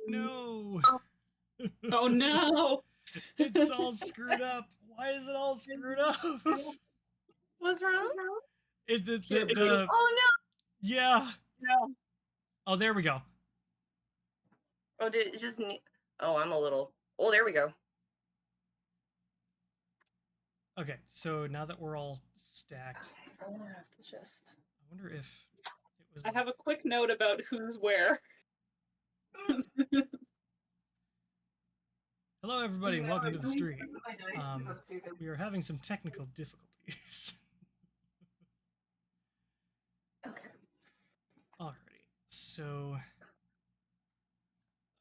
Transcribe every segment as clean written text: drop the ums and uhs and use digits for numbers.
No. Oh no! It's all screwed up. Why is it all screwed up? What's wrong? The Oh yeah. no! Oh, there we go. Oh, did it just need? Oh, I'm a little. Oh, there we go. Okay, so now that we're all stacked, I'm gonna have to just. I wonder if it was. I have a quick note about who's where. Hello, everybody, and welcome to the stream. We are having some technical difficulties. Okay. Alrighty, so.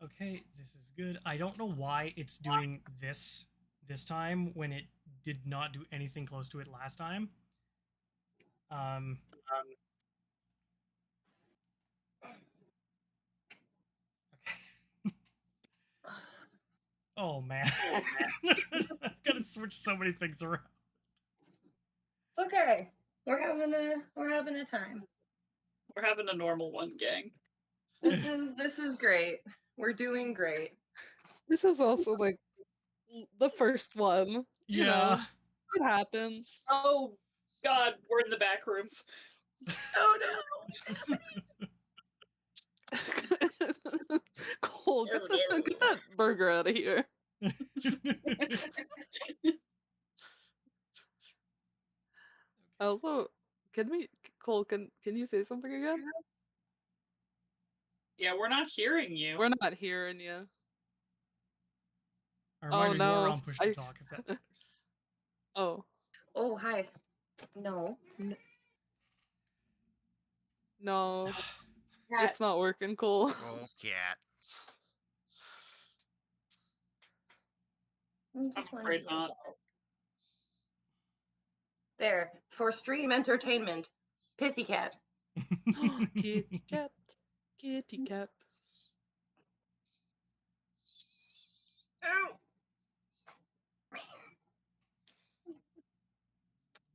Okay, this is good. I don't know why it's doing this time when it did not do anything close to it last time. Okay. Oh man. I gotta switch so many things around. It's okay. We're having a time. We're having a normal one, gang. This is great. We're doing great. This is also like the first one. You know, it happens. Oh God, we're in the back rooms. Oh no! Kohl, get that burger out of here. Also, Kohl, can you say something again? Yeah, we're not hearing you. We're not hearing you. A reminder, you are on push to talk if that matters. Oh. Oh, hi. No. No. It's not working, Kohl. Oh, cat. I'm afraid not. There, for stream entertainment. Pissy cat. Kitty cat. Kitty cat. Ow!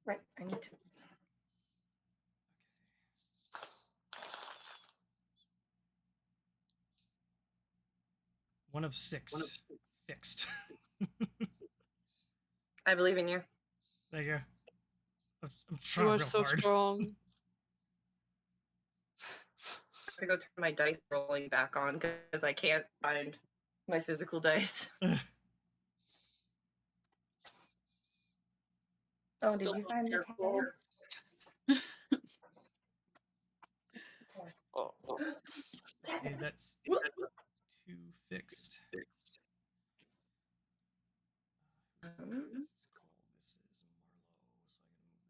Right, I need to. One of 6 fixed. I believe in you. There you go. I'm trying You are real so hard. strong. I have to go turn my dice rolling back on because I can't find my physical dice. Oh, Still did you find the careful. cat? Oh. Okay, that's 2 fixed. This is Kohl. This is Marlowe. So I'm gonna move this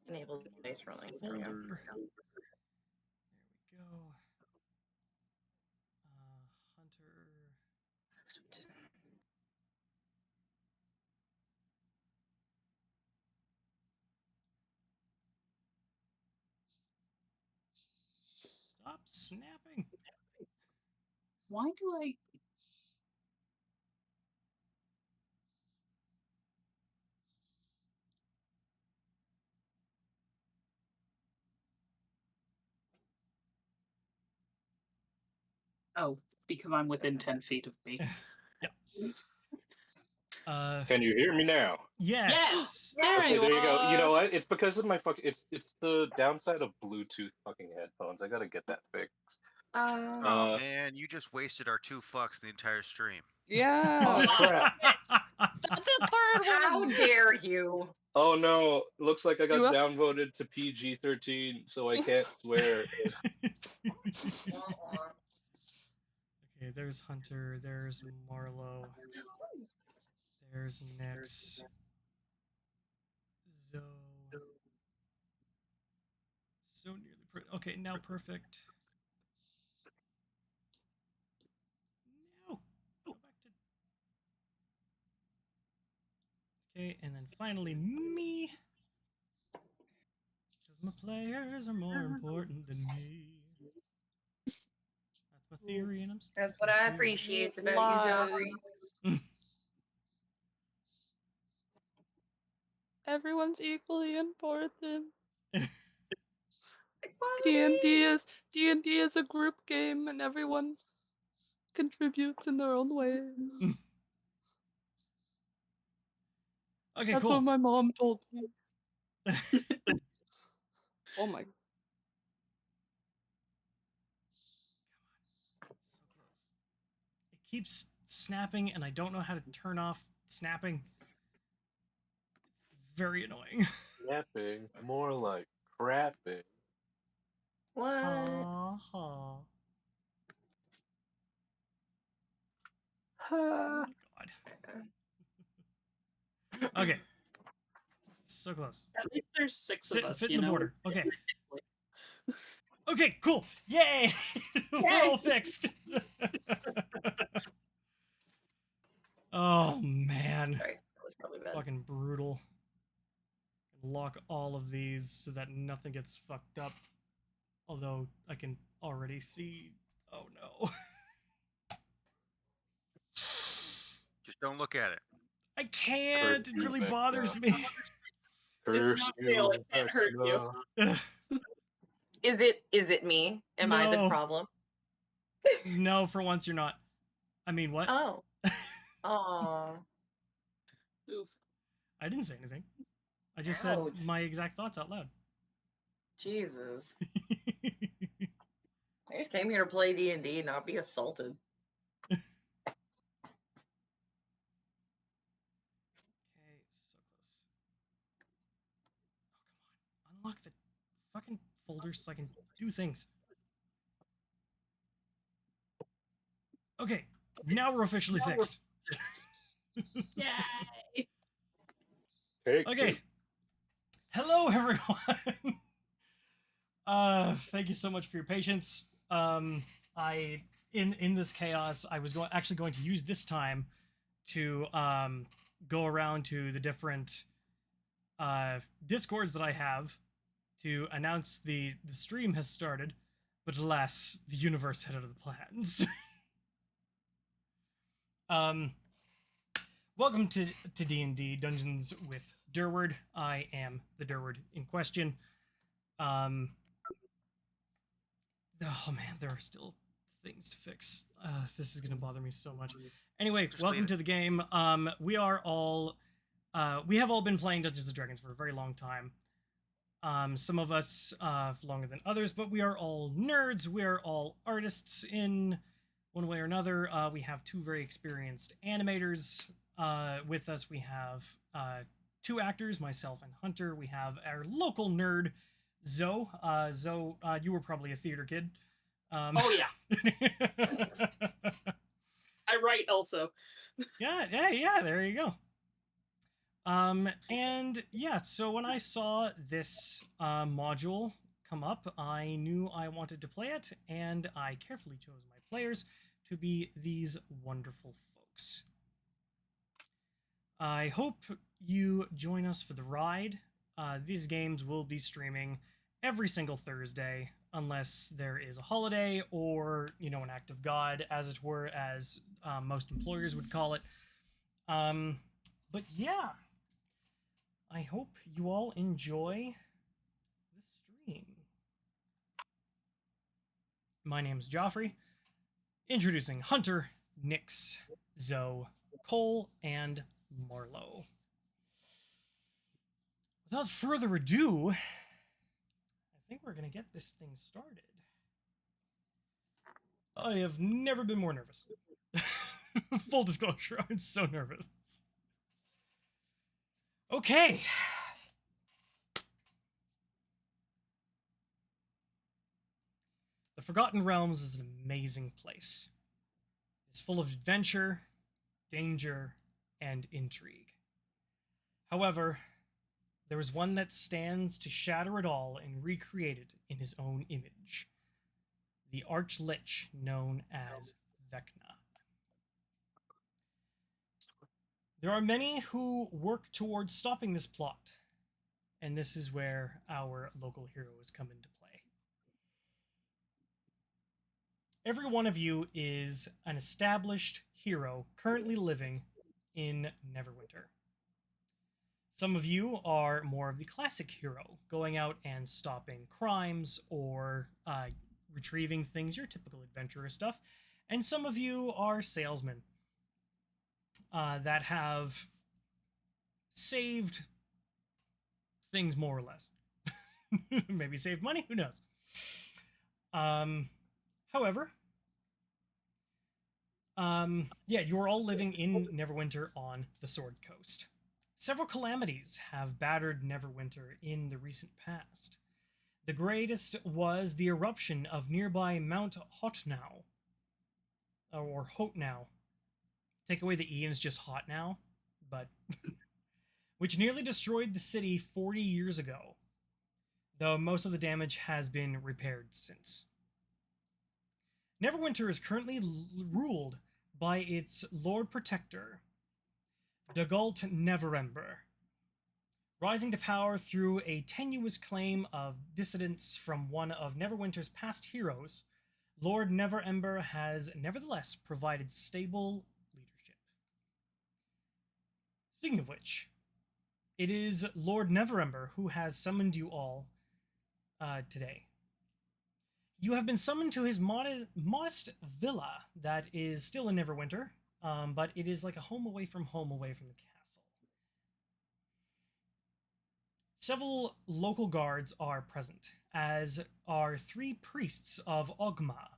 into Enable dice rolling. folder. There we go. There we go. Hunter. Stop snapping. Why do I? Oh, because I'm within 10 feet of me. Yeah. Can you hear me now? Yes. There Okay, you there you go. are. You know what? It's because of my fucking. It's the downside of Bluetooth fucking headphones. I gotta get that fixed. Oh man, you just wasted our 2 fucks the entire stream. Yeah. Oh crap! That's the third How one. dare you? Oh no! Looks like I got downvoted to PG-13, so I can't swear. Okay, there's Hunter. There's Marlowe. There's Nix. Zoe. So nearly okay, now perfect. No. Go back to. Okay, and then finally me. Because my players are more important than me. That's my theory, and I'm. That's what I appreciate about you, Geoffrey. Everyone's equally important. D&D is a group game, and everyone contribute in their own ways. Okay, That's cool. what my mom told me. Oh my. So close. It keeps snapping, and I don't know how to turn off snapping. It's very annoying. Snapping, more like crapping. What? Oh Ha. God. Okay. So close. At least there's 6 of us, Fit you in the know. border. Okay. Okay, cool. Yay! We're all fixed. Oh man. Sorry, that was probably bad. Fucking brutal. Lock all of these so that nothing gets fucked up. Although I can already see. Oh no. Just don't look at it. I can't. It really bothers me. Curse not you, real, it can't hurt you. Vecna. Is it me? Am I the No. problem? No, for once you're not. I mean, what? Oh. Oh. Oof. I didn't say anything. I just said Ouch. my exact thoughts out loud. Jesus. I just came here to play D&D, not be assaulted. Okay, so close. Oh, come on. Unlock the fucking folder so I can do things. Okay, now we're officially fixed. Yay! Take Okay. it. Hello, everyone. Thank you so much for your patience. I in this chaos, I was actually going to use this time to go around to the different discords that I have to announce the stream has started, but alas, the universe had other plans. Welcome to D&D Dungeons with Durward. I am the Durward in question. Oh man, there are still things to fix. This is gonna bother me so much. Anyway, Just welcome leave to it. the game. We have all been playing Dungeons and Dragons for a very long time. Some of us longer than others, but we are all nerds. We are all artists in one way or another. We have 2 very experienced animators with us. We have 2 actors, myself and Hunter. We have our local nerd, Zoe. Zoe, you were probably a theater kid. Oh yeah, I write also. yeah, there you go. And yeah, so when I saw this module come up, I knew I wanted to play it, and I carefully chose my players to be these wonderful folks. I hope you join us for the ride. These games will be streaming every single Thursday, unless there is a holiday or, you know, an act of God, as it were, as most employers would call it. But yeah, I hope you all enjoy the stream. My name is Geoffrey. Introducing Hunter, Nyx, Zoe, Kohl, and Marlowe. Without further ado, I think we're going to get this thing started. I have never been more nervous. Full disclosure, I'm so nervous. Okay. The Forgotten Realms is an amazing place. It's full of adventure, danger, and intrigue. However, there is one that stands to shatter it all and recreate it in his own image. The Arch-Lich known as Vecna. There are many who work towards stopping this plot, and this is where our local heroes come into play. Every one of you is an established hero currently living in Neverwinter. Some of you are more of the classic hero, going out and stopping crimes or retrieving things, your typical adventurous stuff. and some of you are salesmen that have saved things more or less. Maybe saved money, who knows? However, yeah, you are all living in Neverwinter on the Sword Coast. Several calamities have battered Neverwinter in the recent past. The greatest was the eruption of nearby Mount Hotnow, or Hotnow. Take away the E and it's just hot now, but which nearly destroyed the city 40 years ago, though most of the damage has been repaired since. Neverwinter is currently ruled by its Lord Protector, Dagult Neverember. Rising to power through a tenuous claim of dissidence from one of Neverwinter's past heroes, Lord Neverember has nevertheless provided stable leadership. Speaking of which, it is Lord Neverember who has summoned you all today. You have been summoned to his modest villa that is still in Neverwinter, but it is like a home away from the castle. Several local guards are present, as are 3 priests of Ogma,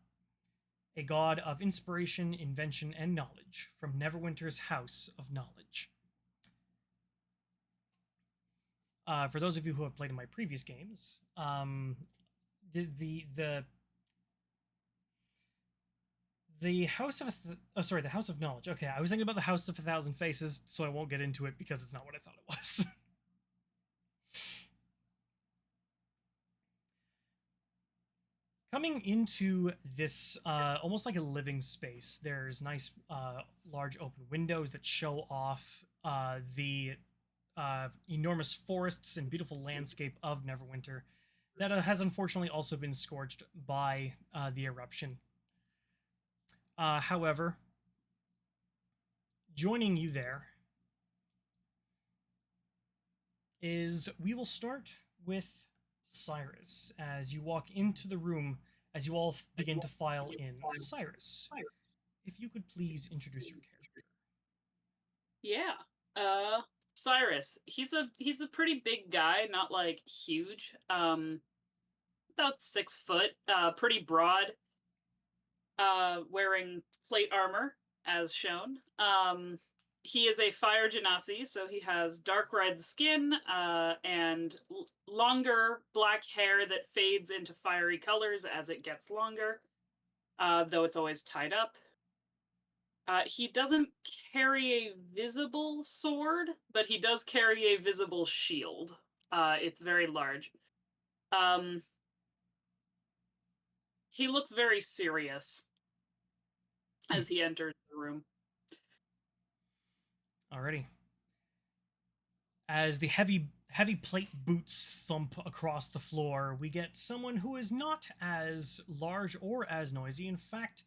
a god of inspiration, invention, and knowledge from Neverwinter's House of Knowledge. For those of you who have played in my previous games, the House of the House of Knowledge. Okay, I was thinking about the House of 1,000 Faces, so I won't get into it because it's not what I thought it was. Coming into this almost like a living space, there's nice large open windows that show off the enormous forests and beautiful landscape of Neverwinter that has unfortunately also been scorched by the eruption. However, joining you there is, we will start with Cyrus as you walk into the room, as you all begin to file in. Cyrus, if you could please introduce your character. Yeah. Cyrus. He's a pretty big guy, not like huge. About 6 foot, pretty broad. Wearing plate armor, as shown. He is a fire genasi, so he has dark red skin and longer black hair that fades into fiery colors as it gets longer, though it's always tied up. He doesn't carry a visible sword, but he does carry a visible shield. It's very large. He looks very serious as he enters the room. Alrighty. As the heavy plate boots thump across the floor, we get someone who is not as large or as noisy. In fact,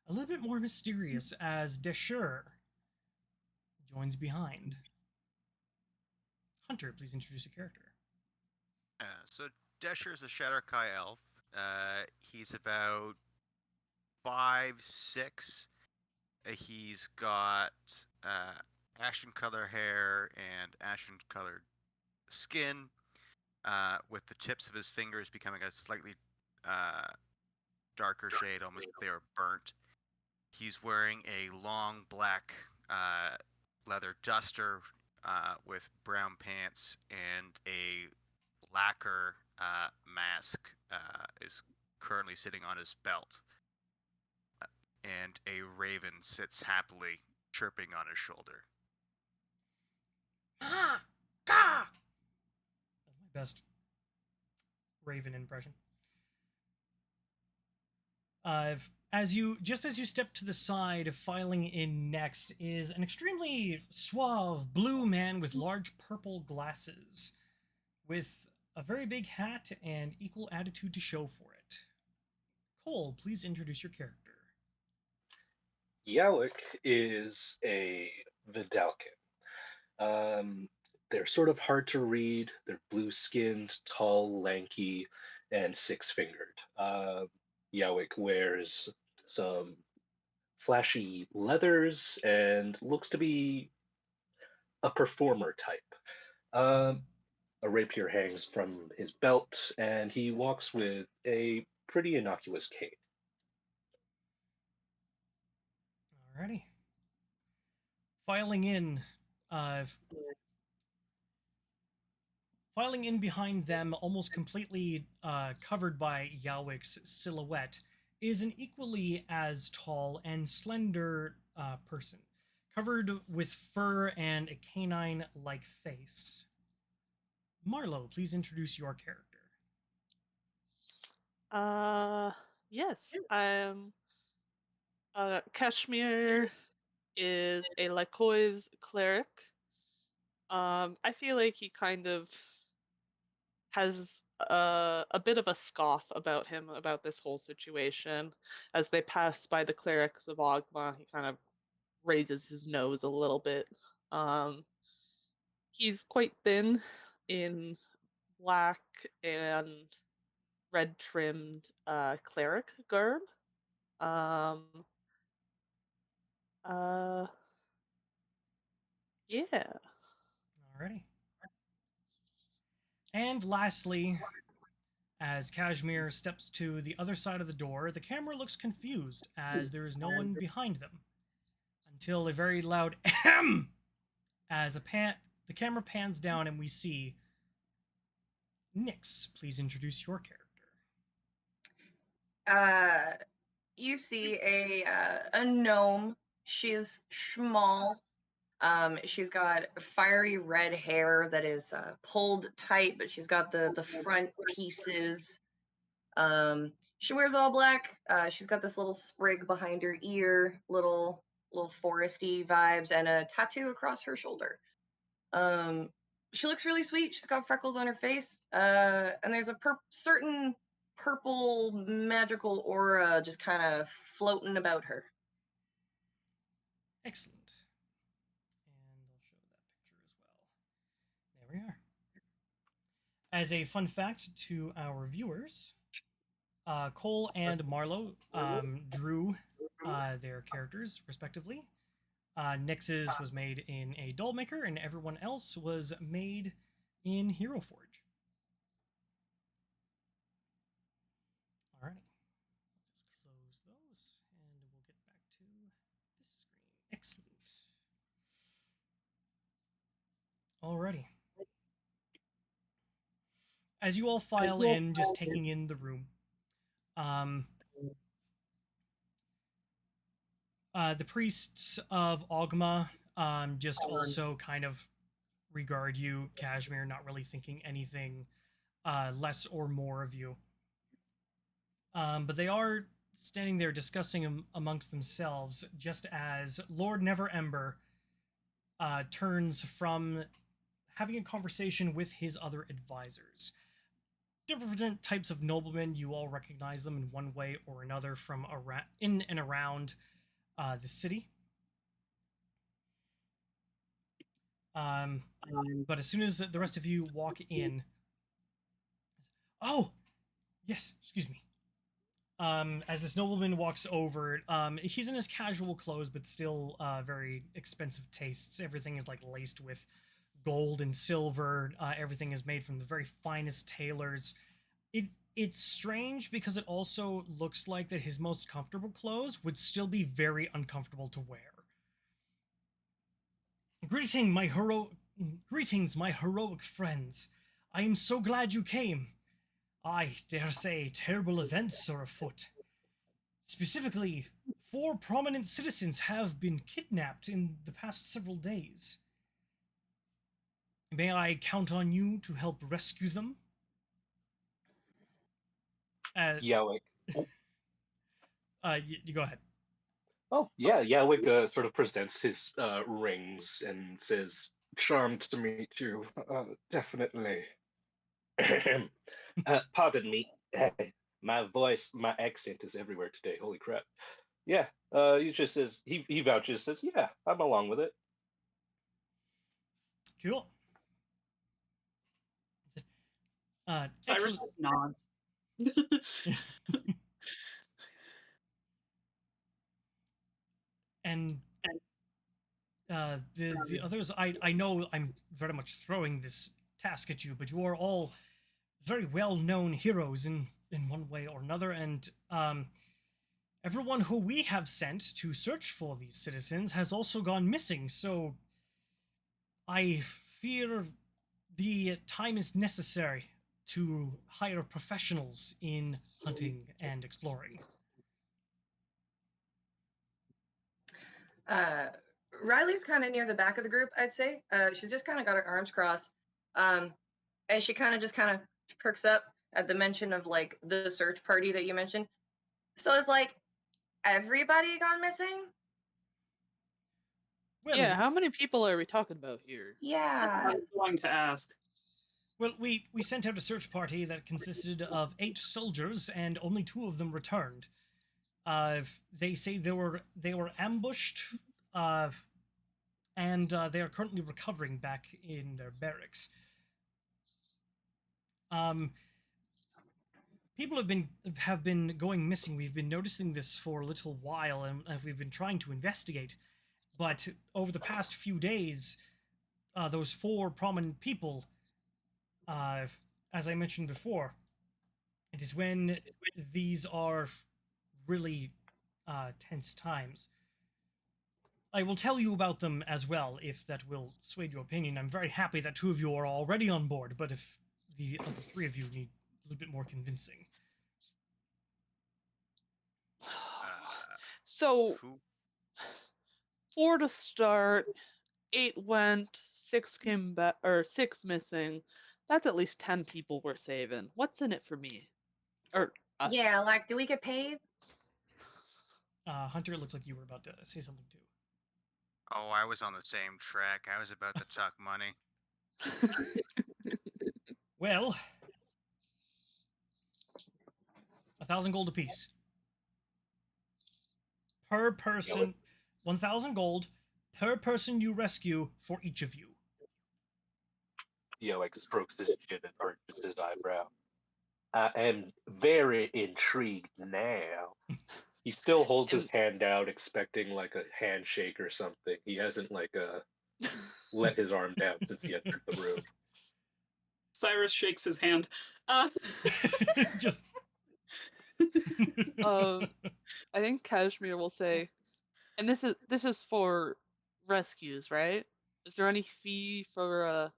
a little bit more mysterious, as Decher joins behind. Hunter, please introduce your character. So Decher is a Shatterkai elf. He's about 5'6". He's got ashen color hair and ashen colored skin, with the tips of his fingers becoming a slightly darker shade, almost if they were burnt. He's wearing a long black leather duster with brown pants, and a lacquer mask is currently sitting on his belt. And a raven sits happily chirping on his shoulder. Ah! Gah! That's my best raven impression. As you step to the side, filing in next is an extremely suave blue man with large purple glasses, with a very big hat and equal attitude to show for it. Kohl, please introduce your character. Jowik is a Vidalcan. They're sort of hard to read. They're blue-skinned, tall, lanky, and 6-fingered. Jowik wears some flashy leathers and looks to be a performer type. Um, a rapier hangs from his belt, and he walks with a pretty innocuous cane. Alrighty. Filing in, uh, filing in behind them, almost completely covered by Jowik's silhouette, is an equally as tall and slender person, covered with fur and a canine-like face. Marlowe, please introduce your character. Yes. Kashmir is a Lakoi's cleric. I feel like he kind of has a bit of a scoff about him about this whole situation. As they pass by the clerics of Ogma, he kind of raises his nose a little bit. Um, he's quite thin in black and red trimmed cleric garb. Um, uh, yeah. Alrighty. And lastly, as Kashmir steps to the other side of the door, the camera looks confused as there is no one behind them. Until a very loud ahem as the camera pans down and we see Nyx. Please introduce your character. You see a gnome. She's small. She's got fiery red hair that is pulled tight, but she's got the front pieces. She wears all black. She's got this little sprig behind her ear, little foresty vibes, and a tattoo across her shoulder. She looks really sweet. She's got freckles on her face, and there's a certain purple magical aura just kind of floating about her. Excellent. And I'll show that picture as well. There we are. As a fun fact to our viewers, Kohl and Marlowe drew their characters respectively. Nyx's was made in a doll maker, and everyone else was made in Hero Forge. Alrighty. Just close those, and we'll get back to this screen. Excellent. Alrighty. As you all file in, just taking in the room, the priests of Ogma just also kind of regard you, Kashmir, not really thinking anything less or more of you. But they are standing there discussing amongst themselves just as Lord Never Ember turns from having a conversation with his other advisors. Different types of noblemen, you all recognize them in one way or another from in and around the city. But as soon as the rest of you walk in, oh, yes, excuse me. As this nobleman walks over, he's in his casual clothes, but still very expensive tastes. Everything is like laced with gold and silver. Everything is made from the very finest tailors. It's strange because it also looks like that his most comfortable clothes would still be very uncomfortable to wear. Greetings, my heroic friends. I am so glad you came. I dare say terrible events are afoot. Specifically, 4 prominent citizens have been kidnapped in the past several days. May I count on you to help rescue them? Jowik. You go ahead. Oh, yeah, Jowik sort of presents his rings and says, "Charmed to meet you, definitely." Pardon me. My voice, my accent is everywhere today. Holy crap. Yeah, he just says, he vouches, says, "Yeah, I'm along with it." Cool. Cyrus Excellent. nods. and the others, I know I'm very much throwing this task at you, but you are all very well-known heroes in one way or another, and everyone who we have sent to search for these citizens has also gone missing, so I fear the time is necessary to hire professionals in hunting and exploring. Riley's kind of near the back of the group, I'd say. She's just kind of got her arms crossed. And she kind of just perks up at the mention of like the search party that you mentioned. So it's like, everybody gone missing? Well, Yeah, how many people are we talking about here? Yeah. I was going to ask. well, we sent out a search party that consisted of 8 soldiers, and only 2 of them returned. They say they were ambushed, and they are currently recovering back in their barracks. People have been going missing. We've been noticing this for a little while, and we've been trying to investigate. But over the past few days, those 4 prominent people, as I mentioned before, it is when these are really tense times. I will tell you about them as well, if that will sway your opinion. I'm very happy that 2 of you are already on board, but if the other 3 of you need a little bit more convincing. So, Who? 4 to start, 8 went, 6 came back, or 6 missing. That's at least 10 people we're saving. What's in it for me? Or us? Yeah, like, do we get paid? Hunter, it looks like you were about to say something too. Oh, I was on the same track. I was about to talk money. Well, 1,000 gold apiece. Per person, 1,000 gold per person you rescue for each of you. Jowik strokes his chin and arches his eyebrow. I am very intrigued now. He still holds his hand out, expecting like a handshake or something. He hasn't let his arm down since he entered the room. Cyrus shakes his hand. Just. I think Kashmir will say, and this is for rescues, right? Is there any fee for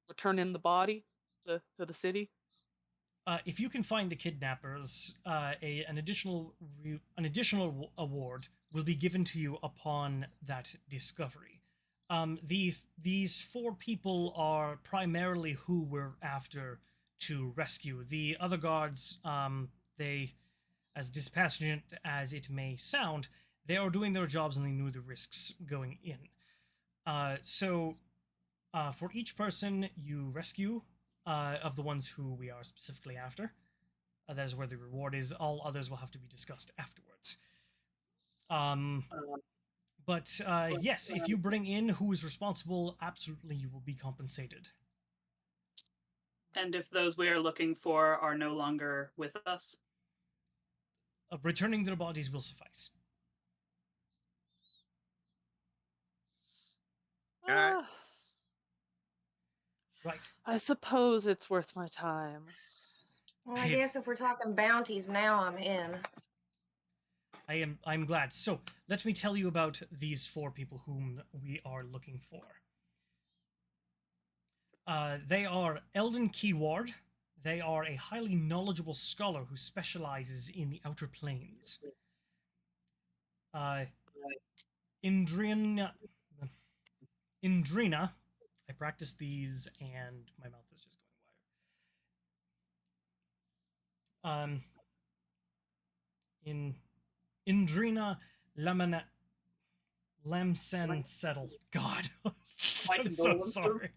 returning the body to the city? If you can find the kidnappers, an additional award will be given to you upon that discovery. These 4 people are primarily who we're after to rescue. The other guards, they, as dispassionate as it may sound, they are doing their jobs and they knew the risks going in. So for each person you rescue, of the ones who we are specifically after, that is where the reward is. All others will have to be discussed afterwards. But yes, if you bring in who is responsible, absolutely you will be compensated. And if those we are looking for are no longer with us? Returning their bodies will suffice. Alright. Right. I suppose it's worth my time. Well, I guess if we're talking bounties now, I'm in. I'm glad. So let me tell you about these 4 people whom we are looking for. They are Eldon Keyward. They are a highly knowledgeable scholar who specializes in the Outer Planes. Indrina. I practiced these and my mouth is just going wire. Indrina Lamsen Settle. God. I'm so sorry.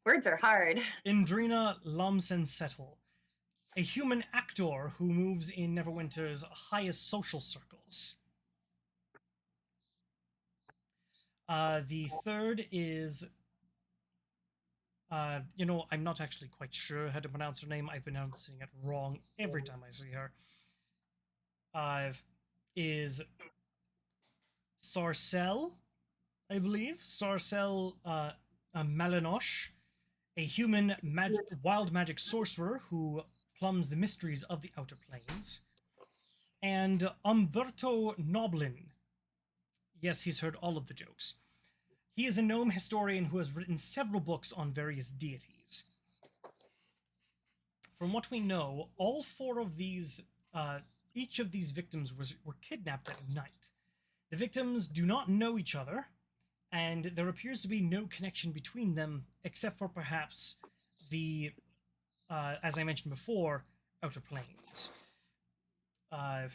Words are hard. Indrina Lamsen Settle. A human actor who moves in Neverwinter's highest social circles. The third is, I'm not actually quite sure how to pronounce her name. I've been pronouncing it wrong every time I see her. Is Sarcel, I believe. Sarcel Malinosh, a human wild magic sorcerer who plumbs the mysteries of the Outer Planes. And Umberto Noblin. Yes, he's heard all of the jokes. He is a gnome historian who has written several books on various deities. From what we know, all four of these, each of these victims were kidnapped at night. The victims do not know each other, and there appears to be no connection between them, except for perhaps the, as I mentioned before, Outer Planes. But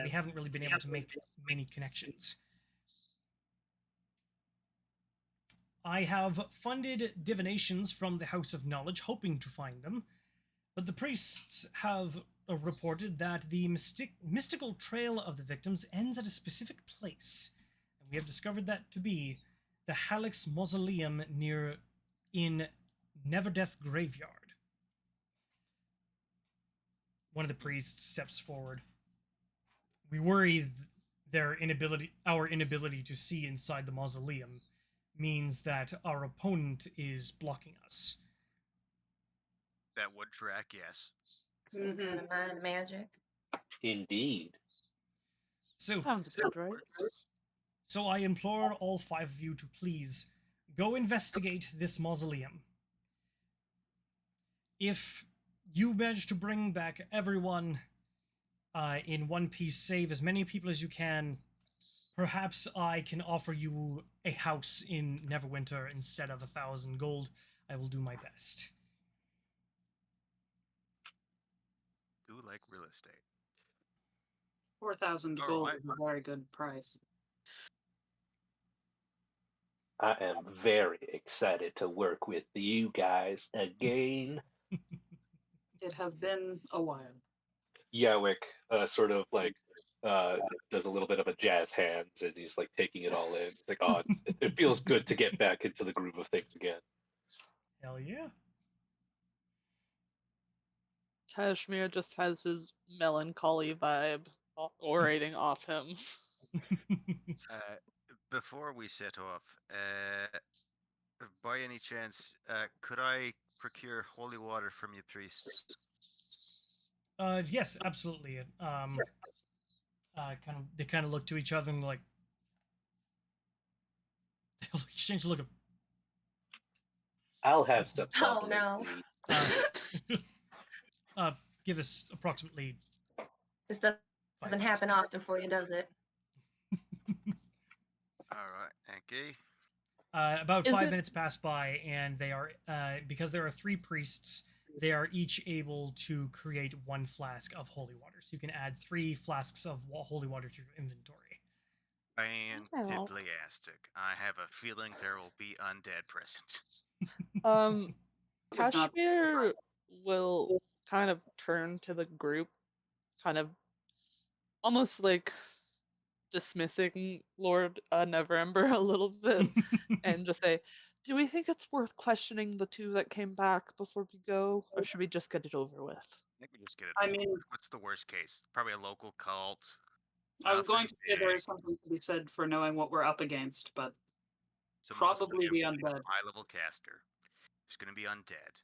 we haven't really been able to make many connections. I have funded divinations from the House of Knowledge, hoping to find them, but the priests have reported that the mystical trail of the victims ends at a specific place, and we have discovered that to be the Halleck's Mausoleum in Neverdeath Graveyard. One of the priests steps forward. We worry our inability to see inside the mausoleum means that our opponent is blocking us. That would track, yes. Some kind of mind magic. Indeed. Sounds good, right? So I implore all 5 of you to please go investigate this mausoleum. If you manage to bring back everyone in one piece, save as many people as you can, perhaps I can offer you a house in Neverwinter instead of 1,000 gold. I will do my best. Do like real estate. 4,000 All gold right. is a very good price. I am very excited to work with you guys again. It has been a while. Jowik sort of like does a little bit of a jazz hands, and he's like taking it all in. It's like, oh, it feels good to get back into the groove of things again. Hell yeah. Kashmir just has his melancholy vibe orating off him. Before we set off, by any chance, could I procure holy water from you priests? Yes, absolutely. They kind of look to each other and like they'll exchange a look of. I'll have some. Oh no. Give us approximately. This doesn't happen often for you, does it? All right, thank you. About Is 5 it- minutes pass by, and they are because there are 3 priests. They are each able to create 1 flask of holy water. So you can add 3 flasks of holy water to your inventory. Fantastic. I have a feeling there will be undead present. Um, Would not- Kashmir will kind of turn to the group, kind of almost like dismissing Lord Neverember a little bit, and just say, do we think it's worth questioning the 2 that came back before we go, or should we just get it over with? I think we just get it. I over mean- with. What's the worst case? Probably a local cult. I was going to say Nothing there big. is something to be said for knowing what we're up against, but It's a probably the mausoleum. It's a undead. high-level caster. It's going to be undead.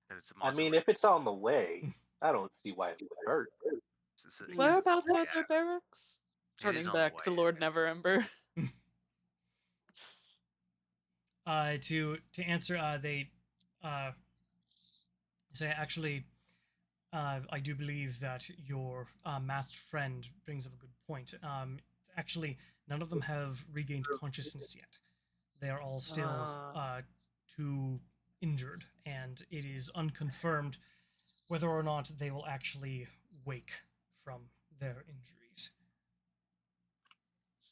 'Cause it's a I mean, mausoleum. if it's on the way, I don't see why it would hurt. It's a- Whereabouts are yeah, their barracks? it is Turning on the back to way. Lord Neverember. To answer, they say actually, I do believe that your masked friend brings up a good point. Actually, none of them have regained consciousness yet. They are all still too injured, and it is unconfirmed whether or not they will actually wake from their injuries.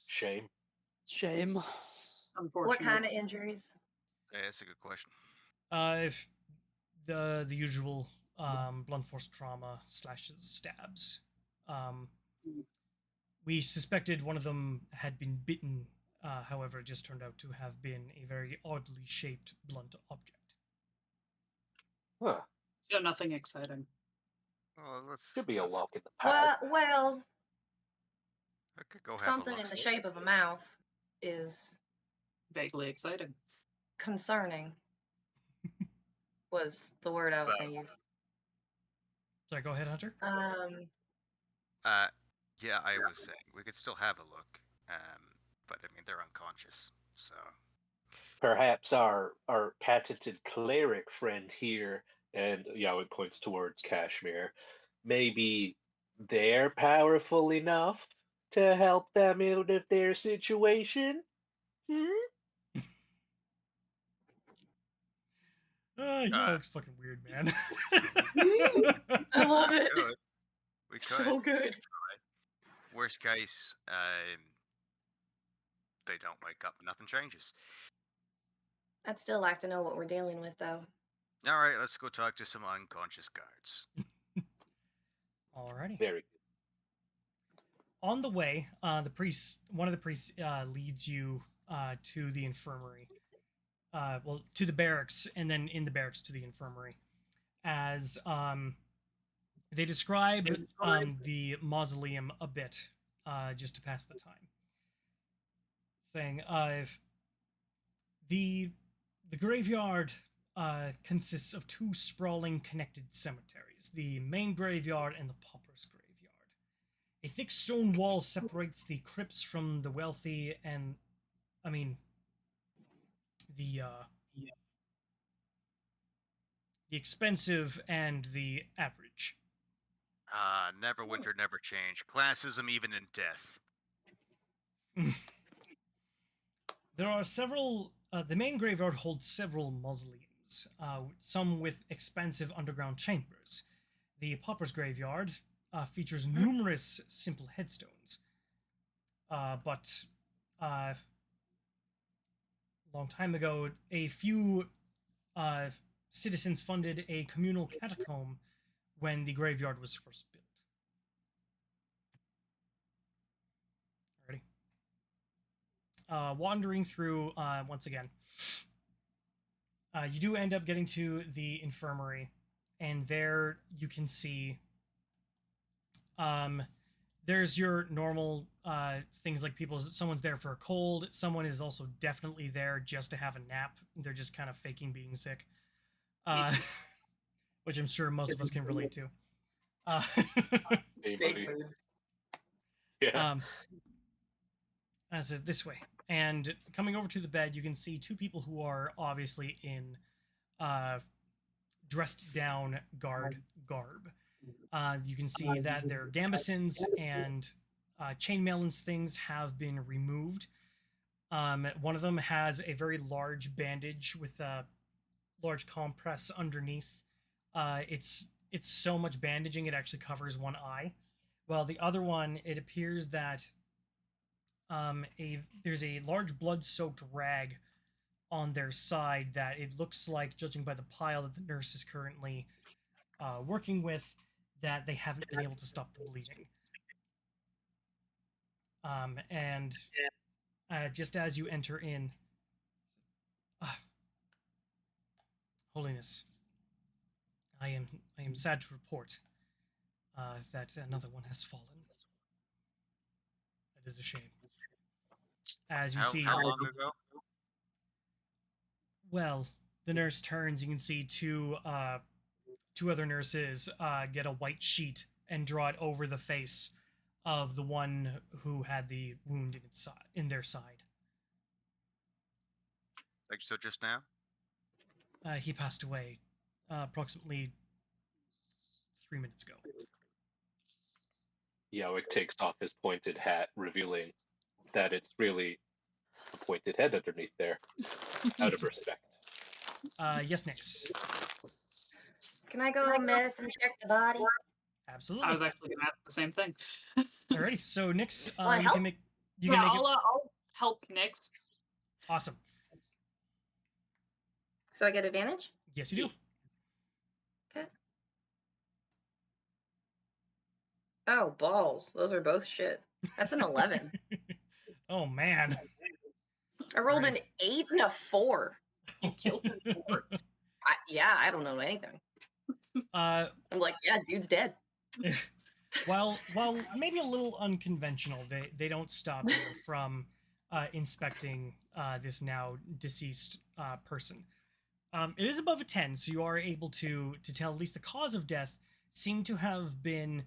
Shame. Shame. Unfortunately. What kind of injuries? Yeah, that's a good question. If the usual blunt force trauma / stabs. We suspected one of them had been bitten. However, it just turned out to have been a very oddly shaped blunt object. Huh. So nothing exciting. Well, let's Should be a let's- walk in the park. Well, I could go have a Something look. in the shape of a mouth is Vaguely exciting. concerning. Was the word I was going to use. Sorry, go ahead, Hunter. Yeah, I was saying we could still have a look, but I mean they're unconscious, so Perhaps our patented cleric friend here, and it points towards Kashmir, maybe they're powerful enough to help them out of their situation? Hmm? Jowik's fucking weird, man. I love it. Good. We could. So good. Worst case, they don't wake up, nothing changes. I'd still like to know what we're dealing with, though. All right, let's go talk to some unconscious guards. Alrighty. Very good. On the way, one of the priests leads you to the infirmary. To the barracks, and then in the barracks to the infirmary. As they describe the mausoleum a bit, just to pass the time. Saying, the graveyard consists of two sprawling connected cemeteries, the main graveyard and the pauper's graveyard. A thick stone wall separates the crypts from the wealthy and, the expensive and the average. Never winter, never change. Classism even in death. There are several. The main graveyard holds several mausoleums, some with expansive underground chambers. The pauper's graveyard features numerous simple headstones, but long time ago, a few citizens funded a communal catacomb when the graveyard was first built. Alrighty. Wandering through once again, you do end up getting to the infirmary, and there you can see there's your normal things like someone's there for a cold, someone is also definitely there just to have a nap. They're just kind of faking being sick. Which I'm sure most of us can relate to. Hey, buddy. Yeah. I said this way, and coming over to the bed, you can see two people who are obviously in dressed down guard garb. You can see that their gambesons and chainmail things have been removed. One of them has a very large bandage with a large compress underneath. It's so much bandaging it actually covers one eye. Well, the other one, it appears that there's a large blood-soaked rag on their side that it looks like, judging by the pile that the nurse is currently working with, that they haven't been able to stop the bleeding. And just as you enter in, Holiness, I am sad to report that another one has fallen. It is a shame. As you see, how long ago? Well, the nurse turns. You can see two other nurses get a white sheet and draw it over the face of the one who had the wound in their side. Like so, just now. He passed away approximately 3 minutes ago. Jowik takes off his pointed hat, revealing that it's really a pointed head underneath there, out of respect. Yes, Nix. Can I go miss and check the body? Absolutely. I was actually going to ask the same thing. Alrighty, so Nix, Will I you help? can make. I'll help Nix. Awesome. So I get advantage? Yes, you do. Okay. Oh, balls. Those are both shit. That's an 11. Oh man. I rolled Right. an 8 and a 4. You killed him. I don't know anything. I'm like, yeah, dude's dead. While maybe a little unconventional, they don't stop you from inspecting this now deceased person. It is above a 10, so you are able to tell at least the cause of death seemed to have been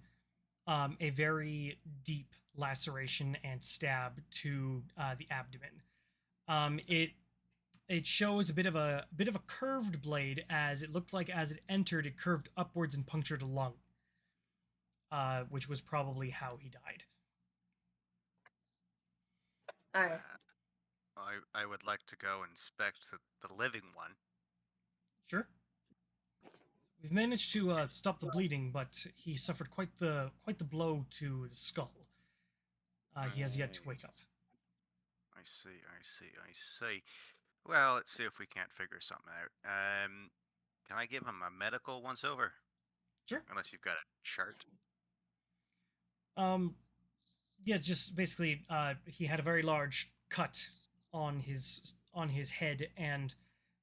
a very deep laceration and stab to the abdomen. It shows a bit of a curved blade, as it looked like as it entered, it curved upwards and punctured a lung, which was probably how he died. All right. I would like to go inspect the living one. Sure. We've managed to stop the bleeding, but he suffered quite the blow to the skull. He has yet to wake up. I see. Well, let's see if we can't figure something out. Can I give him a medical once over? Sure. Unless you've got a chart. Yeah, just basically, he had a very large cut on his head, and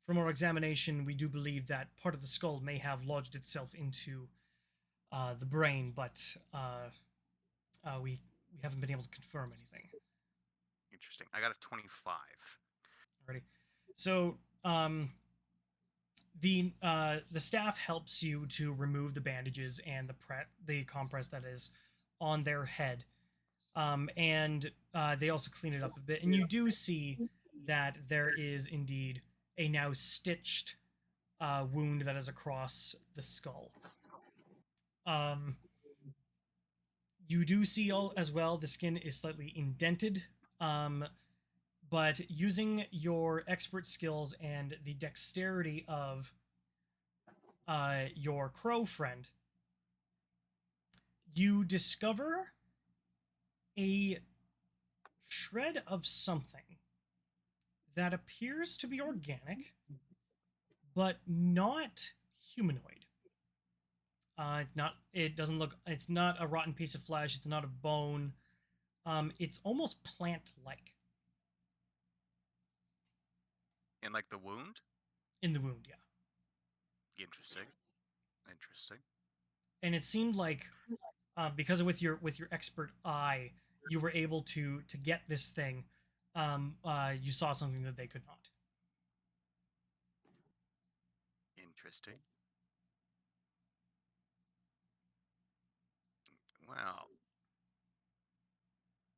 from our examination, we do believe that part of the skull may have lodged itself into the brain, but we haven't been able to confirm anything. Interesting. I got a 25. Alrighty. So, the staff helps you to remove the bandages and the compress that is on their head, and they also clean it up a bit. And you do see that there is indeed a now stitched wound that is across the skull. You do see as well the skin is slightly indented. But using your expert skills and the dexterity of your crow friend, you discover a shred of something that appears to be organic, but not humanoid. It's not a rotten piece of flesh. It's not a bone. It's almost plant-like. And like the wound? In the wound, yeah. Interesting. And it seemed like, because with your expert eye, you were able to get this thing. You saw something that they could not. Interesting. Well,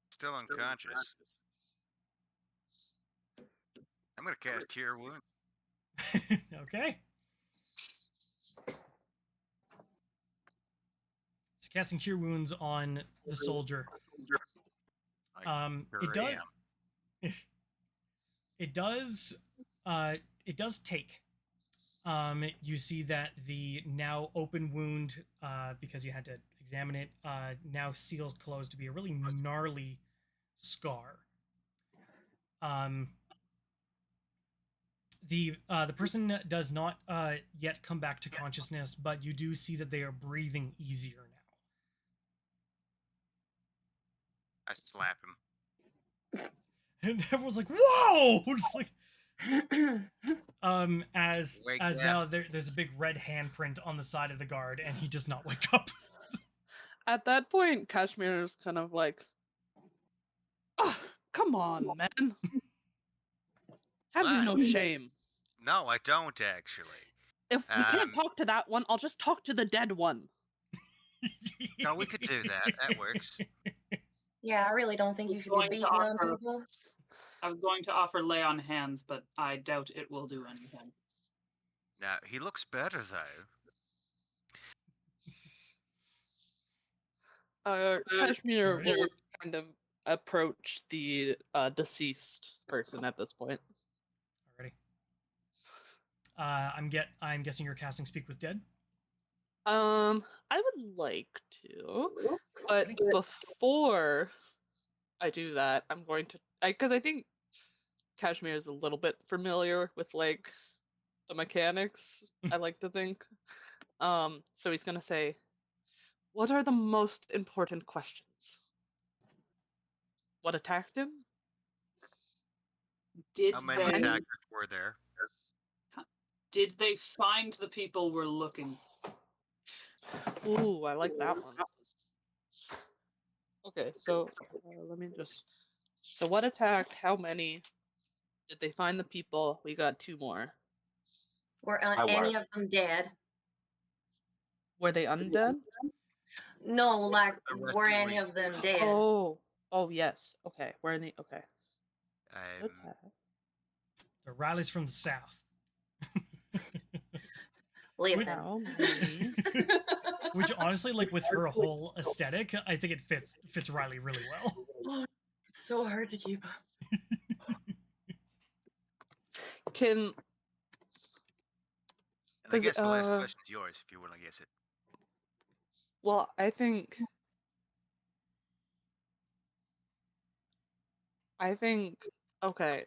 still unconscious. I'm gonna cast Cure Wound. Okay. It's casting Cure Wounds on the soldier. It does. It does take. You see that the now open wound, because you had to examine it, now sealed closed to be a really gnarly scar. The person does not yet come back to consciousness, but you do see that they are breathing easier now. I slap him. And everyone's like, "Whoa!" like, as Wake now there's a big red handprint on the side of the guard, and he does not wake up. At that point, Kashmir is kind of like, oh, come on, man. Have you no shame? No, I don't actually. If we can't talk to that one, I'll just talk to the dead one. No, we could do that. That works. Yeah, I really don't think you should be beating on people. I was going to offer lay on hands, but I doubt it will do anything. Now, he looks better, though. Kashmir will kind of approach the deceased person at this point. Alrighty. I'm guessing you're casting Speak with Dead? I would like to, but before I do that, I'm going to, because I think Kashmir is a little bit familiar with like the mechanics, I like to think. So he's gonna say, what are the most important questions? What attacked him? How many attackers were there? Did they find the people we're looking for? Ooh, I like that one. Okay, so let me just. So what attacked? How many? Did they find the people? We got 2 more. Were I any were. of them dead? Were they undead? No, like, The rest were of any you- of them dead? Oh yes. Okay, were any? Okay. Good Um, catch. The Riley's from the south. Listen. How many? Which honestly, like with her whole aesthetic, I think it fits Riley really well. It's so hard to keep up. Can and I 'cause, guess the last question is yours if you want to guess it. well, I think okay.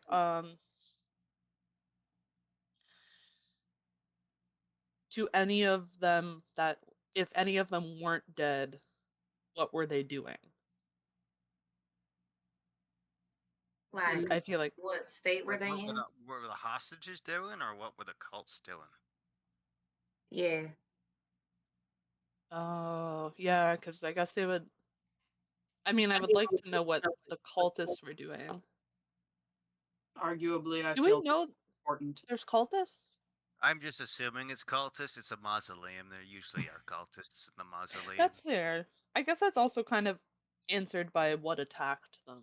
To any of them that if any of them weren't dead, what were they doing? Like, I feel like what state were Like, they what were in? the hostages doing, or what were the cults doing? Yeah. oh yeah, because I guess they would. I mean, I would like to know what the cultists were doing. Arguably, I Do feel we know important. there's cultists? I'm just assuming it's cultists. It's a mausoleum. There usually are cultists in the mausoleum. That's fair. I guess that's also kind of answered by what attacked them.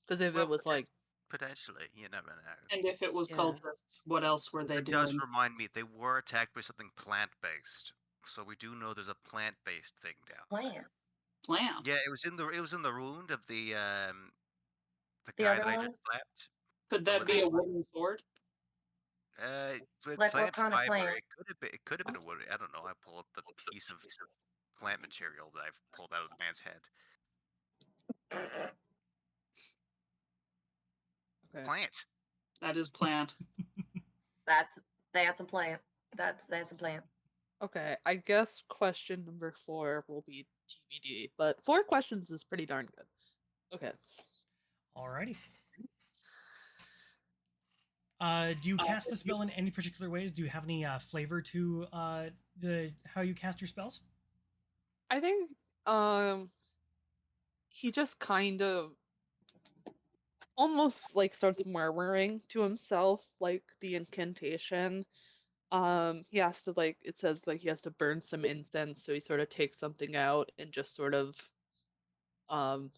Because if Well, it was like, potentially, you never know. And if it was Yeah. cultists, what else were they It does doing? remind me they were attacked by something plant-based, so we do know there's a plant-based thing down. Plant. Plant. Yeah, it was in the wound of the The guy other that I one? just slapped. Could The that be living a one. wooden sword? With Like, what plant kind of fiber, plant? it could have been a wood. I don't know. I pulled the piece of plant material that I've pulled out of the man's head. okay. Plant. That is plant. That's a plant. That's a plant. Okay, I guess question number 4 will be TBD, but 4 questions is pretty darn good. Okay. Alrighty. Do you cast the spell in any particular ways? Do you have any flavor to how you cast your spells? I think he just kind of almost like starts murmuring to himself like the incantation. He has to like it says like he has to burn some incense, so he sort of takes something out and just sort of um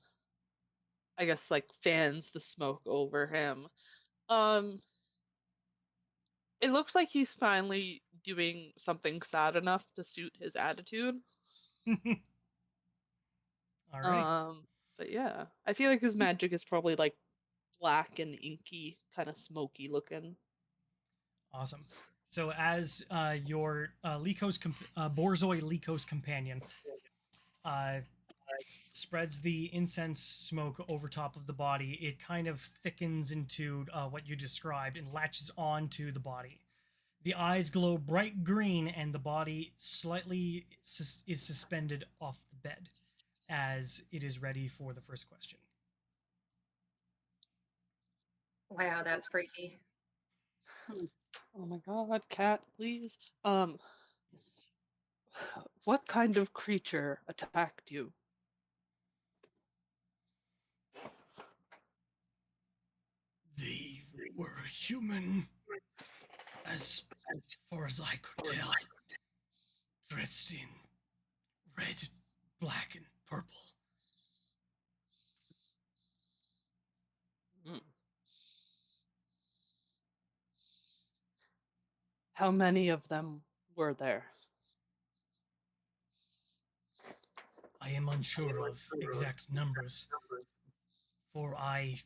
I guess like fans the smoke over him. Um it looks like he's finally doing something sad enough to suit his attitude. Alrighty. But yeah, I feel like his magic is probably like black and inky, kind of smoky looking. Awesome. So as your Borzoi Lycos companion spreads the incense smoke over top of the body, it kind of thickens into what you described and latches onto the body. The eyes glow bright green, and the body slightly is suspended off the bed as it is ready for the first question. Wow, that's freaky. Oh my god, cat, please. What kind of creature attacked you? They were human, as far as I could tell, dressed in red, black, and purple. Hmm. How many of them were there? I am unsure of exact numbers, for I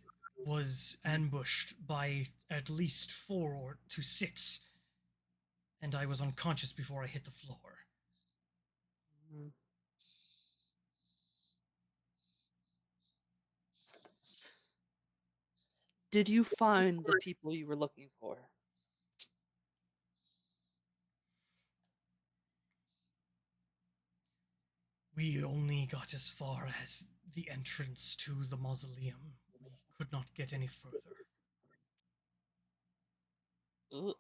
was ambushed by at least 4 to 6, and I was unconscious before I hit the floor. Hmm. Did you find the people you were looking for? We only got as far as the entrance to the mausoleum. We could not get any further. Ugh.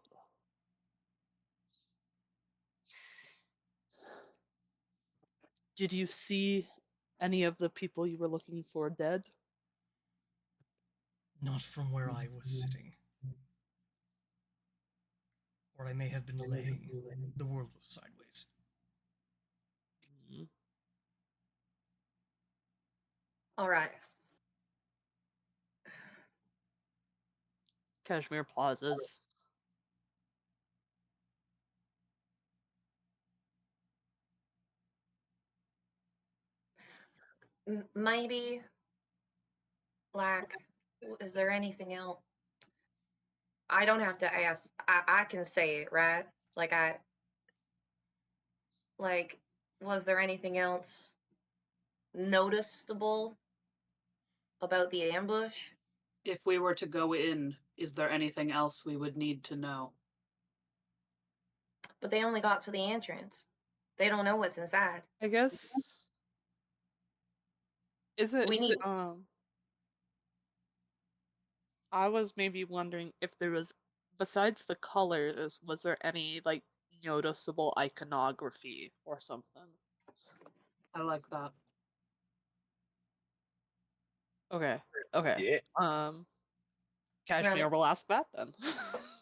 Did you see Any of the people you were looking for dead? Not from where I was sitting. Or I may have been laying. The world was sideways. Mm. All right. Kashmir pauses. Maybe, like, is there anything else? I don't have to ask. I can say it, right? Like, was there anything else noticeable about the ambush? If we were to go in, is there anything else we would need to know? But they only got to the entrance. They don't know what's inside. I guess. Is it? We need. I was maybe wondering if there was, besides the colors, was there any like noticeable iconography or something? I like that. Okay. Okay. Yeah. Kashmir will ask that then.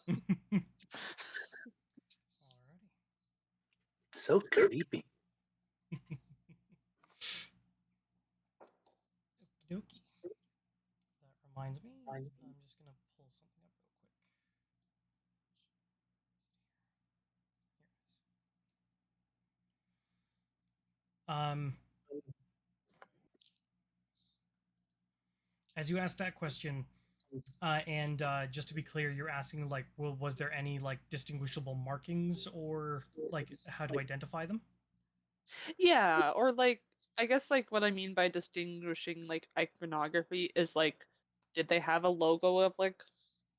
Alrighty. So creepy. Okie dokie. That reminds me, I'm just gonna pull something up real quick. Here it is. As you asked that question, and just to be clear, you're asking like, was there any like distinguishable markings or like how to identify them? Yeah, or like I guess like what I mean by distinguishing like iconography is like, did they have a logo of like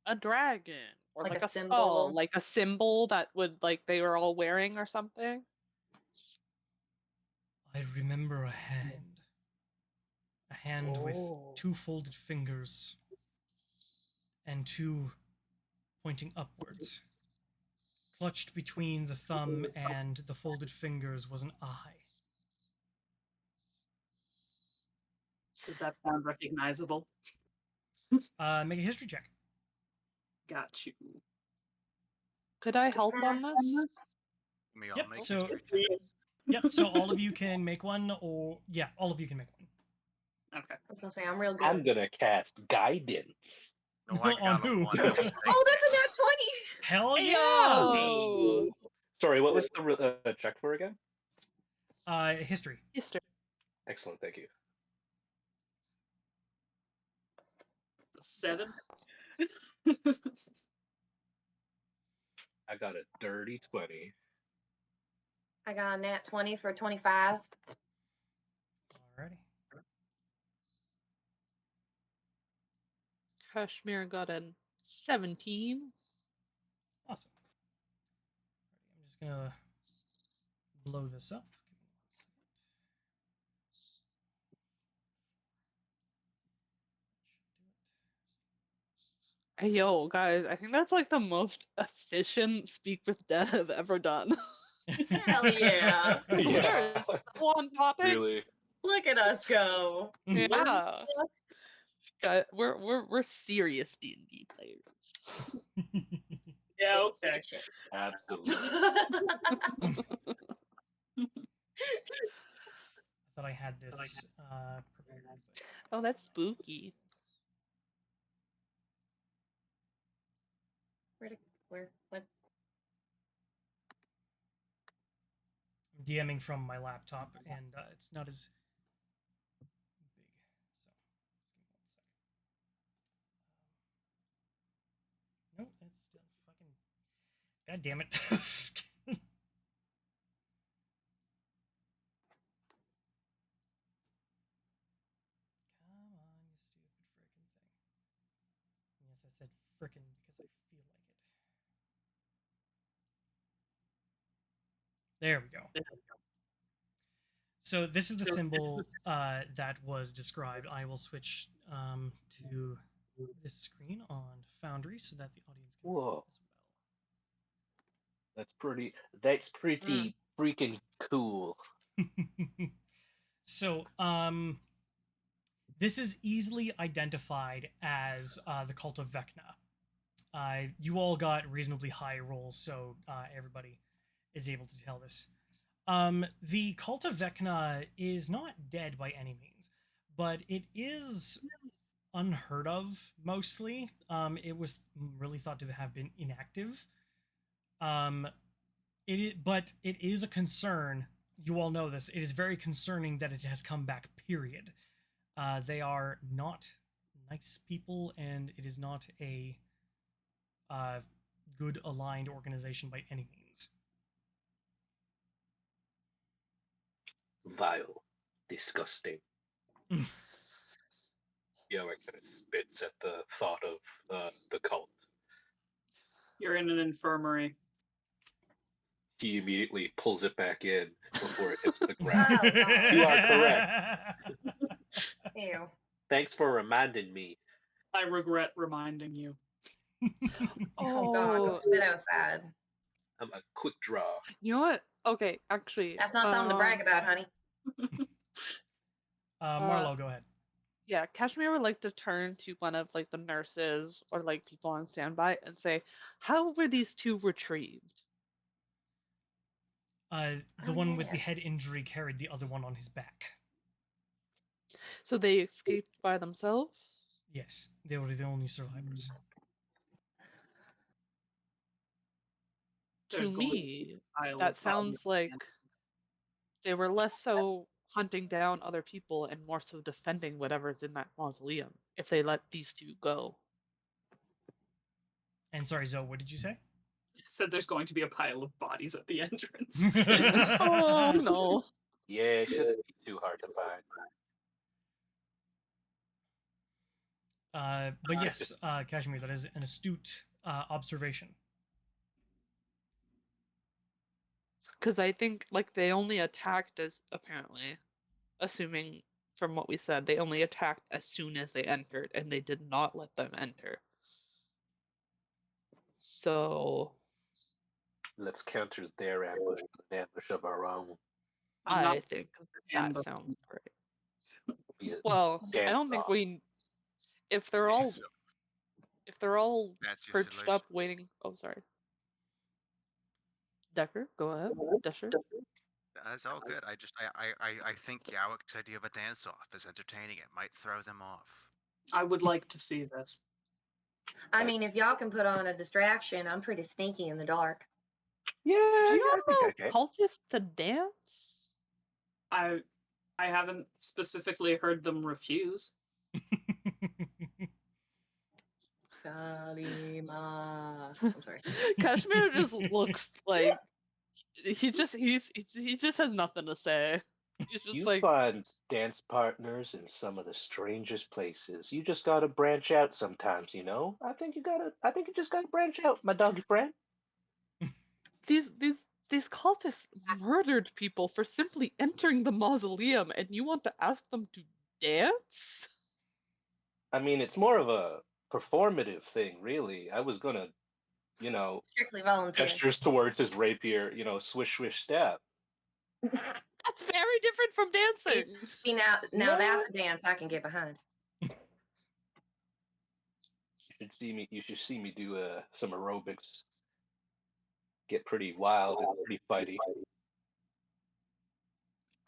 a dragon or Like like a a skull, symbol. like a symbol that would like they were all wearing or something? I remember a hand. A hand with Oh. 2 folded fingers and 2 pointing upwards. Clutched between the thumb and the folded fingers was an eye. Does that sound recognizable? Make a history check. Got you. Could I help on this? We all Yep, make so- history checks. Yep, so all of you can make one, or yeah, all of you can make one. Okay. I was gonna say I'm real good. I'm gonna cast guidance. No, I On got a who? 1. Oh, that's a nat 20. Hell yeah! Ayo! Sorry, what was the check for again? History. History. Excellent, thank you. 7. I got a dirty 20. I got a nat 20 for 25. Alrighty. Kashmir got a 17. Awesome. I'm just gonna blow this up. Give me 1 second. Hey, yo, guys, I think that's like the most efficient Speak with Dead I've ever done. Hell yeah. We're so on topic. Really? Look at us go. Yeah. We're serious D&D players. Yeah, okay. Efficient. Absolutely. I thought I had this prepared. But... Oh, that's spooky. Where? What? I'm DMing from my laptop, and it's not as big. So, let's give me 1 second. Nope, that's still fucking. God damn it. Come on, you stupid frickin' thing. Yes, I said frickin' because I feel like it. There we go. So this is the symbol that was described. I will switch to this screen on Foundry so that the audience can see it Whoa. as That's pretty freaking cool. well. So, this is easily identified as the cult of Vecna. You all got reasonably high rolls, so everybody is able to tell this. The cult of Vecna is not dead by any means, but it is unheard of mostly. It was really thought to have been inactive. But it is a concern. You all know this. It is very concerning that it has come back. Period. They are not nice people, and it is not a good aligned organization by any means. Vile. Disgusting. Jowik kind of spits at the thought of the cult. You're in an infirmary. He immediately pulls it back in before it hits the ground. Oh, God. You are correct. Ew. Thanks for reminding me. I regret reminding you. Oh, God. Go spit outside. I'm a quick draw. You know what? Okay, actually. That's not something to brag about, honey. Marlowe, go ahead. Yeah, Kashmir would like to turn to one of like the nurses or like people on standby and say, "How were these two retrieved?" The one with the head injury carried the other one on his back. So they escaped by themselves? Yes, they were the only survivors. There's To going me, pile that of sounds bodies. like they were less so hunting down other people and more so defending whatever's in that mausoleum if they let these two go. And sorry, Zoe, what did you say? Said there's going to be a pile of bodies at the entrance. Oh no. Yeah, it shouldn't be too hard to find. But yes, Kashmir, that is an astute observation. Because I think like they only attacked as apparently, assuming from what we said, they only attacked as soon as they entered and they did not let them enter. So Let's counter their ambush with an ambush of our own. I'm not I think that ambush. sounds great. Be a Well, I dance don't think off. we if they're all So if they're all that's your perched solution. up waiting. Oh, sorry. Decker, go ahead. Decher. That's all good. I think Yowik's idea of a dance-off is entertaining. It might throw them off. I would like to see this. I mean, if y'all can put on a distraction, I'm pretty sneaky in the dark. Yeah, Do you I think I know can. cultists to dance? I haven't specifically heard them refuse. Kalima. I'm sorry. Kashmir just looks like he just has nothing to say. He's just You like, find dance partners in some of the strangest places. You just gotta branch out sometimes, you know? I think you just gotta branch out, my doggy friend. these cultists murdered people for simply entering the mausoleum, and you want to ask them to dance? I mean, it's more of a performative thing, really. I was gonna, you know, Strictly volunteer. gestures towards his rapier, you know, swish, swish, stab. That's very different from dancing. See, now No. that's a dance I can get behind. You should see me do some aerobics. Get pretty wild and pretty fighty.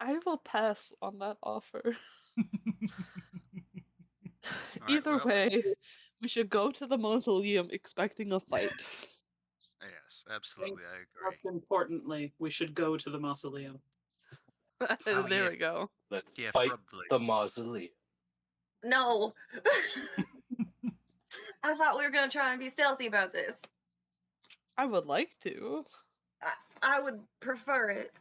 I will pass on that offer. All right, Either well, way, we should go to the mausoleum expecting a fight. yes, absolutely, I Most agree. importantly, we should go to the mausoleum. Oh, There yeah. we go. Let's Yeah, fight probably. the mausoleum. No. I thought we were going to try and be stealthy about this. I would like to. I would prefer it.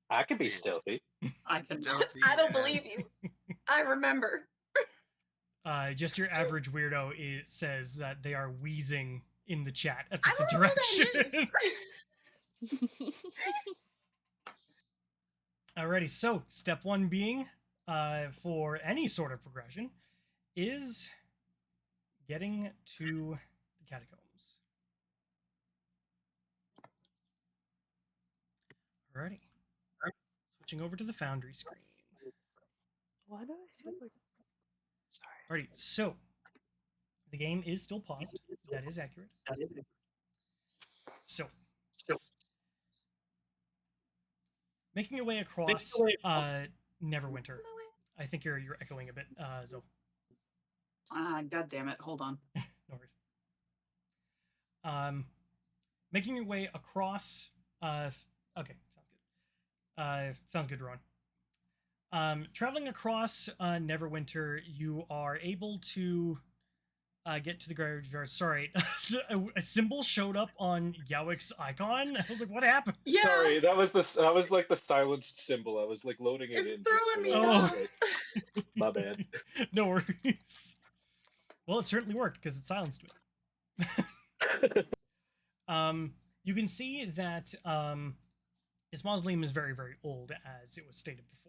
I could be Yes. stealthy. I can. Stealthy I don't and- believe you. I remember. Just your average weirdo says that they are wheezing in the chat at this I don't know who interaction. that is. Alrighty, so step one being, for any sort of progression, is getting to the catacombs. Alrighty. Switching over to the Foundry screen. Why do I feel like? Sorry. Alrighty, so the game is still paused. That is accurate. So, making your way across Neverwinter. I think you're echoing a bit, Zoe. God damn it. Hold on. No worries. Making your way across. Okay, sounds good, Ron. Traveling across Neverwinter, you are able to get to the graveyard. Sorry, a symbol showed up on Jowik's icon. I was like, "What happened?" Yeah. Sorry, that was like the silenced symbol. I was like loading it It's in. throwing me off. My bad. No worries. Well, it certainly worked because it silenced me. You can see that this mausoleum is very, very old, as it was stated before.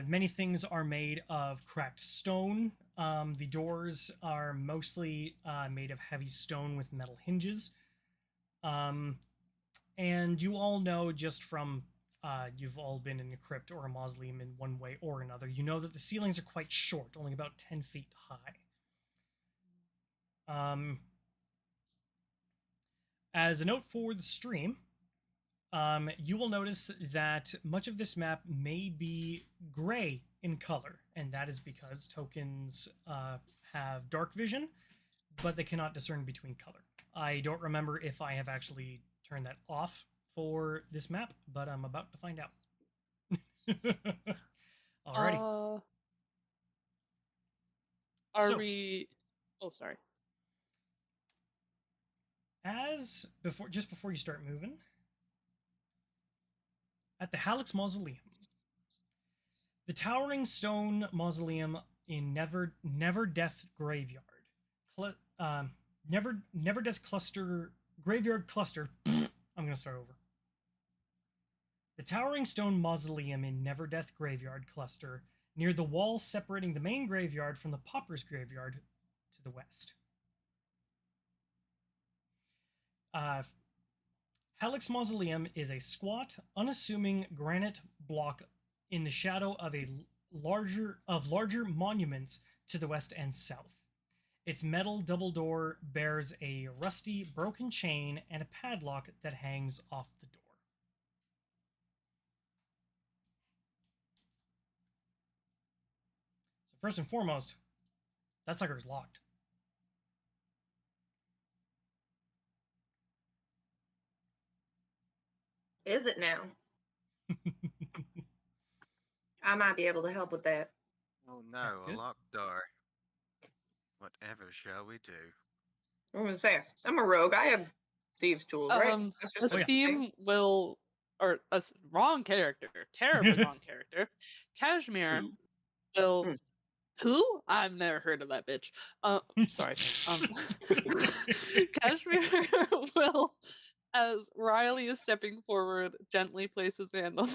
Many things are made of cracked stone. The doors are mostly made of heavy stone with metal hinges. And you all know just from you've all been in a crypt or a mausoleum in one way or another, you know that the ceilings are quite short, only about 10 feet high. As a note for the stream, you will notice that much of this map may be gray in color, and that is because tokens have dark vision, but they cannot discern between color. I don't remember if I have actually turned that off for this map, but I'm about to find out. Alrighty. Are So- we? Oh, sorry. Just before you start moving, at the Halleck's Mausoleum, the towering stone mausoleum in Never Death Graveyard, Never Death Cluster Graveyard Cluster. I'm gonna start over. The towering stone mausoleum in Never Death Graveyard Cluster, near the wall separating the main graveyard from the Pauper's Graveyard to the west. Halleck's Mausoleum is a squat, unassuming granite block in the shadow of larger monuments to the west and south. Its metal double door bears a rusty, broken chain and a padlock that hangs off the door. So first and foremost, that sucker is locked. Is it now? I might be able to help with that. Oh Sounds no, a good. locked door. Whatever shall we do? I'm gonna say I'm a rogue. I have thieves' tools, right? That's just a thing. Esteem will, or wrong character, terribly wrong character. Kashmir Ooh. will. Hmm. Who? I've never heard of that bitch. Sorry. Kashmir will, as Riley is stepping forward, gently place his hand on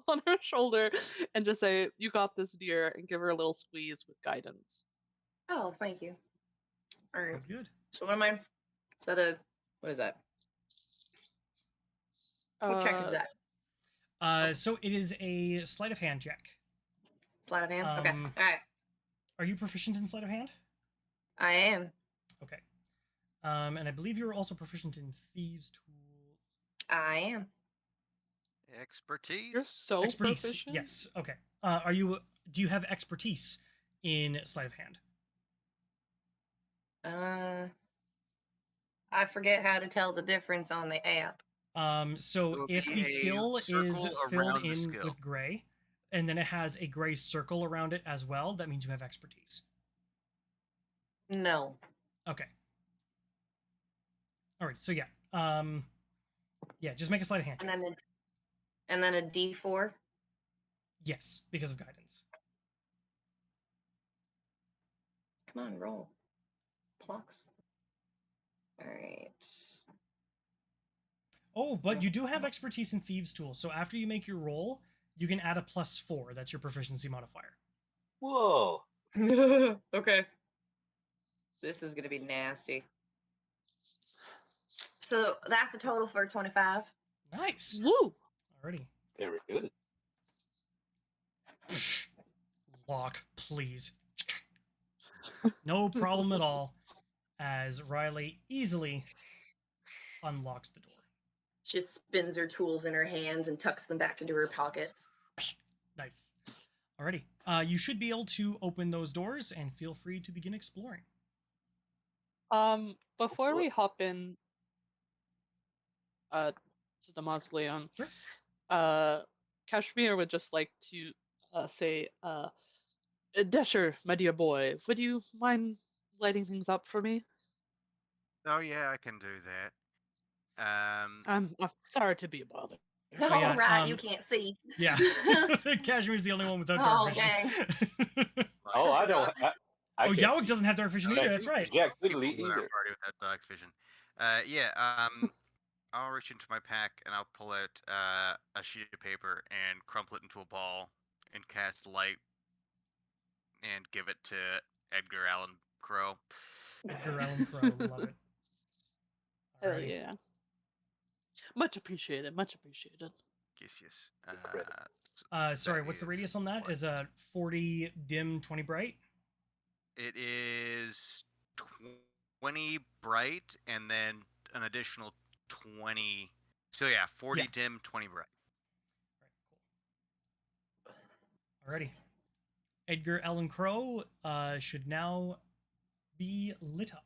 on her shoulder and just say, "You got this, dear," and give her a little squeeze with guidance. Oh, thank you. All right. Sounds good. So what am I? Is that what is that? What check is that? So it is a sleight of hand check. Sleight of hand. Okay. Um, All right. Are you proficient in sleight of hand? I am. Okay. And I believe you're also proficient in thieves' tools. I am. Expertise? You're so Expertise. proficient. Yes. Okay. Do you have expertise in sleight of hand? I forget how to tell the difference on the app. So It'll if be the a skill is circle filled around the in skill. with gray, and then it has a gray circle around it as well, that means you have expertise. No. Okay. All right. So yeah. Just make a sleight of hand check. And then a D4. Yes, because of guidance. Come on, roll. Plucks. All right. Oh, but you do have expertise in thieves' tools. So after you make your roll, you can add a +4. That's your proficiency modifier. Whoa. Okay. This is gonna be nasty. So that's a total for 25. Nice. Woo! Alrighty. Very good. Lock, please. No problem at all, as Riley easily unlocks the door. She spins her tools in her hands and tucks them back into her pockets. Nice. Alrighty. You should be able to open those doors and feel free to begin exploring. Before we hop in to the mausoleum, Sure. Kashmir would just like to say, Decher, my dear boy, would you mind lighting things up for me? Oh yeah, I can do that. I'm sorry to be a bother. Oh, yeah, right, you can't see. Yeah. Cashmere's the only one without dark Oh, vision. dang. Oh, I don't. I Oh, can't Jowik see. doesn't have dark vision either, that's right. Jack People Diddley in our either. party without dark vision. I'll reach into my pack and I'll pull out a sheet of paper and crumple it into a ball and cast light and give it to Edgar Allan Crow. Edgar Allan Crow, love it. Hell Alrighty. yeah. Much appreciated, much appreciated. Yes. Sorry, That what's the is radius on that? what? Is 40 dim, 20 bright? It is 20 bright and then an additional 20. So yeah, 40 Yeah. dim, 20 bright. Alrighty. Edgar Allan Crow should now be lit up.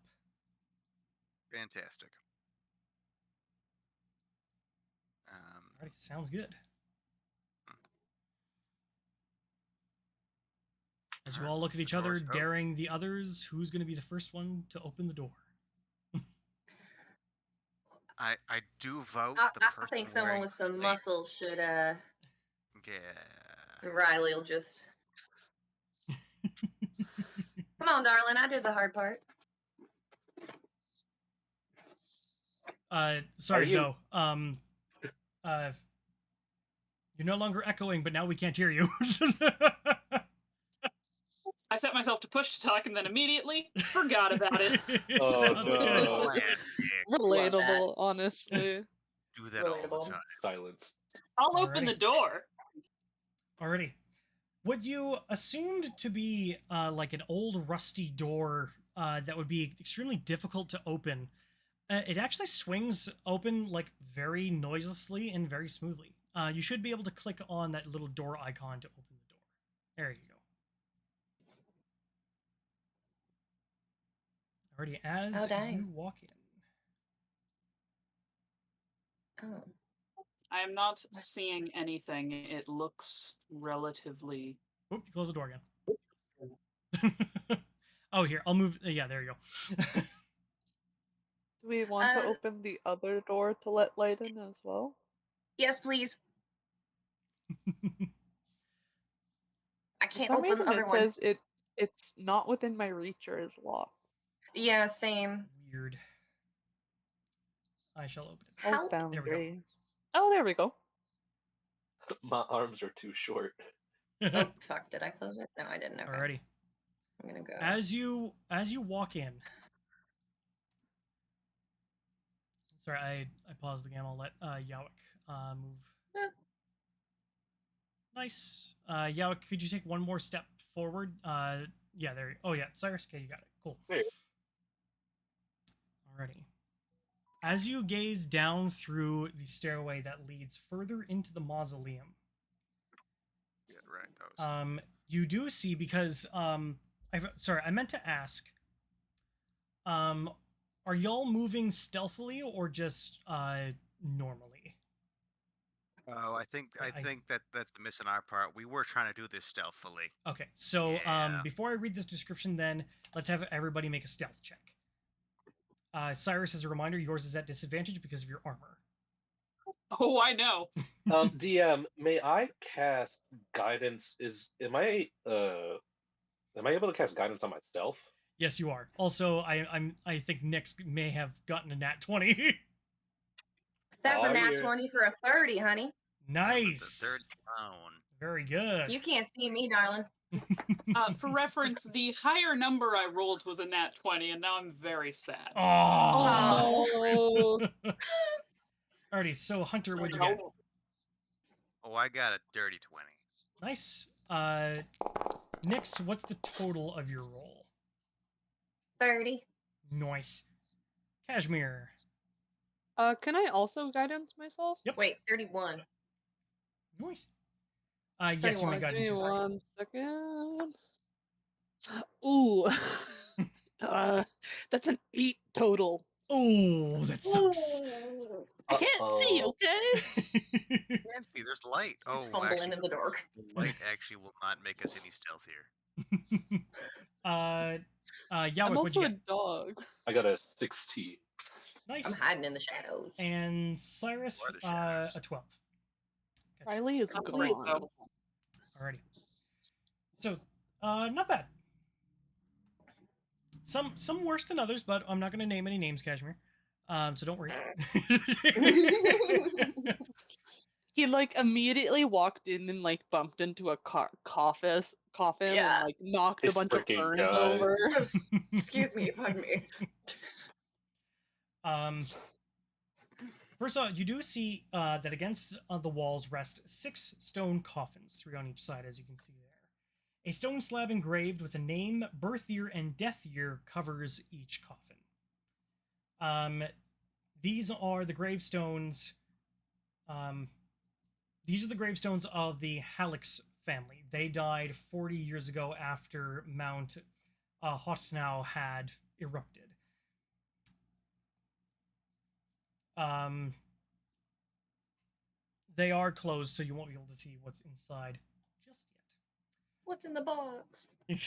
Fantastic. Alright, sounds good. As you all look at each other, Doors open. daring the others, who's going to be the first one to open the door? I do vote the I person think someone wearing with some sleep. muscle should, Yeah. Riley will just... Come on, darling, I did the hard part. Sorry, Are you- Zoe. You're no longer echoing, but now we can't hear you. I set myself to push to talk and then immediately forgot about it. Oh, Sounds no. good. Classic. Relatable, honestly. Do that all the Relatable. time. Silence. I'll open the Alrighty. door. Alrighty. What you assumed to be like an old rusty door that would be extremely difficult to open, it actually swings open like very noiselessly and very smoothly. You should be able to click on that little door icon to open the door. There you go. Alrighty, as Oh, dang. you walk in. Oh. I am not seeing anything. It looks relatively... Oop, you close the door again. Oh, here, I'll move. Yeah, there you go. Do we want to Uh, open the other door to let light in as well? Yes, please. I For can't some open reason the other it one. says it's not within my reach or is locked. Yeah, same. Weird. I shall open it. How- Oh, There we go. boundary. Oh, there we go. My arms are too short. Oh, fuck, did I close it? No, I didn't. Okay. Alrighty. I'm gonna go. As you walk in. Sorry, I paused the game. I'll let Jowik move. Yeah. Nice. Jowik, could you take one more step forward? Yeah, there. Oh yeah, Cyrus. Okay, you got it. Cool. There. Alrighty. As you gaze down through the stairway that leads further into the mausoleum, Yeah, right. Those. you do see because I meant to ask. Are y'all moving stealthily or just normally? Oh, I think that's the miss on our part. We were trying to do this stealthily. Okay, so Yeah. before I read this description, then let's have everybody make a stealth check. Cyrus, as a reminder, yours is at disadvantage because of your armor. Oh, I know. DM, may I cast guidance? Am I able to cast guidance on myself? Yes, you are. Also, I think Nyx may have gotten a nat 20. That's a Oh, nat yeah. 20 for a 30, honey. Nice. The third round. Very good. You can't see me, darling. For reference, the higher number I rolled was a nat 20, and now I'm very sad. Oh. Oh. Alrighty, so Hunter, what'd you get? Oh, I got a dirty 20. Nice. Nyx, what's the total of your roll? 30. Nice. Kashmir. Can I also guidance myself? Yep. Wait, 31. Nice. Yes, you may 31. guidance Give me yourself. 1 second. Ooh. That's an 8 total. Oh, that sucks. I can't see, Uh-oh. okay? Can't see. There's light. Oh, It's fumbling actually, in the dark. the light actually will not make us any stealthier. Yowik, I'm what'd also you a get? dog. I got a 16. I'm Nice. hiding in the shadows. And Cyrus, Or the shadows. a 12. Gotcha. Riley is I'm great, gone. so. Alrighty. So, not bad. Some worse than others, but I'm not going to name any names, Kashmir. So don't worry. He like immediately walked in and like bumped into a coffin Yeah. and like knocked a This bunch of freaking ferns guy. over. Oh, excuse me, pardon me. First off, you do see that against the walls rest 6 stone coffins, 3 on each side, as you can see there. A stone slab engraved with a name, birth year, and death year covers each coffin. These are the gravestones. These are the gravestones of the Hallex family. They died 40 years ago after Mount Hotnau had erupted. They are closed, so you won't be able to see what's inside just What's in the box? yet.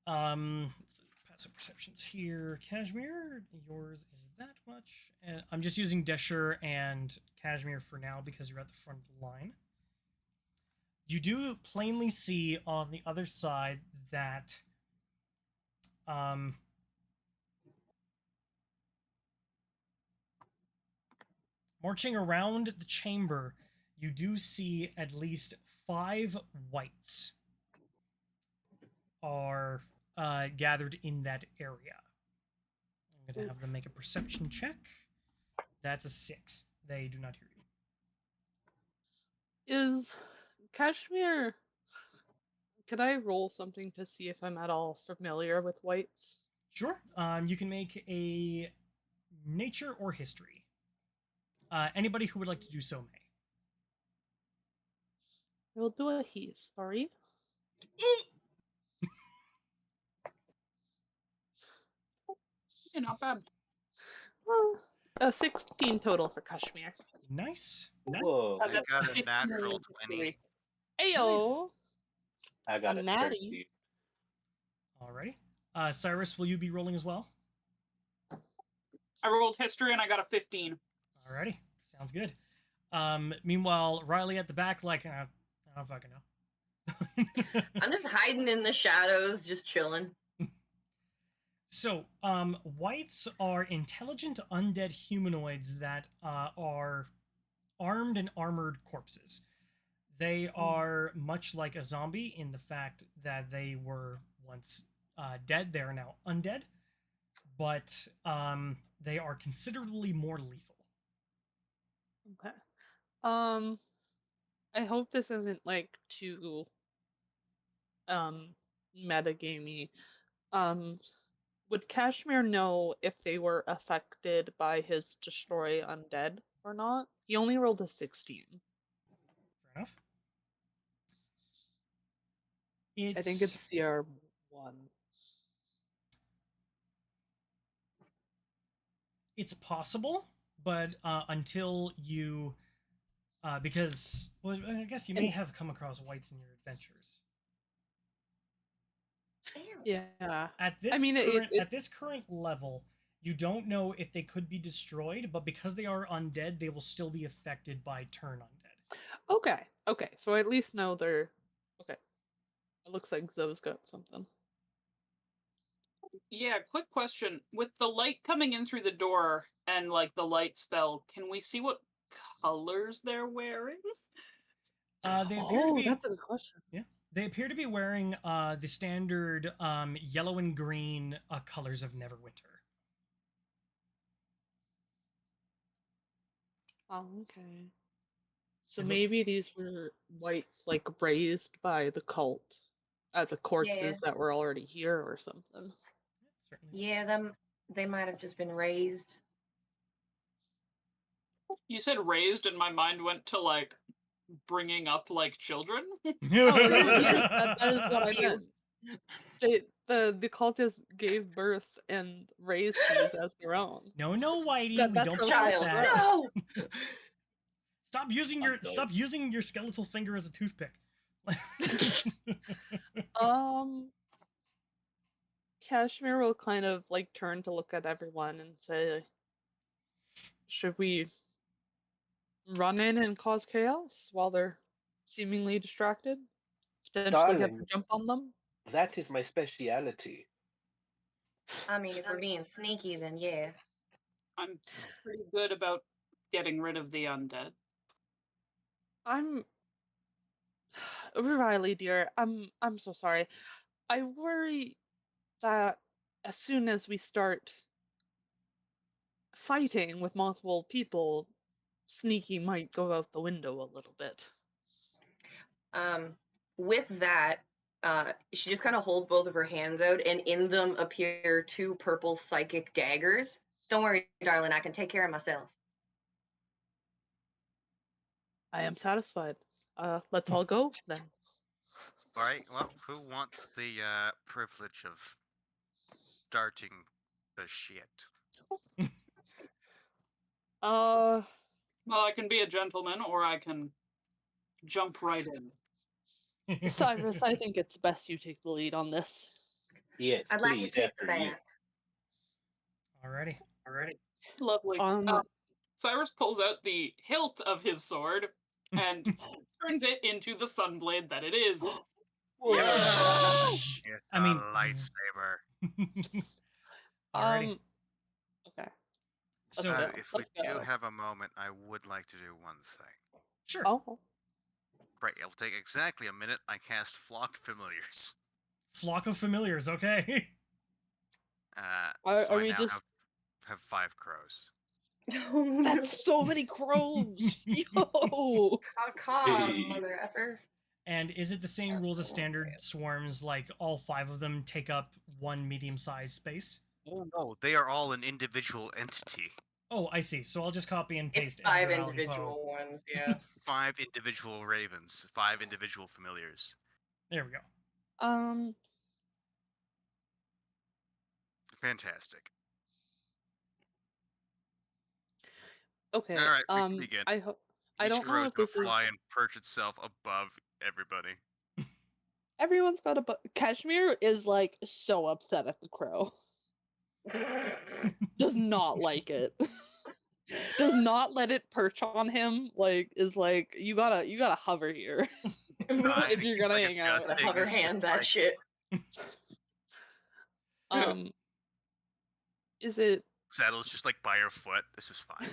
Let's see, passive perceptions here. Kashmir, yours is that much. And I'm just using Decher and Kashmir for now because you're at the front of the line. You do plainly see on the other side that marching around the chamber, you do see at least 5 whites are gathered in that area. I'm going to have them make a perception check. That's a 6. They do not hear you. Is Kashmir? Could I roll something to see if I'm at all familiar with whites? Sure. You can make a nature or history. Anybody who would like to do so may. I will do a sorry. Yeah, not bad. Well, a 16 total for Kashmir. Nice. Whoa. I got a natural 20. Ayo! I got A a natty. 30. Alrighty. Cyrus, will you be rolling as well? I rolled history and I got a 15. Alrighty. Sounds good. Meanwhile, Riley at the back, like, I don't fucking know. I'm just hiding in the shadows, just chilling. So, whites are intelligent undead humanoids that are armed and armored corpses. They are much like a zombie in the fact that they were once dead. They are now undead, but they are considerably more lethal. Okay. I hope this isn't like too metagamey. Would Kashmir know if they were affected by his destroy undead or not? He only rolled a 16. Fair enough. I think it's CR1. It's possible, but until you, because well, I guess you may have come across whites in your adventures. Yeah. At this I mean, at this current level, you don't know if they could be destroyed, but because they are undead, they will still be affected by turn undead. Okay. So I at least know they're okay. It looks like Zoe's got something. Yeah, quick question. With the light coming in through the door and like the light spell, can we see what colors they're wearing? They appear to be. That's a good question. Yeah, they appear to be wearing the standard yellow and green colors of Neverwinter. Oh, okay. So It look- maybe these were whites like raised by the cult at the corpses that were already here or something. Certainly. Yeah, they might have just been raised. You said raised, and my mind went to like bringing up like children. Oh, yes, that is what I Ew. meant. The cultists gave birth and raised these as their own. No, Whitey, we That's don't the play with Child, that. no! Stop using your skeletal finger as a toothpick. Kashmir will kind of like turn to look at everyone and say, should we run in and cause chaos while they're seemingly distracted? Potentially have to Darling, jump on them? that is my speciality. I mean, if we're being sneaky, then yeah. I'm pretty good about getting rid of the undead. I'm Riley, dear, I'm so sorry. I worry that as soon as we start fighting with multiple people, sneaky might go out the window a little bit. With that, she just kind of holds both of her hands out, and in them appear two purple psychic daggers. Don't worry, darling, I can take care of myself. I am satisfied. Let's all go then. All right. Well, who wants the privilege of starting the shit? Well, I can be a gentleman, or I can jump right in. Cyrus, I think it's best you take the lead on this. Yes, I'd like to please, take after you. that. Alrighty. Lovely. Cyrus pulls out the hilt of his sword and turns it into the sunblade that it is. It's I mean, a lightsaber. Alrighty. Okay. So go. If we Let's do go. have a moment, I would like to do one thing. sure. Oh, Right, it'll take exactly a minute. I cast Flock Familiars. Flock of familiars. Okay. Are So I we now just- have 5 crows. that's so many crows! Yo! Caw, Hey. mother effer. And is it the same rules as standard swarms? Like all 5 of them take up one medium-sized space? Oh no, they are all an individual entity. Oh, I see. So I'll just copy and It's paste 5 Edgar Allan Poe. individual ones, yeah. 5 individual ravens, 5 individual familiars. There we go. Fantastic. Okay. All right, we can begin. I hope. I Each don't know crow's if gonna this is. fly and perch itself above everybody. Everyone's got a. Kashmir is like so upset at the crow. Does not like it. Does not let it perch on him. Like is like you gotta hover here if you're gonna hang out. The hover hand that shit. Is it Saddle's just like by your foot. This is fine.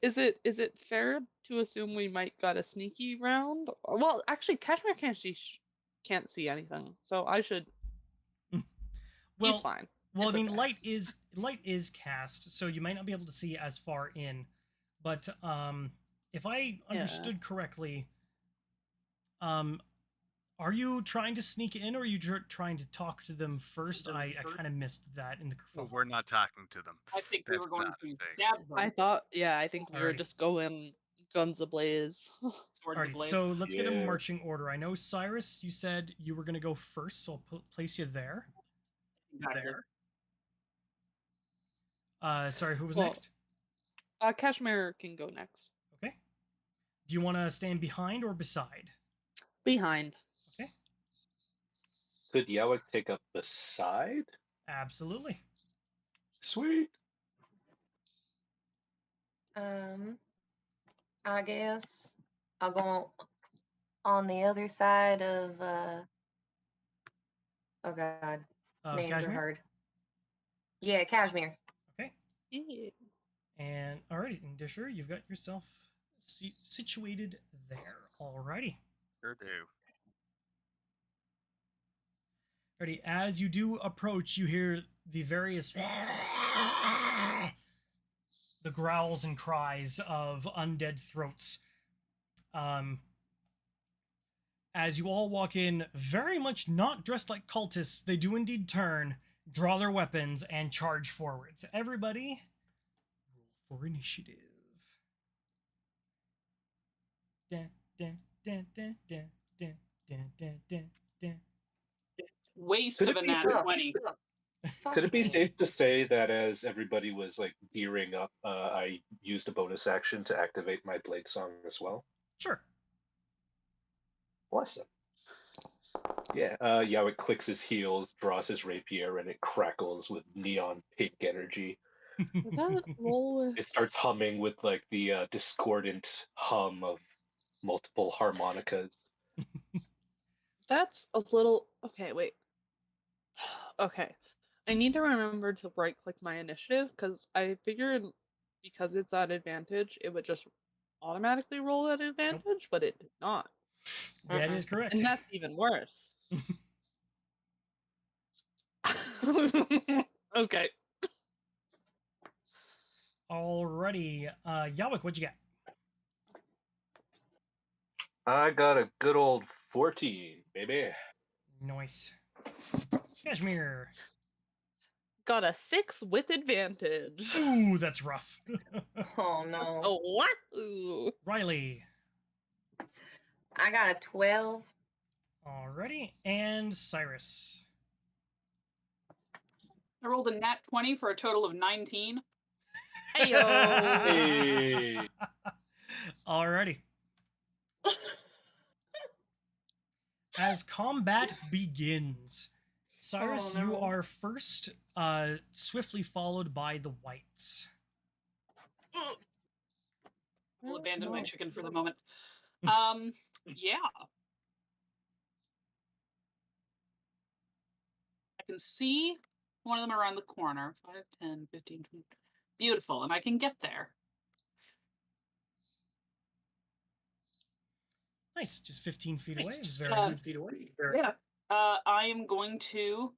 is it fair to assume we might got a sneaky round? Well, actually, Kashmir can't see anything, so I should. Well, He's fine. Well, It's I mean, okay. light is cast, so you might not be able to see as far in. But if I understood correctly, are you trying to sneak in, or are you trying to talk to them first? I kind of missed that in the. Well, we're not talking to them. I think That's we were going not a to thing. stab them. I think we were Alrighty. just going guns ablaze. Swords Alrighty, ablaze. so let's get a Yeah. marching order. I know, Cyrus, you said you were going to go first, so I'll place you there. Sorry, who was Well, next? Kashmir can go next. Okay. Do you want to stand behind or beside? Behind. Okay. Could Jowik take up the side? Absolutely. Sweet. I guess I'll go on the other side of oh god, names Kashmir? are hard. Yeah, Kashmir. Okay. Yeah. And alrighty, and Decher, you've got yourself situated there. Alrighty. Sure do. Alrighty, as you do approach, you hear the various the growls and cries of undead throats. As you all walk in, very much not dressed like cultists, they do indeed turn, draw their weapons, and charge forwards. Everybody, roll for initiative. Dun, dun, dun, dun, dun, dun, dun, dun, dun, dun. Waste Could of it a be nat so- 20. Could it be safe to say that as everybody was like gearing up, I used a bonus action to activate my blade song as well? Sure. Awesome. Yeah, Jowik clicks his heels, draws his rapier, and it crackles with neon pink energy. Would that roll? It starts humming with like the discordant hum of multiple harmonicas. That's a little. Okay, wait. Okay. I need to remember to right click my initiative because I figured because it's at advantage, it would just automatically roll at advantage, but it did not. That is correct. And that's even worse. Okay. Alrighty. Yawik, what'd you get? I got a good old 14, baby. Nice. Kashmir. Got a 6 with advantage. Ooh, that's rough. Oh no. Oh, what? Ooh. Riley. I got a 12. Alrighty. And Cyrus. I rolled a nat 20 for a total of 19. Heyo. Hey. Alrighty. As combat begins, Cyrus, Oh, no. you are first, swiftly followed by the whites. I'll abandon my no. chicken for the moment. Yeah. I can see one of them around the corner. 5, 10, 15, 20. Beautiful. And I can get there. Nice, just 15 feet away. Nice. Very good. Yeah. I am going to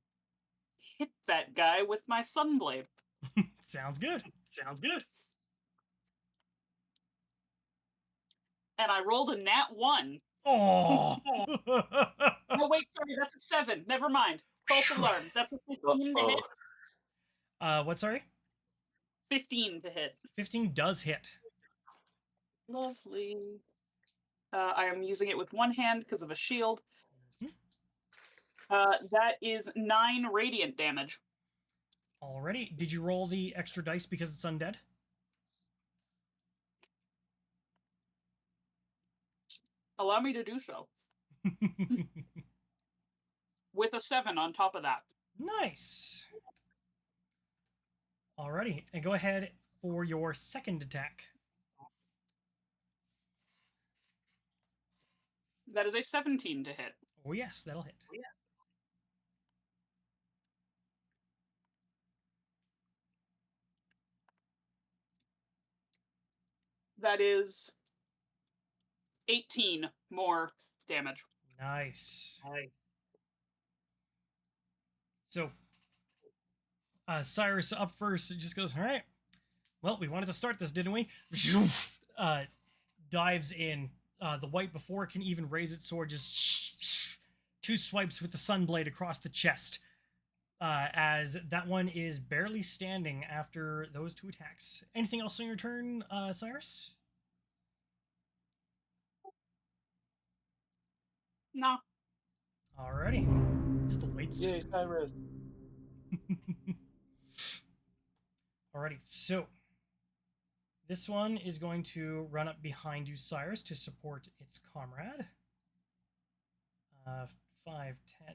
hit that guy with my sunblade. Sounds good. And I rolled a nat 1. Oh. Oh, wait, sorry, that's a 7. Never mind. False alarm. That's a 15 to hit. What, sorry? 15 to hit. 15 does hit. Lovely. I am using it with one hand because of a shield. That is 9 radiant damage. Alrighty. Did you roll the extra dice because it's undead? Allow me to do so. With a 7 on top of that. Nice. Alrighty. And go ahead for your second attack. That is a 17 to hit. Oh, yes, that'll hit. That is 18 more damage. Nice. So, Cyrus up first just goes, all right. Well, we wanted to start this, didn't we? Dives in. The white, before it can even raise its sword, just 2 swipes with the sunblade across the chest. As that one is barely standing after those 2 attacks. Anything else on your turn, Cyrus? No. Alrighty. Just the white's turn. Yay, Cyrus. Alrighty, so this one is going to run up behind you, Cyrus, to support its comrade. 5, 10, 15, 20,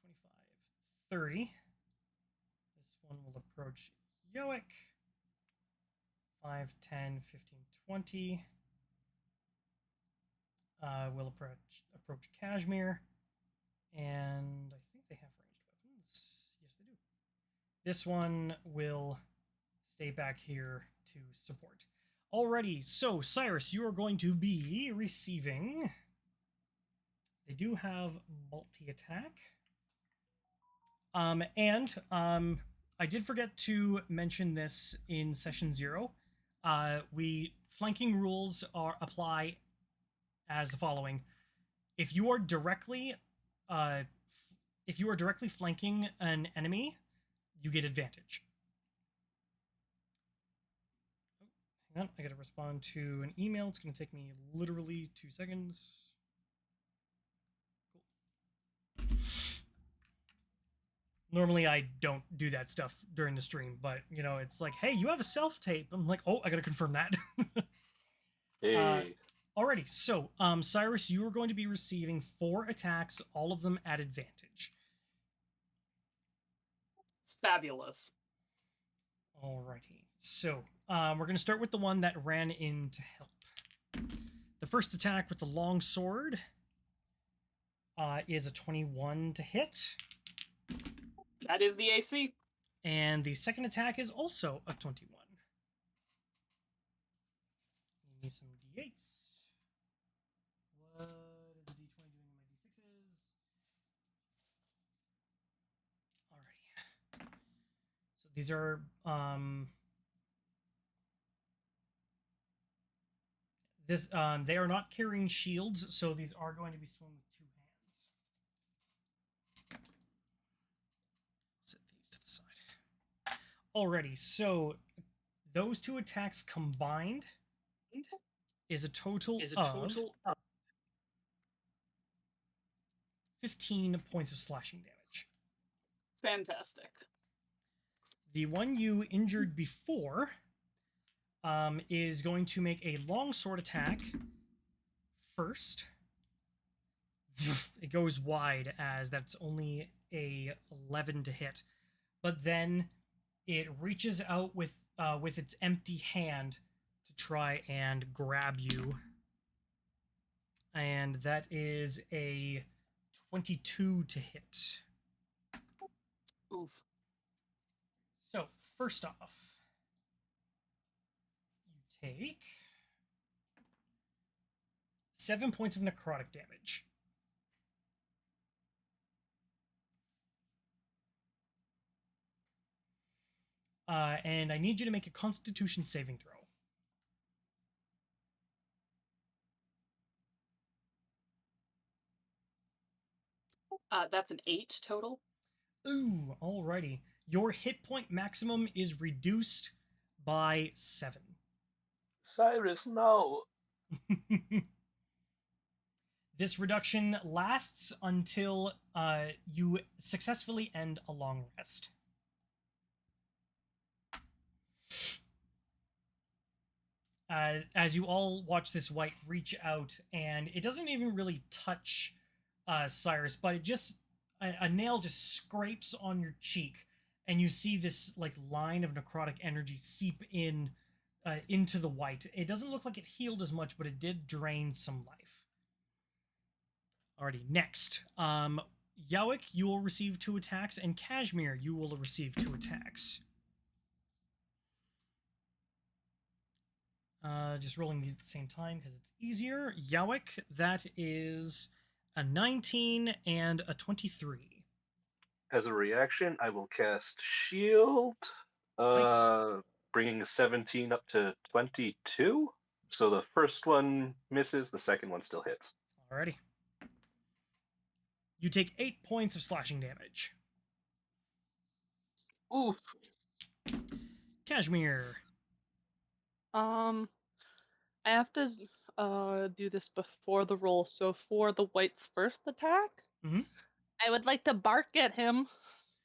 25, 30. This one will approach Jowik. 5, 10, 15, 20. Will approach Kashmir. And I think they have ranged weapons. Yes, they do. This one will stay back here to support. Alrighty, so Cyrus, you are going to be receiving. They do have multi-attack. I did forget to mention this in session 0. Flanking rules apply as the following. If you are directly, flanking an enemy, you get advantage. Oh, hang on, I gotta respond to an email. It's gonna take me literally 2 seconds. Cool. Normally, I don't do that stuff during the stream, but you know, it's like, hey, you have a self tape. I'm like, oh, I gotta confirm that. Hey. Alrighty, so Cyrus, you are going to be receiving 4 attacks, all of them at advantage. Fabulous. Alrighty, so we're going to start with the one that ran in to help. The first attack with the long sword is a 21 to hit, That is the AC. and the second attack is also a 21. Give me some d8s. What is the d20 doing in my d6s? Alrighty. So these are they are not carrying shields, so these are going to be swung with 2 hands. Set these to the side. Alrighty, so those 2 attacks combined is a total of 15 points of slashing damage. Fantastic. The one you injured before is going to make a long sword attack first. It goes wide, as that's only a 11 to hit, but then it reaches out with its empty hand to try and grab you, and that is a 22 to hit. Oof. So, first off, you take 7 points of necrotic damage. And I need you to make a Constitution saving throw. That's an 8 total. Ooh, alrighty. Your hit point maximum is reduced by 7. Cyrus, no. This reduction lasts until you successfully end a long rest. As you all watch this white reach out, and it doesn't even really touch Cyrus, but it just a nail just scrapes on your cheek, and you see this like line of necrotic energy seep in into the white. It doesn't look like it healed as much, but it did drain some life. Alrighty, next, Jowik, you will receive 2 attacks, and Kashmir, you will receive 2 attacks. Just rolling these at the same time because it's easier. Jowik, that is a 19 and a 23. As a reaction, I will cast Shield, Nice. bringing 17 up to 22. So the first one misses, the second one still hits. Alrighty. You take 8 points of slashing damage. Oof. Kashmir. I have to do this before the roll. So for the white's first attack, Mhm. I would like to bark at him.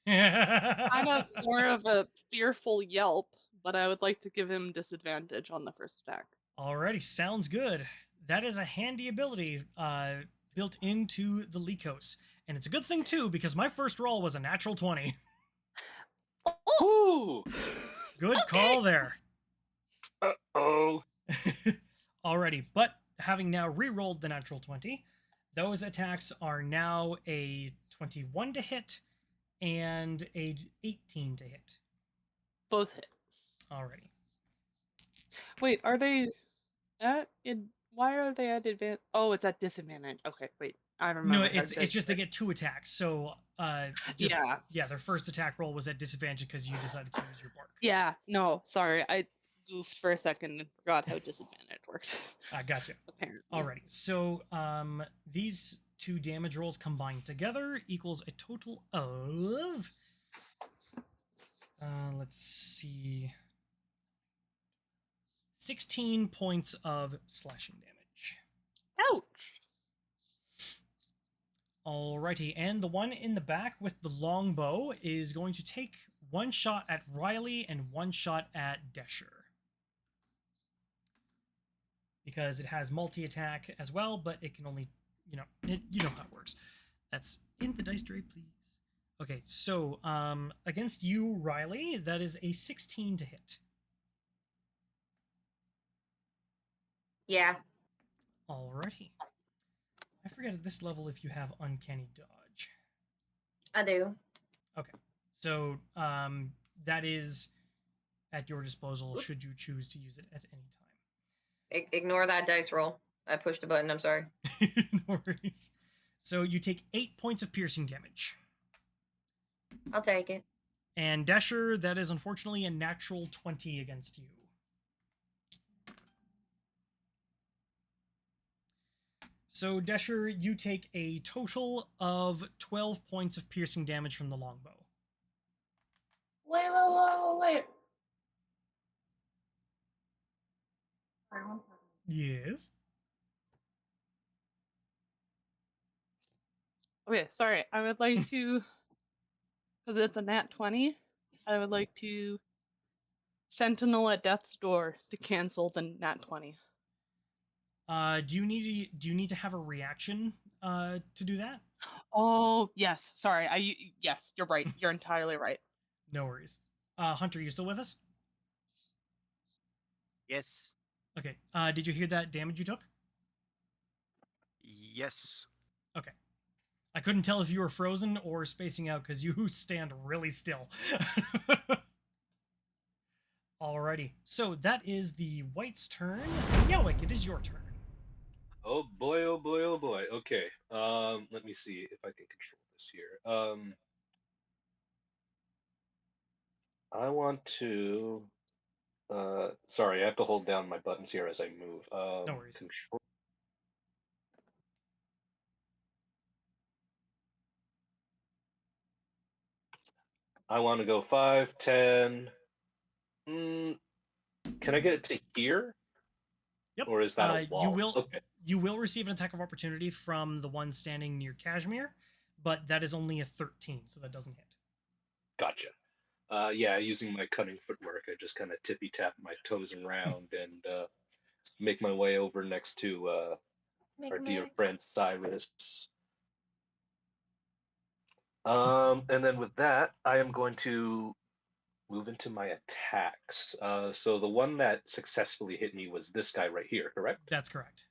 Kind of more of a fearful yelp, but I would like to give him disadvantage on the first attack. Alrighty, sounds good. That is a handy ability built into the Lycos. And it's a good thing, too, because my first roll was a natural 20. Ooh. Good call there. Uh-oh. Alrighty, but having now re-rolled the natural 20, those attacks are now a 21 to hit and a 18 to hit. Both hit. Alrighty. Wait, are they why are they at advantage? Oh, it's at disadvantage. Okay, wait. I remember. No, it's just they get 2 attacks. So yeah. their first attack roll was at disadvantage because you decided to use your bark. Yeah, no, sorry. goofed for a second and forgot how disadvantage worked. I gotcha. Apparently. Alrighty, so these two damage rolls combined together equals a total of let's see, 16 points of slashing damage. Ouch! Alrighty, and the one in the back with the longbow is going to take one shot at Riley and one shot at Decher. Because it has multi-attack as well, but it can only, you know how it works. That's in the dice tray, please. Okay, so against you, Riley, that is a 16 to hit. Yeah. Alrighty. I forget at this level if you have Uncanny Dodge. I do. Okay, so that is at your disposal should you choose to use it at any time. Ignore that dice roll. I pushed a button. I'm sorry. No worries. So you take 8 points of piercing damage. I'll take it. And Decher, that is unfortunately a natural 20 against you. So Decher, you take a total of 12 points of piercing damage from the longbow. Wait. Yes. Okay, sorry. I would like to, because it's a nat 20, I would like to Sentinel at Death's Door to cancel the nat 20. Do you need to have a reaction to do that? Oh, yes. Sorry. Yes, you're right. You're entirely right. No worries. Hunter, you still with us? Yes. Okay. Did you hear that damage you took? Yes. Okay. I couldn't tell if you were frozen or spacing out because you stand really still. Alrighty. So that is the White's turn. Jowik, it is your turn. Oh boy, oh boy, oh boy. Okay. Let me see if I can control this here. I want to. Sorry, I have to hold down my buttons here as I move. No worries. Control. I want to go 5, 10. Can I get it to here? Yep. Or is that a wall? You will receive an attack of opportunity from the one standing near Kashmir, but that is only a 13, so that doesn't hit. Gotcha. Yeah, using my cunning footwork, I just kind of tippy tap my toes around and make my way over next to our dear friend Cyrus. And then with that, I am going to move into my attacks. So the one that successfully hit me was this guy right here, correct? That's correct.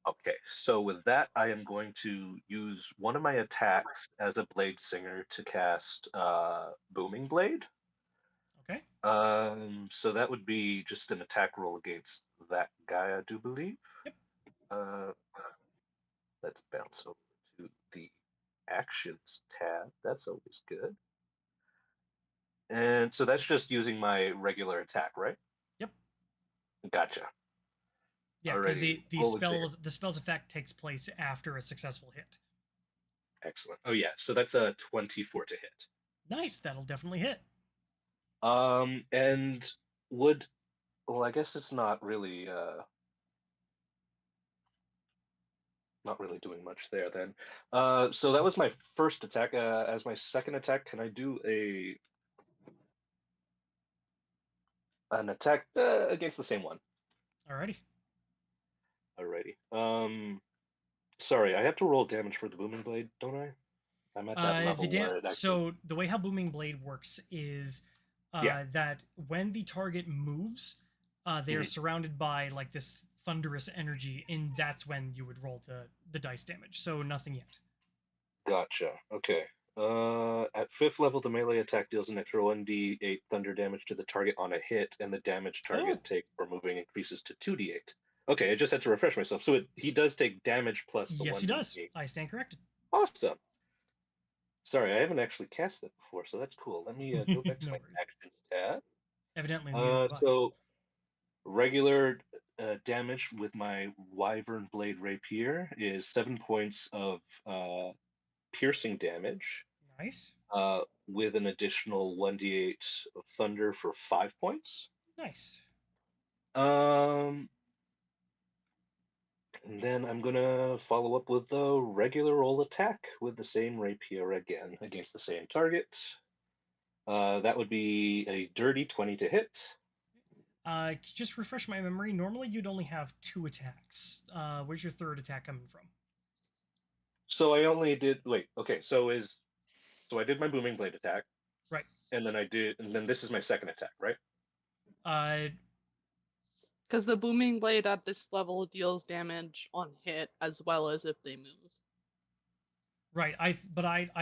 Okay, so with that, I am going to use one of my attacks as a Blade Singer to cast Booming Blade. Okay. So that would be just an attack roll against that guy, I do believe. Yep. Let's bounce over to the Actions tab. That's always good. And so that's just using my regular attack, right? Yep. Gotcha. Yeah, because Alrighty. the spell's effect takes place after a successful hit. Excellent. Oh yeah, so that's a 24 to hit. Nice, that'll definitely hit. And well, I guess it's not really doing much there then. So that was my first attack. As my second attack, can I do an attack against the same one? Alrighty. Alrighty. Sorry, I have to roll damage for the booming blade, don't I? I'm at that level where it actually... So the way how Booming Blade works is that when the target moves, they are surrounded by like this thunderous energy, and that's when you would roll the dice damage. So nothing yet. Gotcha. Okay. At 5th level, the melee attack deals an extra 1d8 thunder damage to the target on a hit, and the damage target take for moving increases to 2d8. Okay, I just had to refresh myself. So he does take damage plus the 1d8. Yes, he does. I stand corrected. Awesome. Sorry, I haven't actually cast that before, so that's cool. Let me go back to No my worries. actions tab. Evidently, So Regular damage with my Wyvern Blade Rapier is 7 points of piercing damage, Nice. with an additional 1d8 of thunder for 5 points. Nice. And then I'm gonna follow up with the regular roll attack with the same rapier again against the same target. That would be a dirty 20 to hit. Just refresh my memory. Normally, you'd only have 2 attacks. Where's your third attack coming from? So I only did okay. So I did my booming blade attack, Right. and then this is my second attack, right? Because the booming blade at this level deals damage on hit as well as if they move. Right. I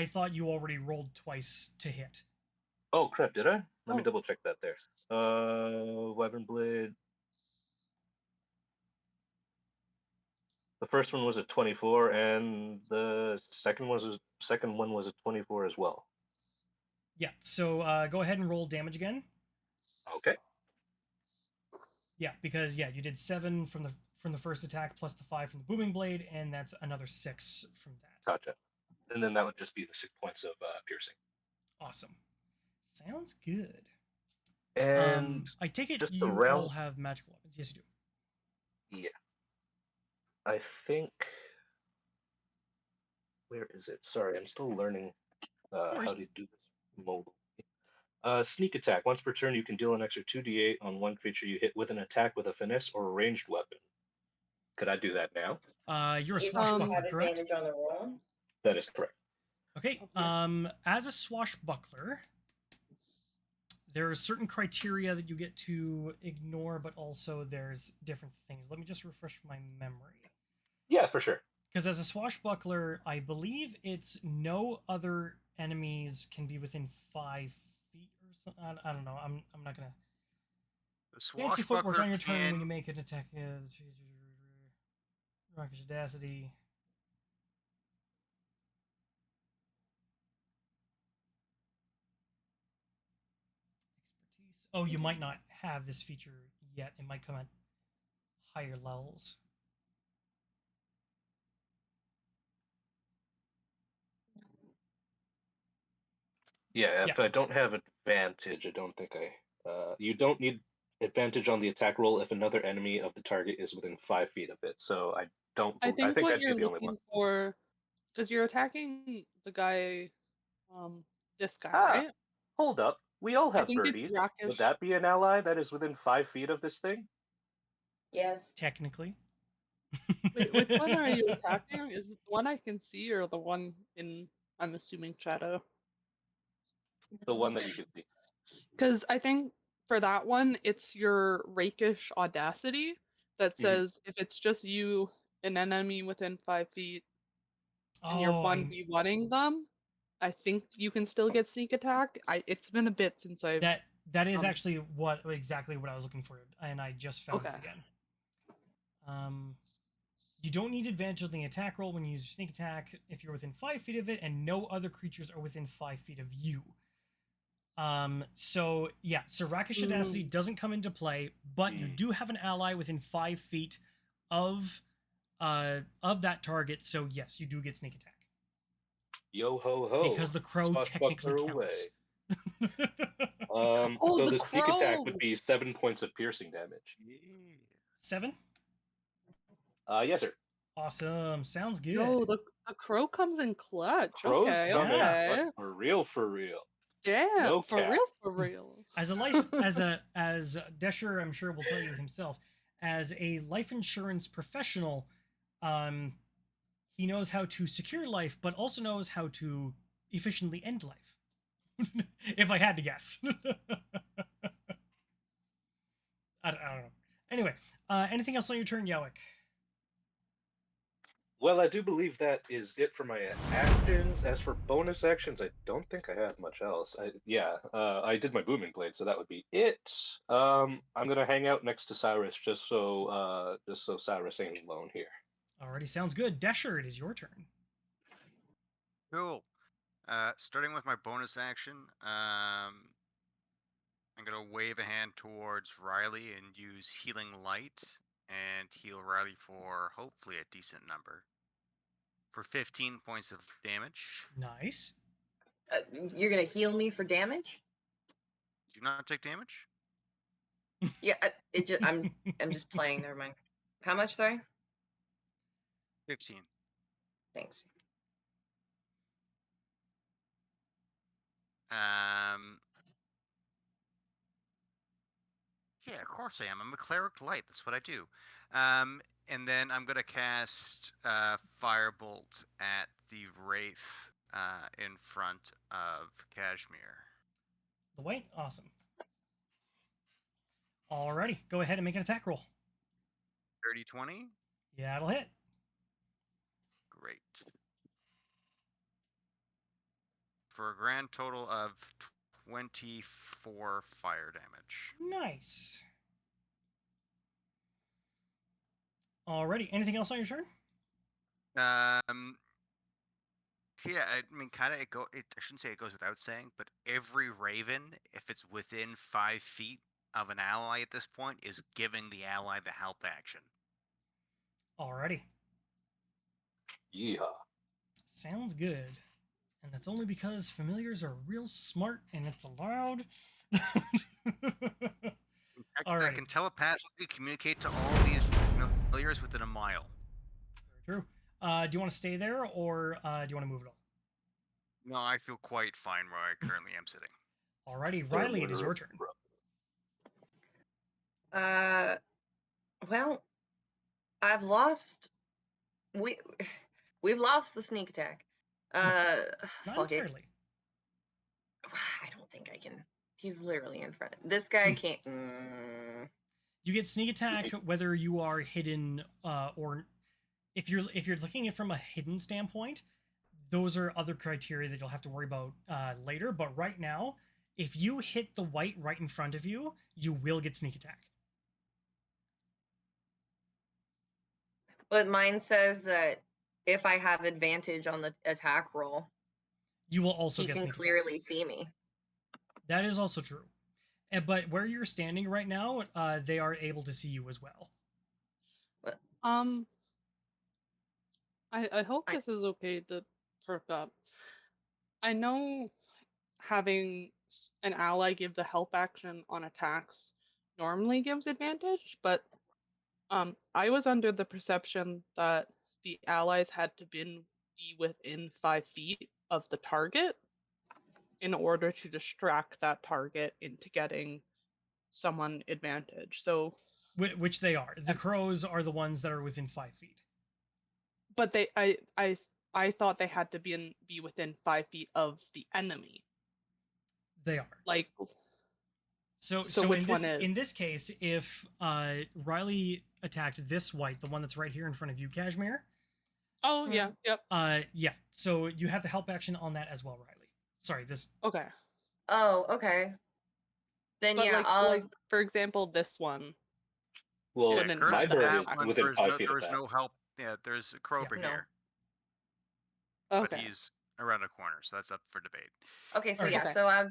thought you already rolled twice to hit. Oh crap! Did I? Let me Oh. double check that there. Wyvern blade. The first one was a 24, and the second one was a 24 as well. Yeah. So go ahead and roll damage again. Okay. Yeah, because you did 7 from the first attack plus the 5 from the booming blade, and that's another 6 from that. Gotcha. And then that would just be the 6 points of piercing. Awesome. Sounds good. And I take it just you around- all have magical weapons. Yes, you do. Yeah. I think. Where is it? Sorry, I'm still learning worries. how to do this mobile. Sneak attack. Once per turn, you can deal an extra 2d8 on one creature you hit with an attack with a finesse or a ranged weapon. Could I do that now? You're a You swashbuckler, have correct? advantage on the roll. That is correct. Okay. Yes. As a swashbuckler, there are certain criteria that you get to ignore, but also there's different things. Let me just refresh my memory. Yeah, for sure. Because as a swashbuckler, I believe it's no other enemies can be within 5 feet or something. I don't know. I'm not gonna. The Fancy footwork swashbuckler on your turn when you can. make an attack. Rockish audacity. Expertise. Oh, you might not have this feature yet. It might come at higher levels. Yeah, if Yeah. I don't have advantage, I don't think I. You don't need advantage on the attack roll if another enemy of the target is within 5 feet of it. So I don't. I think what I'd be you're the only one. looking for, because you're attacking the guy, this guy, Ah, right? hold up. We all I have think it's birdies. Rakish. Would that be an ally that is within 5 feet of this thing? Yes. Technically. Wait, which one are you attacking? Is it the one I can see or the one in, I'm assuming, shadow? The one that you can see. Because I think for that one, it's your rakish audacity that Mhm. says if it's just you, an enemy within 5 feet, and you're Oh, 1v1ing them, I think you can still get sneak attack. It's been a bit since I've. that is actually exactly what I was looking for, and I just found it Okay. again. You don't need advantage on the attack roll when you use your sneak attack if you're within 5 feet of it, and no other creatures are within 5 feet of you. So Rakish Audacity doesn't come into play, but you do have an ally within 5 feet of that target. So yes, you do get sneak attack Yo ho ho. because the crow technically Swashbuckler away. counts. Oh, So the the sneak attack crow! would be 7 points of piercing damage. 7. Yes, sir. Awesome. Sounds good. Yo, the crow comes in clutch. Crows Okay, come in okay. clutch for real, for real. Damn, No for cap. real, for real. As Decher, I'm sure will tell you himself, as a life insurance professional, he knows how to secure life, but also knows how to efficiently end life. If I had to guess. I don't know. Anyway, anything else on your turn, Jowik? Well, I do believe that is it for my actions. As for bonus actions, I don't think I have much else. I did my booming blade, so that would be it. I'm gonna hang out next to Cyrus just so Cyrus ain't alone here. Already sounds good. Decher, it is your turn. Cool. Starting with my bonus action, I'm gonna wave a hand towards Riley and use Healing Light and heal Riley for hopefully a decent number. For 15 points of damage. Nice. You're gonna heal me for damage? Do not take damage. Yeah, I'm just playing. Never mind. How much? Sorry. 15. Thanks. Yeah, of course I am. I'm a cleric light. That's what I do. And then I'm gonna cast Firebolt at the Wraith in front of Kashmir. The white? Awesome. Alrighty, go ahead and make an attack roll. 30-20. Yeah, it'll hit. Great. For a grand total of 24 fire damage. Nice. Alrighty, anything else on your turn? Yeah, I mean, kind of. I shouldn't say it goes without saying, but every raven, if it's within 5 feet of an ally at this point, is giving the ally the help action. Alrighty. Yeehaw. Sounds good. And that's only because familiars are real smart and it's allowed. I Alrighty. can telepathically communicate to all these familiars within a mile. Very true. Do you want to stay there or do you want to move at all? No, I feel quite fine where I currently am sitting. Alrighty, Riley, it is your turn. Well, I've lost. We've lost the sneak attack. Not Fuck it. entirely. I don't think I can. He's literally in front. This guy can't. You get sneak attack whether you are hidden or if you're looking at it from a hidden standpoint. Those are other criteria that you'll have to worry about later. But right now, if you hit the white right in front of you, you will get sneak attack. But mine says that if I have advantage on the attack roll, You will also he get can sneak attack. clearly see me. That is also true. But where you're standing right now, they are able to see you as well. I hope this is okay to perk up. I know having an ally give the help action on attacks normally gives advantage, but I was under the perception that the allies had to be within 5 feet of the target in order to distract that target into getting someone advantage. So, Which they are. The crows are the ones that are within 5 feet. but I thought they had to be within 5 feet of the enemy. They are. Like, So which one is? in this case, if Riley attacked this white, the one that's right here in front of you, Kashmir. Oh yeah, yep. Yeah. So you have the help action on that as well, Riley. Sorry, this. Okay. Oh, okay. Then But yeah, like for example, this one. Well, Wouldn't my have bird that is one. within 5 feet of There's that. no help. Yeah, there's a crow over No. here, Okay. but he's around a corner, so that's up for debate. okay. So Alright. yeah, Okay. so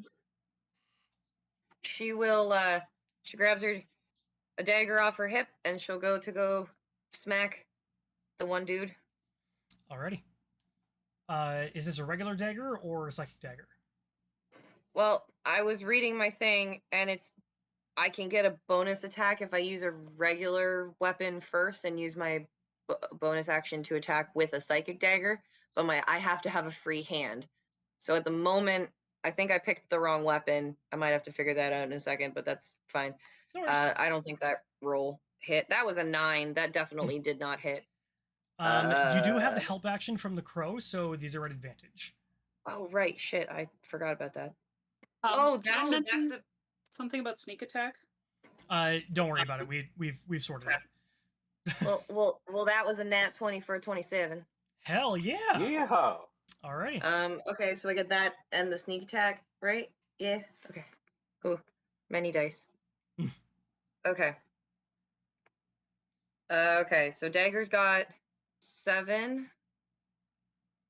she will she grabs a dagger off her hip and she'll go smack the one dude. Alrighty. Is this a regular dagger or a psychic dagger? Well, I was reading my thing and I can get a bonus attack if I use a regular weapon first and use my bonus action to attack with a psychic dagger, but I have to have a free hand. So at the moment, I think I picked the wrong weapon. I might have to figure that out in a second, but that's fine. No worries. I don't think that roll hit. That was a 9. That definitely did not hit. You do have the help action from the crow, so these are at advantage. Oh right, shit, I forgot about that. Can I mention that's something about sneak attack? Don't worry about it. We've sorted it. well, that was a nat 20 for a 27. Hell yeah! Yeehaw. Alrighty. Okay, so I get that and the sneak attack, right? Yeah. Okay. Cool. Many dice. Okay. Okay, so Dagger's got 7.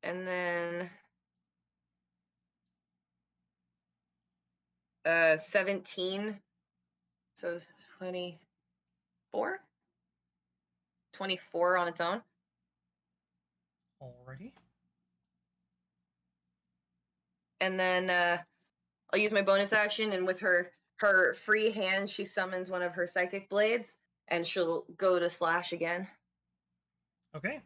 And then 17. So 24? 24 on its own. Alrighty. And then I'll use my bonus action, and with her free hand, she summons one of her psychic blades, and she'll go to slash again. Okay.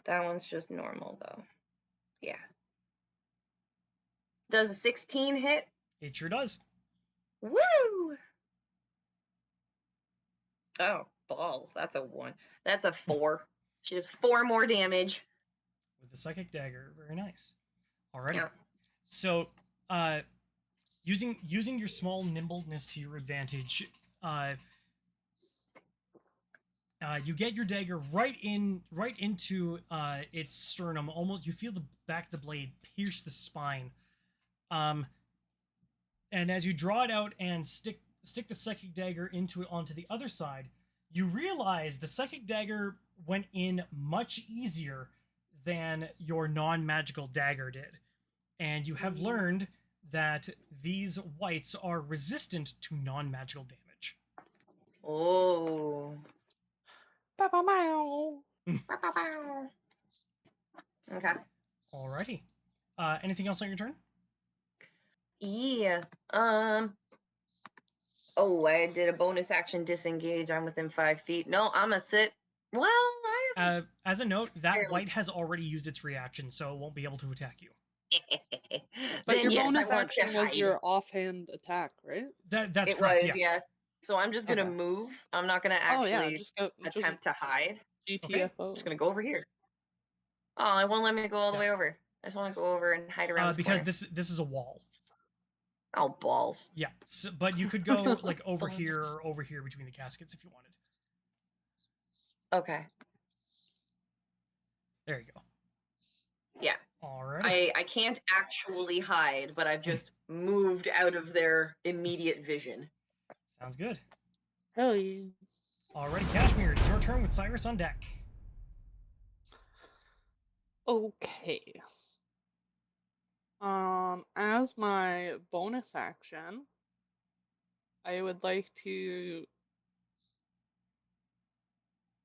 That one's just normal, though. Yeah. Does a 16 hit? It sure does. Woo! Oh, balls. That's a 1. That's a 4. She does 4 more damage. With the psychic dagger. Very nice. Alrighty. Yeah. So, using your small nimbleness to your advantage, you get your dagger right into its sternum. Almost, you feel the back of the blade pierce the spine. And as you draw it out and stick the psychic dagger into it onto the other side, you realize the psychic dagger went in much easier than your non-magical dagger did. And you have learned that these wights are resistant to non-magical damage. Oh. Bow. Okay. Alrighty. Anything else on your turn? Yeah. Oh, I did a bonus action disengage. I'm within 5 feet. No, I'm a sit. Well, I As a note, that Barely. wight has already used its reaction, so it won't be able to attack you. But then your yes, bonus I want to action was hide. your offhand attack, right? That's It correct. was, Yeah. So I'm just gonna Okay. move. I'm not gonna Oh actually yeah, just go. Just attempt to hide. GTFO. I'm just gonna go over here. Oh, it won't let me go all the Yeah. way over. I just want to go over and hide around this Because corner. this is a wall. Oh, balls. Yeah. So, but you could go like over here or over here between the caskets if you wanted. Okay. There you go. Yeah. Alrighty. I can't actually hide, but I've just moved out of their immediate vision. Sounds good. Hell yeah. Alrighty, Kashmir, it's your turn with Cyrus on deck. Okay. As my bonus action, I would like to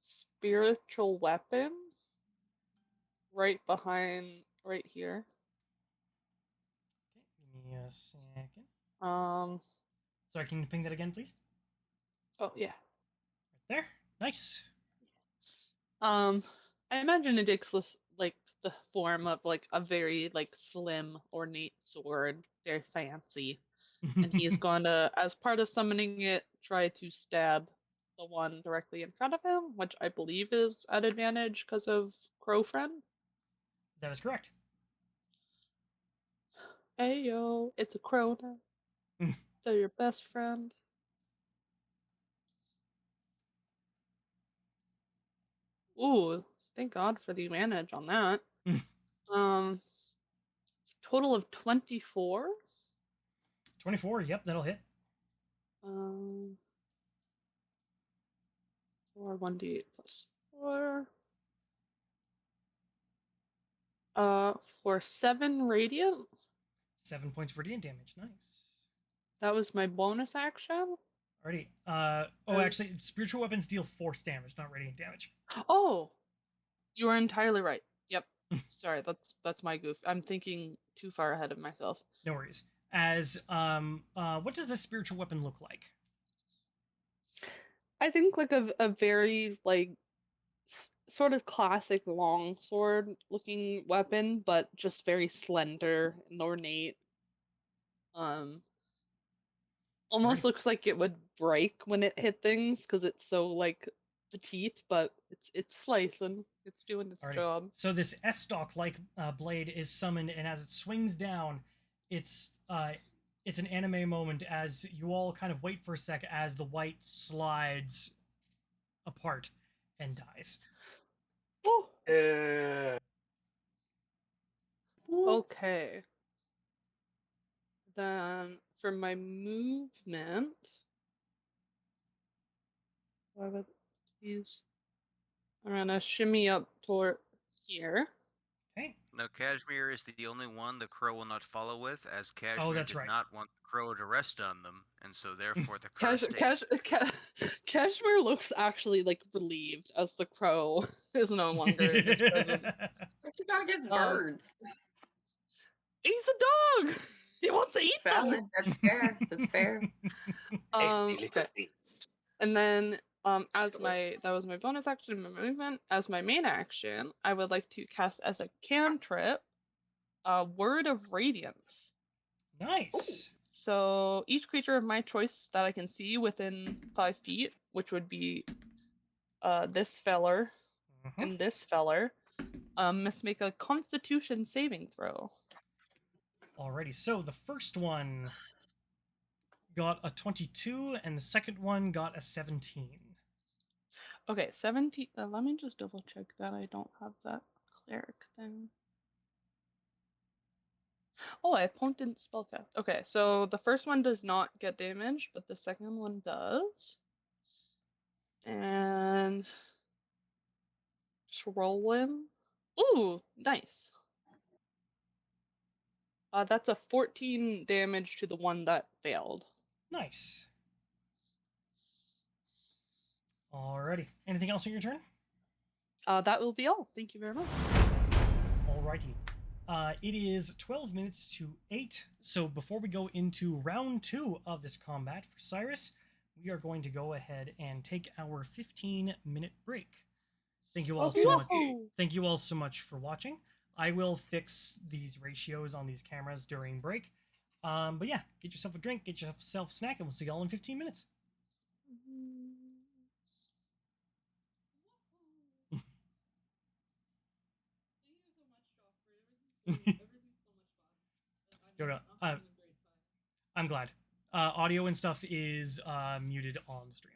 spiritual weapon right here. Okay, give me a second. Um, Sorry, can you ping that again, please? oh yeah. Right there. Nice. I imagine it takes like the form of like a very like slim, ornate sword, very fancy, and he's going to, as part of summoning it, try to stab the one directly in front of him, which I believe is at advantage because of Crow Friend. That is correct. Hey yo, it's a crow now. They're your best friend. Ooh, thank God for the advantage on that. It's a total of 24. 24, yep, that'll hit. 4 1d8 plus 4. For 7 radiant. 7 points for radiant damage. Nice. That was my bonus action. Alrighty. Actually, spiritual weapons deal force damage, not radiant damage. Oh, you are entirely right. Yep. Sorry, that's my goof. I'm thinking too far ahead of myself. No worries. As what does this spiritual weapon look like? I think like a very like sort of classic longsword looking weapon, but just very slender and ornate. Almost Alrighty. looks like it would break when it hit things because it's so like petite, but it's slicing. It's doing its Alrighty. job. So this S-stock like blade is summoned, and as it swings down, it's an anime moment as you all kind of wait for a sec as the white slides apart and dies. Oh, Yeah. okay. Then for my movement, I would use. I'm gonna shimmy up toward here. Okay. Now, Kashmir is the only one the crow will not follow with, as Kashmir that's did right. not want the crow to rest on them, and so therefore the Cash, curse stays. Kashmir looks actually like relieved as the crow is no longer in his presence. What you got against Um, birds? He's a dog. He wants to eat them. Valid. That's fair. That's fair. Tasty little Okay. things. And then, as Delicious. that was my bonus action, my movement. As my main action, I would like to cast as a cantrip, Word of Radiance. Nice. So each creature of my choice that I can see within 5 feet, which would be this feller Mhm. and this feller, must make a Constitution saving throw. Alrighty, so the first one got a 22, and the second one got a 17. Okay, 17. Let me just double check that I don't have that cleric thing. Oh, I potent spellcast. Okay, so the first one does not get damaged, but the second one does. And just roll him. Ooh, nice. That's a 14 damage to the one that failed. Nice. Alrighty. Anything else on your turn? That will be all. Thank you very much. Alrighty. It is 12 minutes to 8. So before we go into round 2 of this combat for Cyrus, we are going to go ahead and take our 15-minute break. Thank you all so much. Thank you all so much for watching. I will fix these ratios on these cameras during break. But yeah, get yourself a drink, get yourself a snack, and we'll see y'all in 15 minutes. Yoga, I'm glad. Audio and stuff is muted on the stream.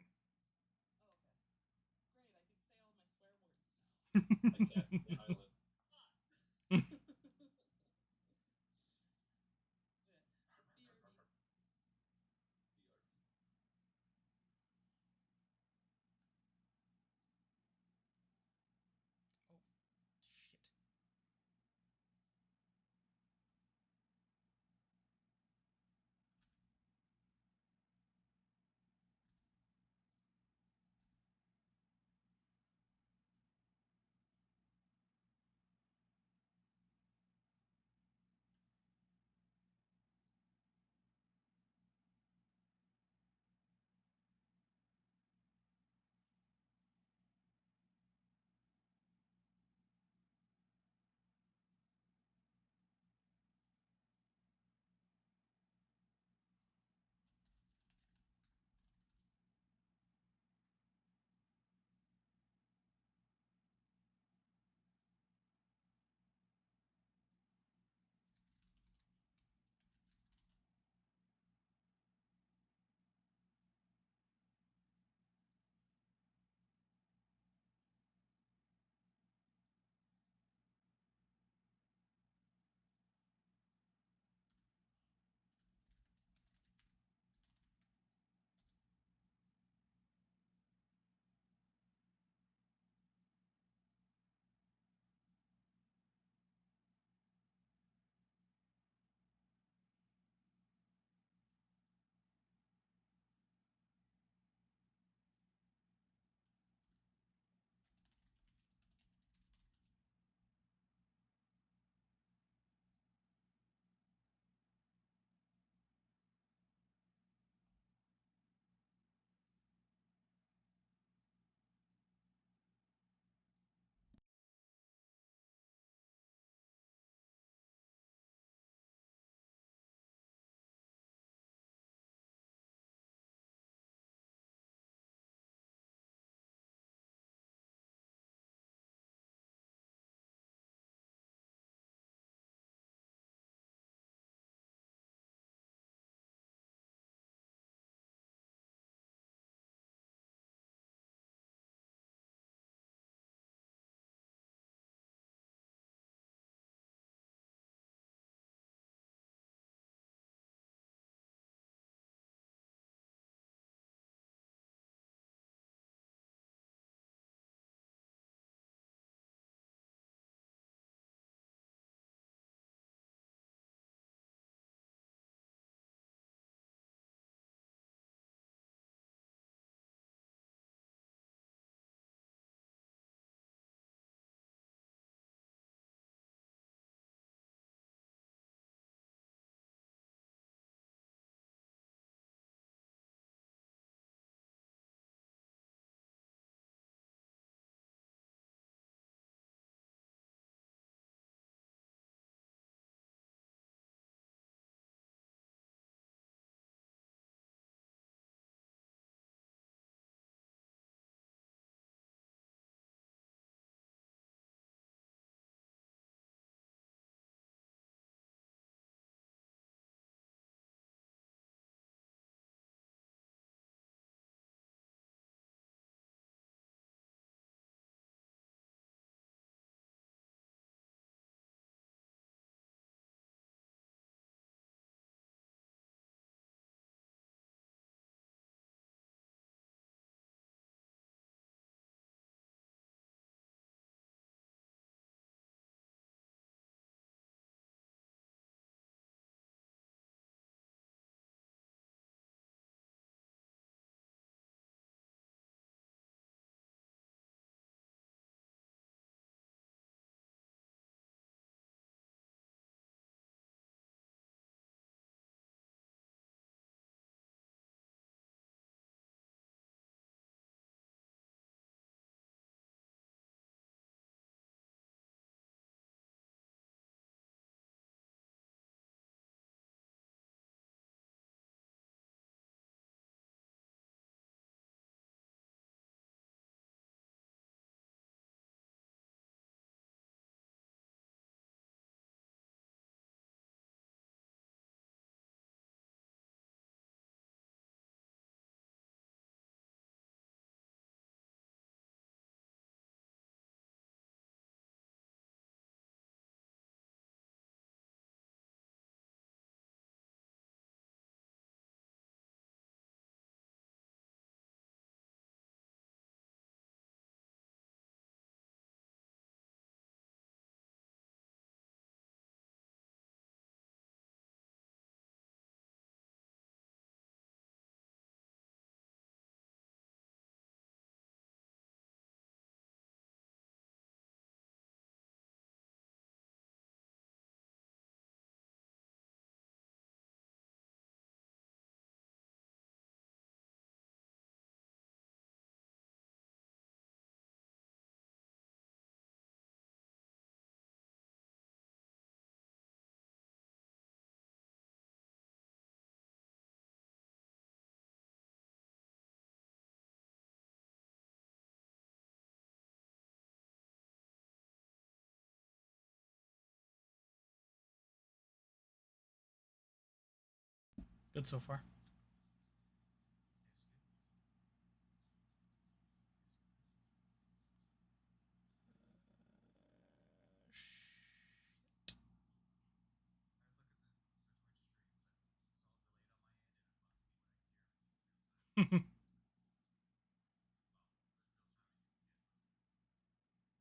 Good so far.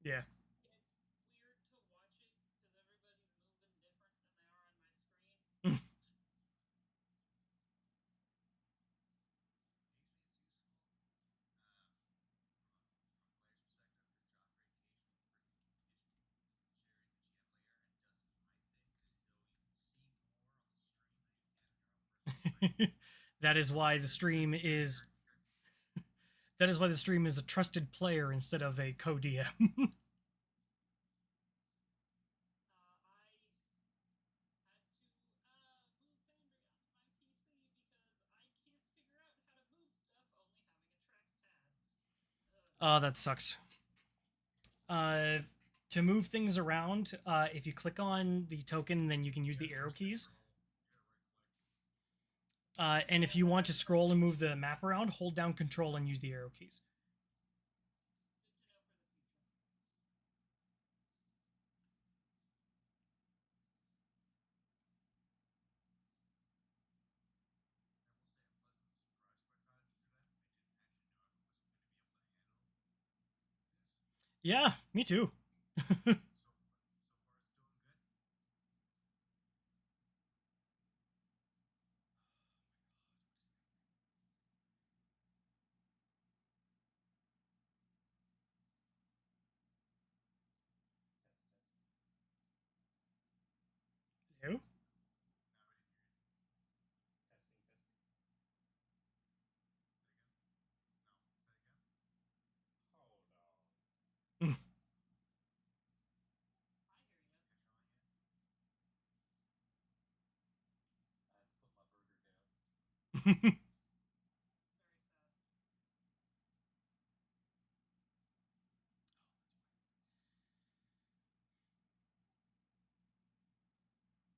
Yeah. It's weird to watch it because everybody's moving different than they are on my screen. That is why the stream is. That is why the stream is a trusted player instead of a co-DM. I had to move Foundry onto my PC because I can't figure out how to move stuff only having a trackpad. Oh, that sucks. To move things around, if you click on the token, then you can use the arrow keys. And if you want to scroll and move the map around, hold down Control and use the arrow keys. Good to know for the future. Yeah, me too. Hello? Mm. I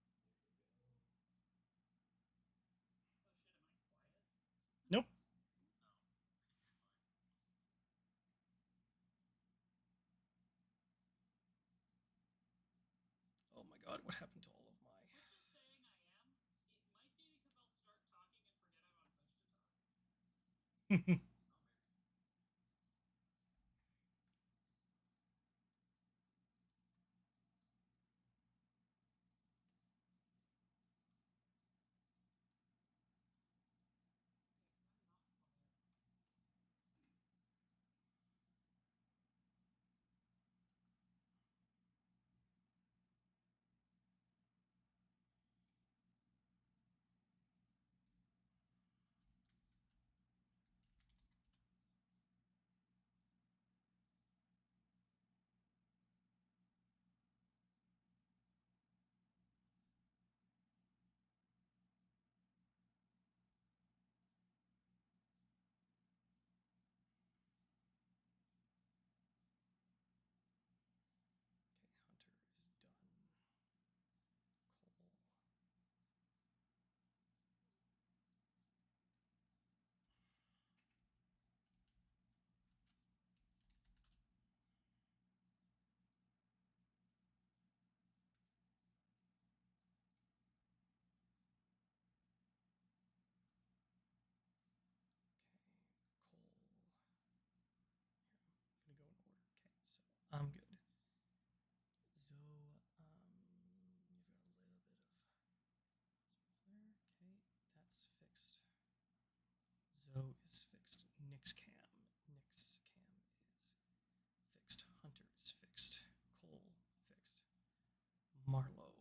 hear you. Very sad. Oh shit, am I quiet? Nope. Oh my god, what happened to all of my... Quit just saying I am. It might be because I'll start talking and forget I'm on push to talk. I'm not quiet. Hunter is done. Kohl. Okay, Kohl. Here, I'm gonna go in order. Okay, so I'm good. So, you've got a little bit of flare. Okay, that's fixed. Zo is fixed. Nix cam is fixed. Hunter is fixed. Kohl fixed. Marlowe.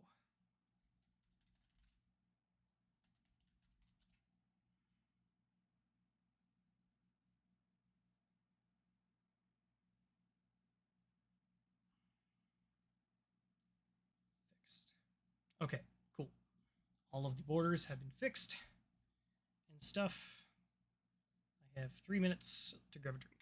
Fixed. Okay, cool. All of the borders have been fixed and stuff. I have 3 minutes to grab a drink.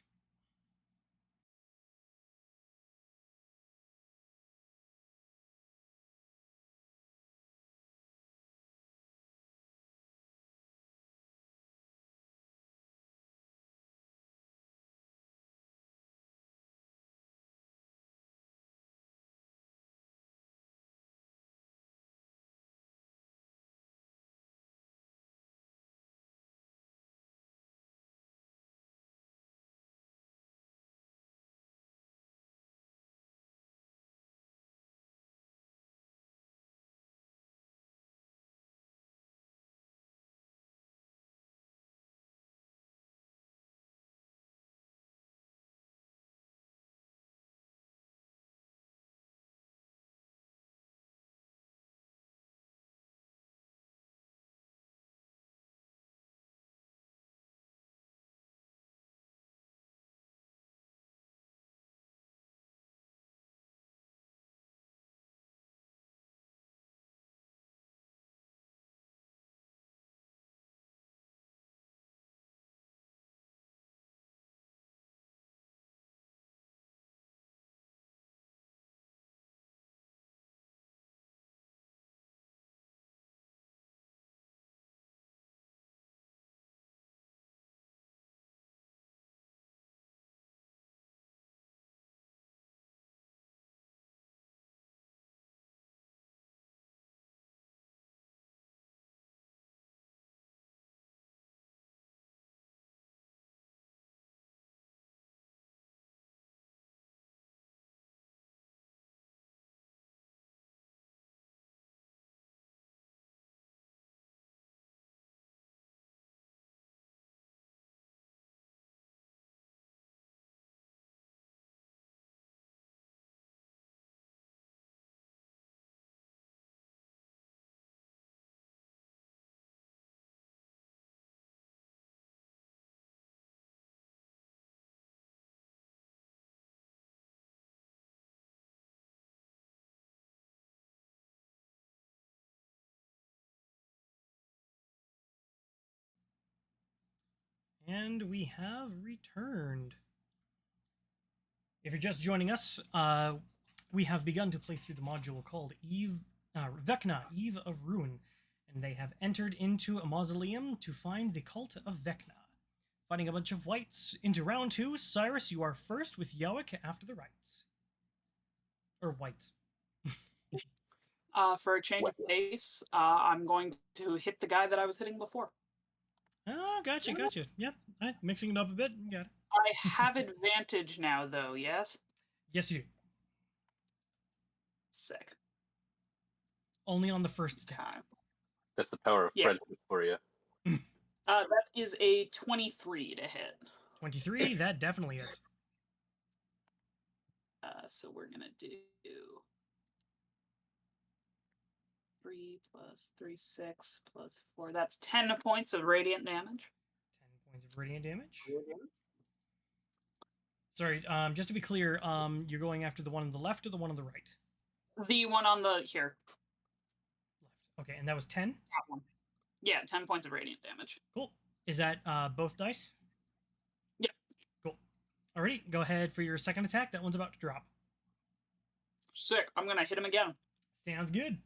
And we have returned. If you're just joining us, we have begun to play through the module called Vecna, Eve of Ruin, and they have entered into a mausoleum to find the cult of Vecna. Fighting a bunch of whites. Into round 2, Cyrus, you are first with Jowik after the rights. Or whites. For a change of pace, I'm going to hit the guy that I was hitting before. Oh, gotcha. Yep, mixing it up a bit. You got it. I have advantage now, though, yes? Yes, you do. Sick. Only on the first attack. Time. That's the power of Yeah. friendship for you. That is a 23 to hit. 23, that definitely hits. So we're going to do 3 plus 3, 6 plus 4. That's 10 points of radiant damage. 10 points of radiant damage. Sorry, just to be clear, you're going after the one on the left or the one on the right? The one on the here. Left. Okay, and that was 10? That one. Yeah, 10 points of radiant damage. Cool. Is that both dice? Yep. Cool. Alrighty, go ahead for your second attack. That one's about to drop. Sick. I'm going to hit him again. Sounds good.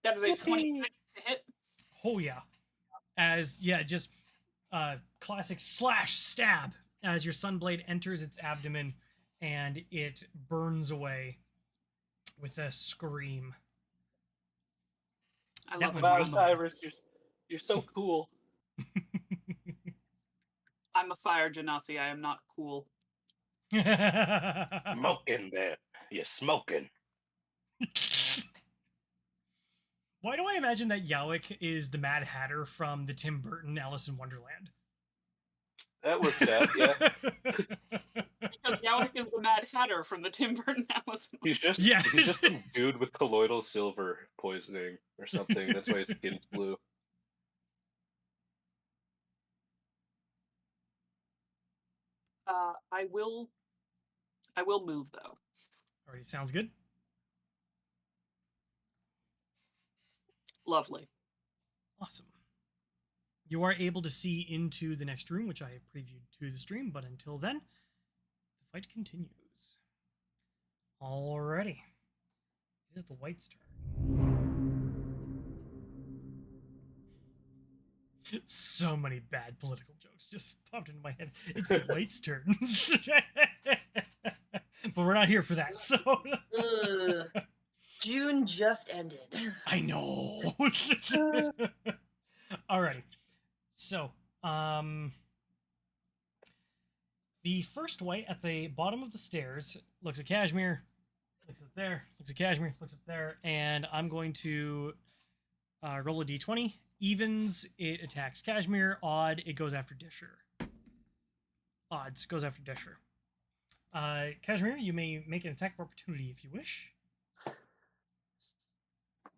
That is a 26 to hit. Oh, yeah. Just classic slash stab as your sunblade enters its abdomen and it burns away with a scream. I That love one it. Wow, really- Cyrus, you're so cool. I'm a fire genasi. I am not cool. Smoking there. You're smoking. Why do I imagine that Jowik is the Mad Hatter from the Tim Burton Alice in Wonderland? That works out, yeah. Because Jowik is the Mad Hatter from the Tim Burton Alice. He's just some dude with colloidal silver poisoning or something. That's why his skin's blue. I will move though. Alright, sounds good. Lovely. Awesome. You are able to see into the next room, which I have previewed to the stream, but until then, the fight continues. Alrighty. It is the white's turn. So many bad political jokes just popped into my head. It's the white's turn. But we're not here for that, so... Ugh. June just ended. I know. Alrighty. So, the first white at the bottom of the stairs looks at Kashmir, looks up there, looks at Kashmir, looks up there, and I'm going to roll a d20. Evens, it attacks Kashmir. Odd, it goes after Decher. Odds goes after Decher. Kashmir, you may make an attack of opportunity if you wish.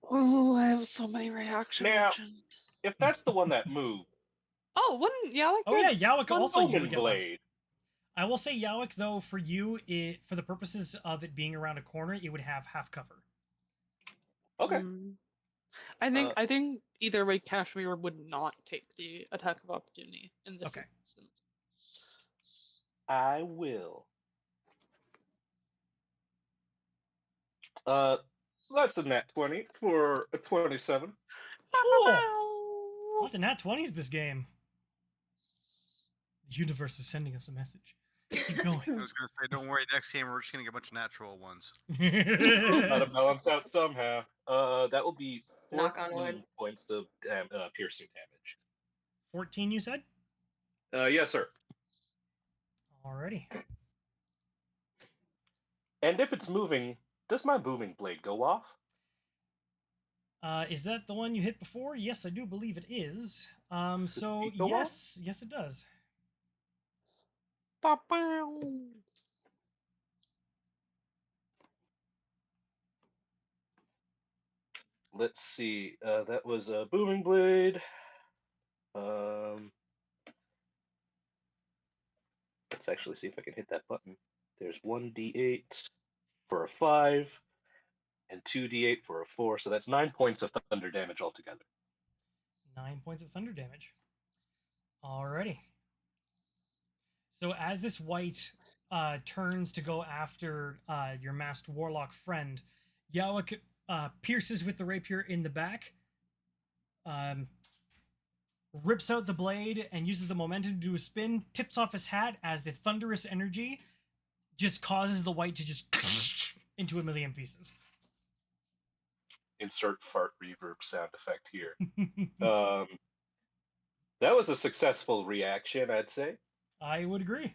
Oh, I have so many reaction Now- options. If that's the one that moved, Oh, wouldn't Jowik? Oh yeah, Jowik also you Open would get one. Blade. I will say Jowik, though, for you, for the purposes of it being around a corner, it would have half cover. Okay. I think either way, Kashmir would not take the attack of opportunity in this Okay. instance. I will. That's a nat 20 for a 27. Oh, lots of nat 20s this game. The universe is sending us a message. Keep I going. was gonna say, don't worry. Next game, we're just gonna get a bunch of natural ones. Gotta balance out somehow. That will be Knock on wood. 14 points of piercing damage. 14, you said? Yes, sir. Alrighty. And if it's moving, does my booming blade go off? Is that the one you hit before? Yes, I do believe it is. So it go off? yes, it does. Let's see. That was a booming blade. Let's actually see if I can hit that button. There's 1d8 for a 5 and 2d8 for a 4, so that's 9 points of thunder damage altogether. 9 points of thunder damage. Alrighty. So as this white turns to go after your masked warlock friend, Jowik pierces with the rapier in the back, um, rips out the blade, and uses the momentum to do a spin, tips off his hat as the thunderous energy just causes the white to just into a million pieces. Insert fart reverb sound effect here. That was a successful reaction, I'd say. I would agree.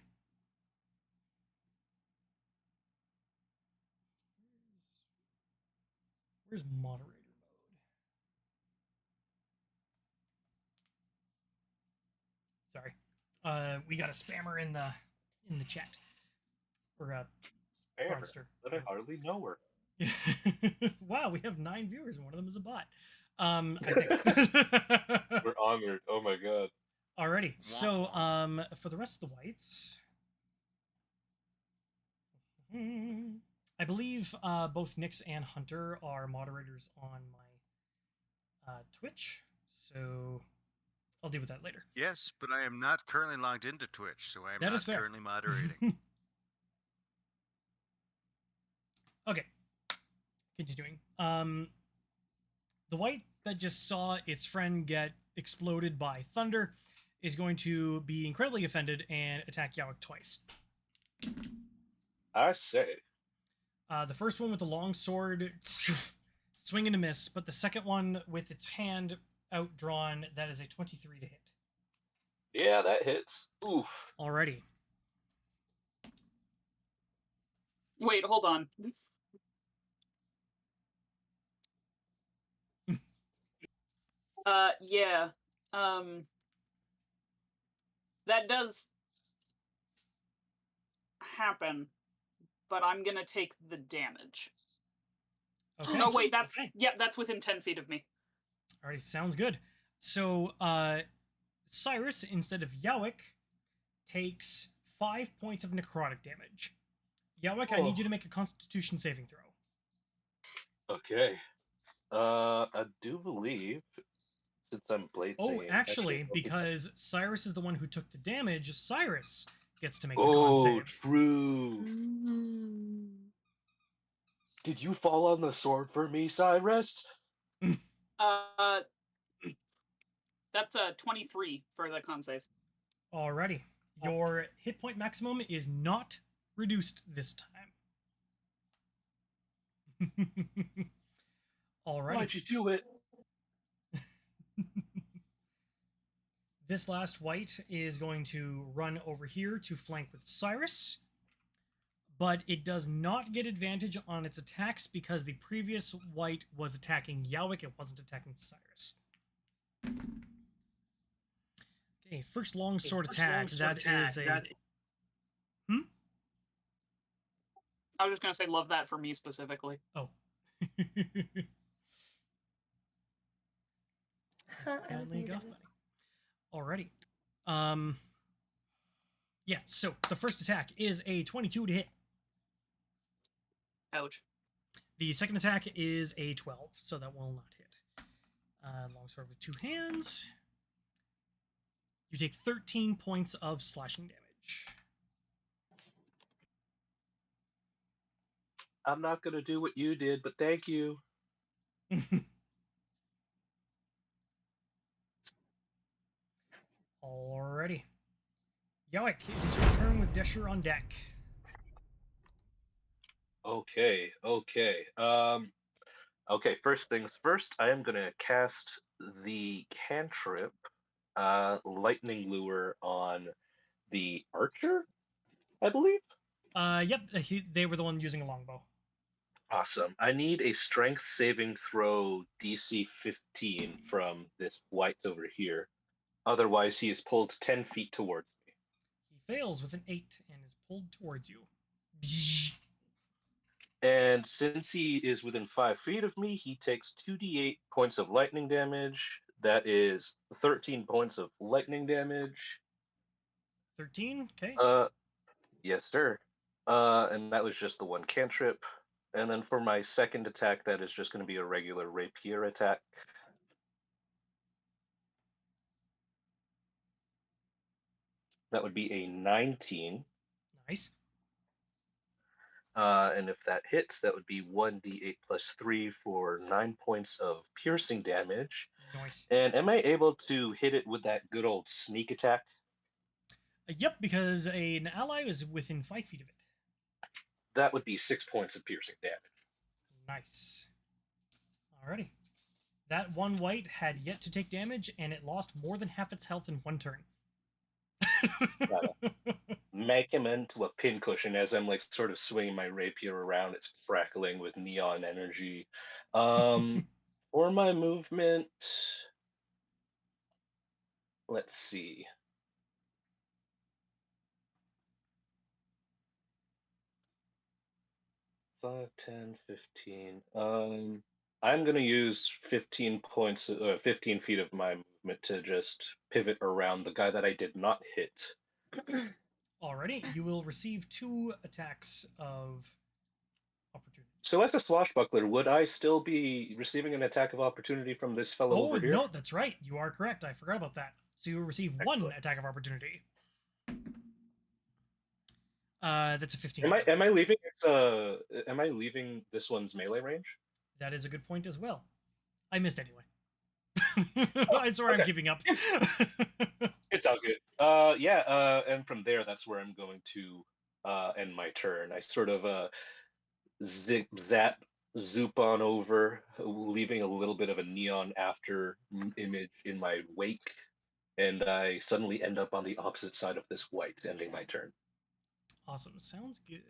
Where's moderator mode? Sorry. We got a spammer in the chat. Or Spammer, fraudster. but I hardly know her. Wow, we have 9 viewers and one of them is a bot. I think. We're honored. Oh my god. Alrighty. So, for the rest of the whites, I believe both Nyx and Hunter are moderators on my Twitch. So I'll deal with that later. Yes, but I am not currently logged into Twitch, so I am That not is fair. currently moderating. Okay. Continuing. The white that just saw its friend get exploded by thunder is going to be incredibly offended and attack Jowik twice. I say. The first one with the long sword, swing and a miss, but the second one with its hand outdrawn, that is a 23 to hit. Yeah, that hits. Oof. Alrighty. Wait, hold on. Yeah. That does happen, but I'm gonna take the damage. Okay. Oh wait, that's Okay. yeah, that's within 10 feet of me. Alrighty, sounds good. So, Cyrus, instead of Jowik, takes 5 points of necrotic damage. Jowik, I need you to make a Constitution saving throw. Okay. I do believe, since I'm blade Oh, singing, actually, I'll be- because Cyrus is the one who took the damage, Cyrus gets to make the con Oh, save. true. Did you fall on the sword for me, Cyrus? That's a 23 for the con save. Alrighty. Your hit point maximum is not reduced this time. Alrighty. Why'd you do it? This last white is going to run over here to flank with Cyrus, but it does not get advantage on its attacks because the previous white was attacking Jowik, it wasn't attacking Cyrus. Okay, first long sword attack. That is a... I was just gonna say love that for me specifically. Oh. Can't link off, buddy. Alrighty. Yeah, so the first attack is a 22 to hit. Ouch. The second attack is a 12, so that will not hit. Longsword with 2 hands. You take 13 points of slashing damage. I'm not gonna do what you did, but thank you. Alrighty. Jowik, it is your turn with Decher on deck. Okay. Okay, first things first, I am gonna cast the cantrip lightning lure on the archer, I believe. Yep, they were the one using a longbow. Awesome. I need a strength saving throw DC 15 from this white over here. Otherwise, he is pulled 10 feet towards me. He fails with an 8 and is pulled towards you. And since he is within 5 feet of me, he takes 2d8 points of lightning damage. That is 13 points of lightning damage. 13? Okay. Yes, sir. And that was just the one cantrip. And then for my second attack, that is just going to be a regular rapier attack. That would be a 19. Nice. And if that hits, that would be 1d8 plus 3 for 9 points of piercing damage. Nice. And am I able to hit it with that good old sneak attack? Yep, because an ally is within 5 feet of it. That would be 6 points of piercing damage. Nice. Alrighty. That one white had yet to take damage, and it lost more than half its health in one turn. Make him into a pincushion as I'm like sort of swinging my rapier around. It's crackling with neon energy. For my movement, let's see. Five, 10, 15. I'm gonna use 15 points, 15 feet of my movement to just pivot around the guy that I did not hit. Alrighty, you will receive 2 attacks of opportunity. So as a swashbuckler, would I still be receiving an attack of opportunity from this fellow Oh, over here? no, that's right. You are correct. I forgot about that. So you will receive 1 Excellent. attack of opportunity. That's a 15. Am I leaving am I leaving this one's melee range? That is a good point as well. I missed anyway. I swear okay. I'm keeping up. It's all good. And from there, that's where I'm going to end my turn. I sort of zoop on over, leaving a little bit of a neon after image in my wake, and I suddenly end up on the opposite side of this white, ending my turn. Awesome. Sounds good.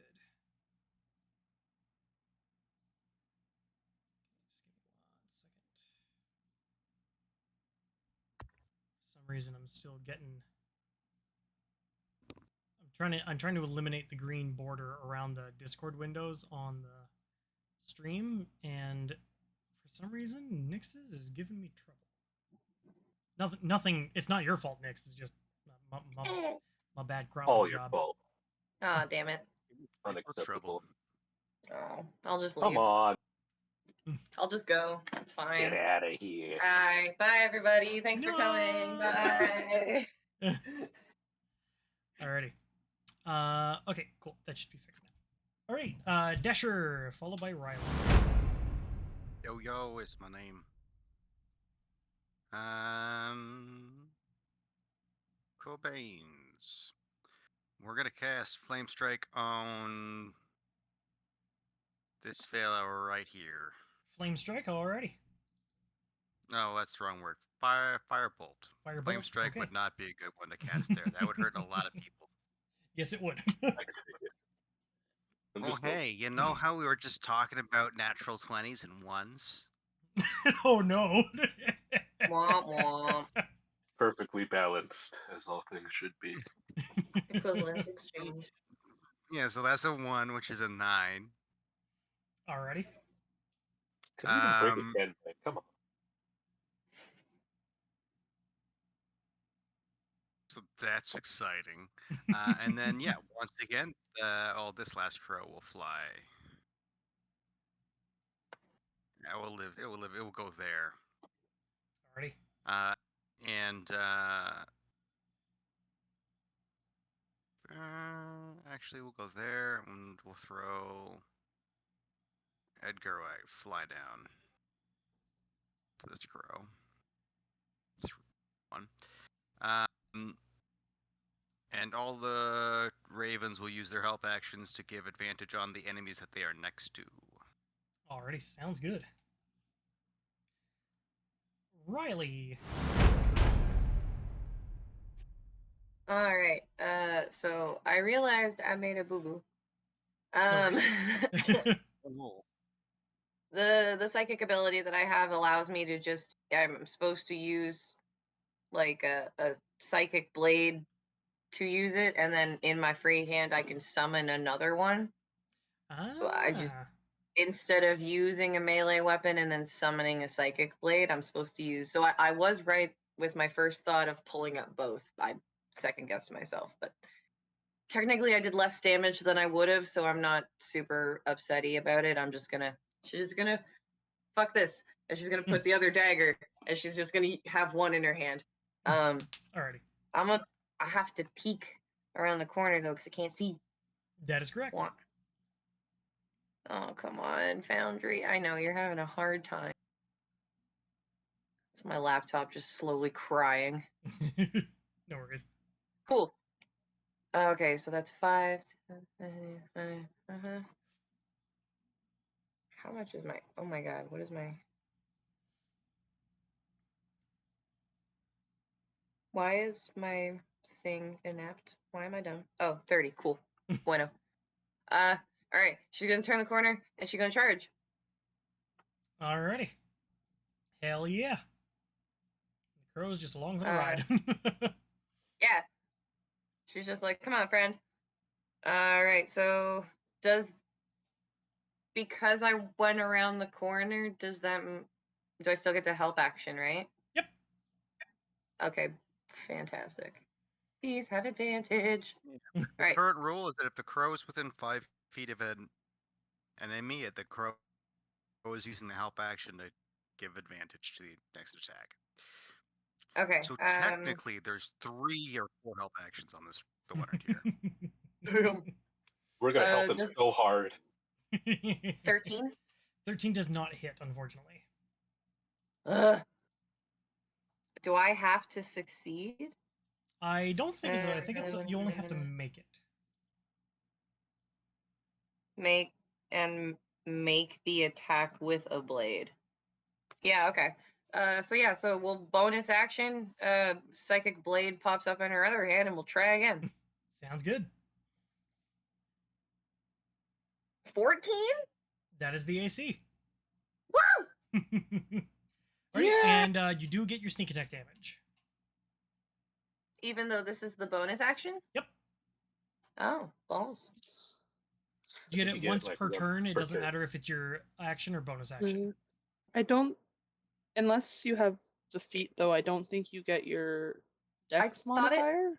Just give me 1 second. For some reason, I'm still getting. I'm trying to eliminate the green border around the Discord windows on the stream, and for some reason, Nix's is giving me trouble. Nothing. It's not your fault, Nix. It's just my bad crop All your job. fault. Ah, damn it. Unacceptable. Oh, I'll just leave. Come on, I'll just go. It's fine. get out of here. Bye. Bye, everybody. Thanks for coming. No. Bye. Alrighty. Okay, cool. That should be fixed now. Alright, Decher, followed by Riley. Yo is my name. Cobains. We're gonna cast Flame Strike on this fellow right here. Flame Strike, alrighty. No, that's the wrong word. Firebolt. Firebolt, Flame Strike okay. would not be a good one to cast there. That would hurt a lot of people. Yes, it would. Oh, hey, you know how we were just talking about natural 20s and 1s? Oh, no. Womp womp. Perfectly balanced, as all things should be. Equivalent exchange. Yeah, so that's a 1, which is a 9. Alrighty. Could even break a 10, man. Come on. So that's exciting. And then, yeah, once again, this last crow will fly. It will live. It will go there. Alrighty. Actually, we'll go there, and we'll throw Edgar away. Fly down to this crow. 1. And all the ravens will use their help actions to give advantage on the enemies that they are next to. Alrighty, sounds good. Riley. All right. So I realized I made a boo boo. The psychic ability that I have allows me to just. I'm supposed to use like a psychic blade to use it, and then in my free hand I can summon another one. So I just, instead of using a melee weapon and then summoning a psychic blade, I'm supposed to use. So I was right with my first thought of pulling up both. I second guessed myself, but technically I did less damage than I would have, so I'm not super upsetty about it. She's just gonna fuck this, and she's gonna put the other dagger, and she's just gonna have one in her hand. Alrighty. I'm I have to peek around the corner though, because I can't see. That is correct. What? Oh, come on, Foundry. I know you're having a hard time. It's my laptop just slowly crying. No worries. Cool. Okay, so that's 5. Uh-huh. How much is my... Oh my god, what is my... Why is my thing inept? Why am I dumb? Oh, 30. Cool. Bueno. Alright. She's gonna turn the corner, and she's gonna charge. Alrighty. Hell yeah. The crow's just along for the ride. Yeah. She's just like, come on, friend. Alright, so does... Because I went around the corner, does that... Do I still get the help action, right? Yep. Okay, fantastic. Please have advantage. The Alright. current rule is that if the crow is within 5 feet of an enemy, the crow is using the help action to give advantage to the next attack. Okay. So technically, there's 3 or 4 help actions on the winner tier. We're gonna help him does- so hard. 13? 13 does not hit, unfortunately. Ugh. Do I have to succeed? I don't think so. I think it's you only have to make it. Make the attack with a blade. Yeah, okay. So we'll bonus action, psychic blade pops up in her other hand and we'll try again. Sounds good. 14? That is the AC. Woo! Alright, Yeah. and you do get your sneak attack damage. Even though this is the bonus action? Yep. Oh, balls. You get You it get, once like, per once turn. It per doesn't turn. matter if it's your action or bonus action. I don't, unless you have the feat though, I don't think you get your dex thought it- modifier.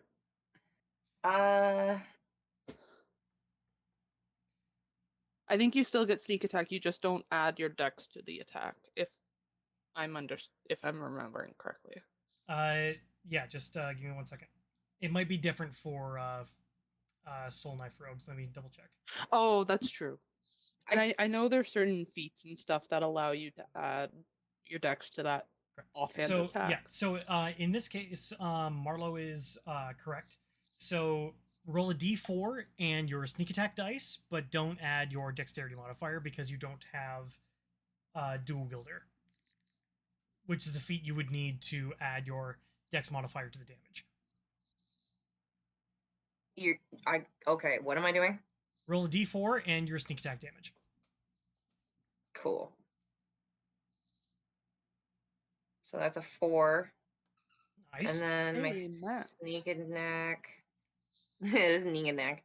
I think you still get sneak attack, you just don't add your dex to the attack, if I'm remembering correctly. Yeah, just give me 1 second. It might be different for Soul Knife Rogues. Let me double check. Oh, that's true. And I know there's certain feats and stuff that allow you to add your dex to that offhand attack. Yeah, so in this case, Marlowe is correct. So roll a d4 and your sneak attack dice, but don't add your dexterity modifier because you don't have dual wielder, which is the feat you would need to add your dex modifier to the damage. Okay, what am I doing? Roll a d4 and your sneak attack damage. Cool. So that's a 4. Nice. And then my Hey, Max. sneak attack. Sneak attack.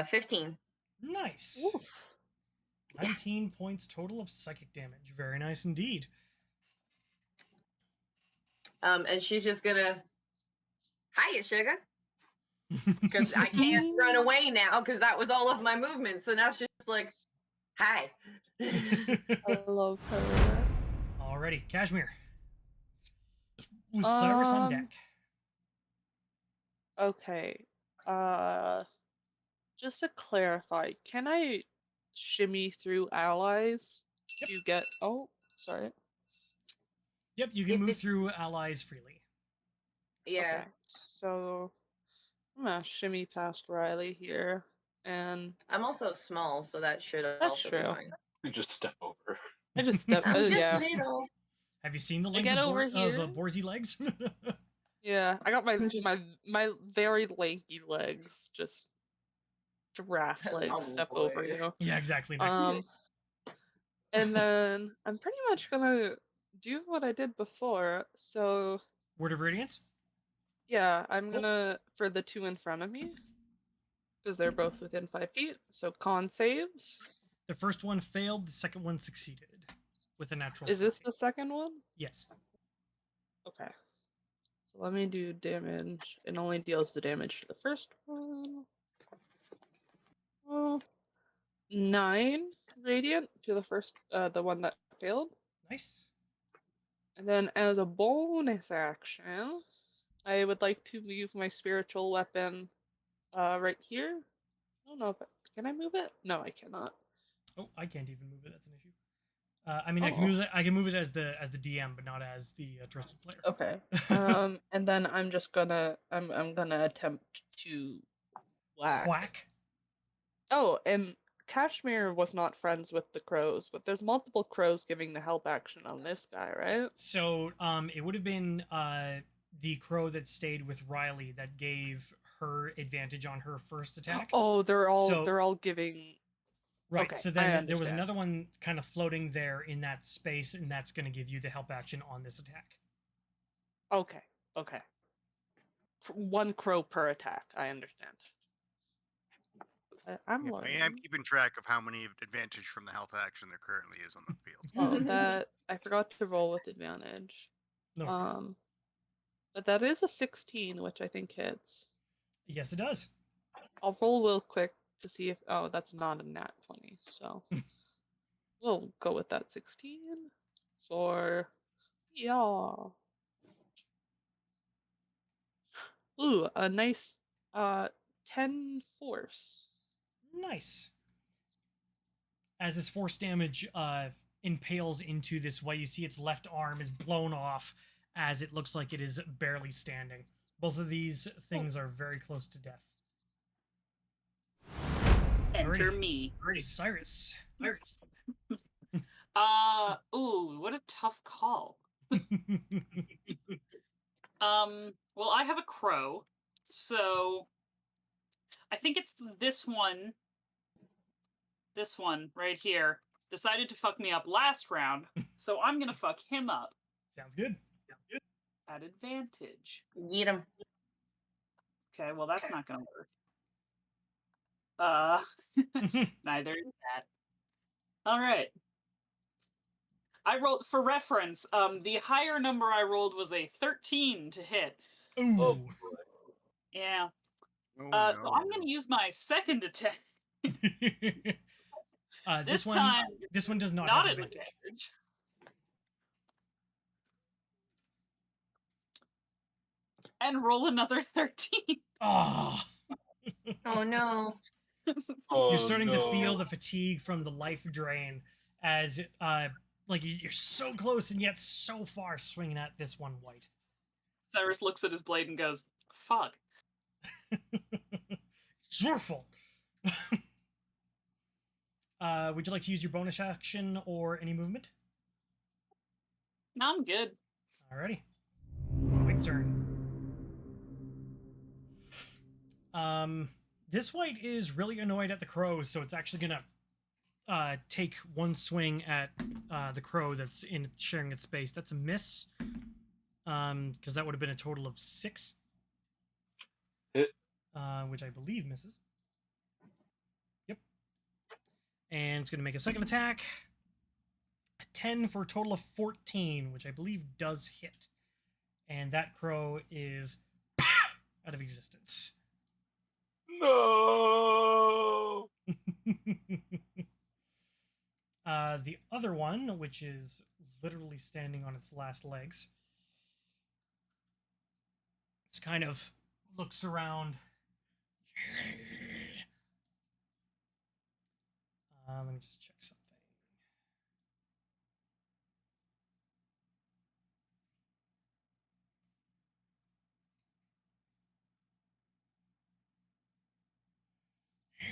15. Nice. Oof. 19 points total of psychic damage. Very nice indeed. And she's just gonna, hiya, sugar. Because I can't run away now because that was all of my movement. So now she's just like, hi. I love her. Alrighty, Kashmir. With Cyrus on deck. Okay. Just to clarify, can I shimmy through allies to get... Oh, sorry. Yep, you can If move it's- through allies freely. Yeah. Okay, so I'm gonna shimmy past Riley here, and I'm also small, so that should That's also be true. fine. You just step over. I just step. I'm just yeah, little. Have you seen the length get of, over here. Borsey legs? yeah. I got my very lanky legs, just giraffe legs. Oh, Step boy. over you. Yeah, exactly. Next to it. And then I'm pretty much gonna do what I did before. So Word of Radiance? yeah, I'm Cool. gonna for the 2 in front of me, because they're both within 5 feet. So con saves. The first one failed, the second one succeeded with a natural Is this 20. the second one? Yes. Okay. So let me do damage. It only deals the damage to the first one. Oh, 9 radiant to the first, the one that failed. Nice. And then as a bonus action, I would like to move my spiritual weapon right here. I don't know if can I move it? No, I cannot. Oh, I can't even move it. That's an issue. I mean, Oh. I can move it as the DM, but not as the trusted player. Okay. And then I'm just gonna I'm gonna attempt to whack. Whack. Oh, and Kashmir was not friends with the crows, but there's multiple crows giving the help action on this guy, right? So, it would have been the crow that stayed with Riley that gave her advantage on her first attack. Oh, they're So- all giving. Right. Okay, So I then there was understand. another one kind of floating there in that space, and that's going to give you the help action on this attack. Okay. One crow per attack. I understand. I'm Yeah, learning. I'm keeping track of how many advantage from the health action there currently is on the field. Oh, that I forgot to roll with advantage. No worries. But that is a 16, which I think hits. Yes, it does. I'll roll real quick to see if that's not a nat 20, so we'll go with that 16 for ooh, a nice 10 force. Nice. As this force damage impales into this way, you see its left arm is blown off as it looks like it is barely standing. Both of these things are very close to death. Enter Alrighty. me. Cyrus. Ooh, what a tough call. Well, I have a crow, so I think it's this one right here decided to fuck me up last round, so I'm gonna fuck him up Sounds good. at advantage. Get him. Okay, well that's not gonna work. Neither is that. All right. I rolled, for reference, the higher number I rolled was a 13 to hit. Ooh. Oh, Yeah. Oh, So I'm gonna use my second attack. This time, one does not not have at advantage. advantage. And roll another 13. Oh, Oh no. you're starting to feel no. the fatigue from the life drain as like you're so close and yet so far swinging at this one white. Cyrus looks at his blade and goes, fuck. It's your fault. Would you like to use your bonus action or any movement? No, I'm good. Alrighty. White's turn. This white is really annoyed at the crows, so it's actually gonna take one swing at the crow that's in sharing its space. That's a miss. Because that would have been a total of 6. Hit. Which I believe misses. Yep. And it's gonna make a second attack. A 10 for a total of 14, which I believe does hit. And that crow is out of existence. No. The other one, which is literally standing on its last legs, it's kind of looks around. Let me just check something. I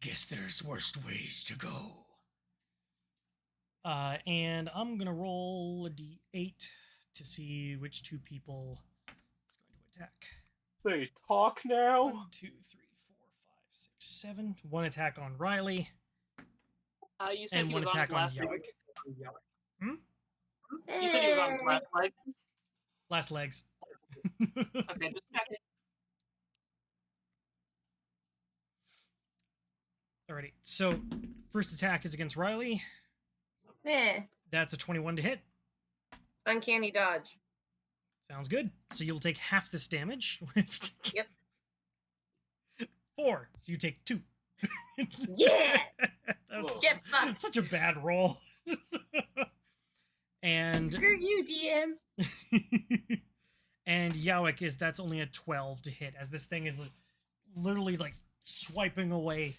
guess there's worse ways to go. And I'm gonna roll a d8 to see which two people is going to attack. They talk now. 1, 2, 3, 4, 5, 6, 7. One attack on Riley. You said And he one was on his attack on last leg. Jowik. You said he was on his last leg. Last legs. Okay, just check it. Alrighty. So, first attack is against Riley. Eh. That's a 21 to hit. Uncanny dodge. Sounds good. So you'll take half this damage. Yep. 4. So you take 2. Yeah. That was Get fucked. such a bad roll. And Screw you, DM. And Jowik that's only a 12 to hit, as this thing is literally like swiping away.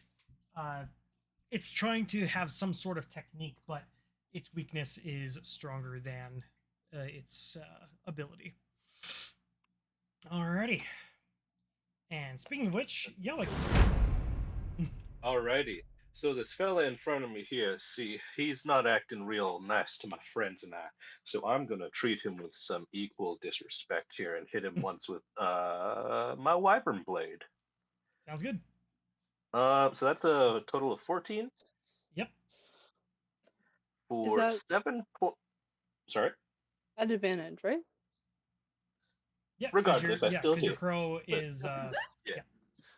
It's trying to have some sort of technique, but its weakness is stronger than its ability. Alrighty. And speaking of which, Jowik. Alrighty. So this fella in front of me here, see, he's not acting real nice to my friends and I. So I'm gonna treat him with some equal disrespect here and hit him once with my wyvern blade. Sounds good. So that's a total of 14 Yep. for that- 7 points. Sorry. At advantage, right? Yeah. Regardless, I still because your hit. crow is.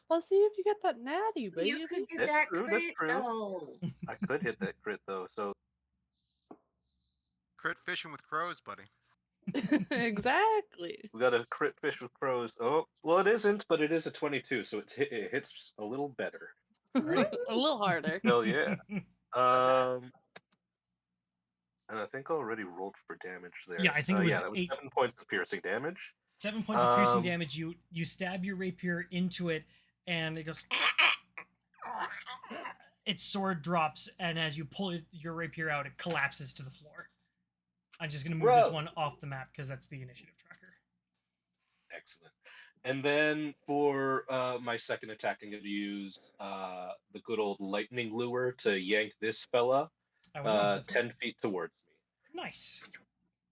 Well, see if you get that natty, but You could get That's that true, that's crit. true. Oh. I could hit that crit though, so Crit fishing with crows, buddy. exactly. we got a crit fish with crows. Oh, well, it isn't, but it is a 22, so it hits a little better. Alrighty. A little harder. Hell yeah. And I think I already rolled for damage there. Yeah, I think it was yeah, that was 8 7 points of piercing damage. 7 points of piercing Um, damage. You stab your rapier into it, and it goes. Its sword drops, and as you pull your rapier out, it collapses to the floor. I'm just gonna move this Bro. one off the map because that's the initiative tracker. Excellent. And then for my second attack, I'm going to use the good old lightning lure to yank this fella I was wrong. That's 10 feet towards me. nice.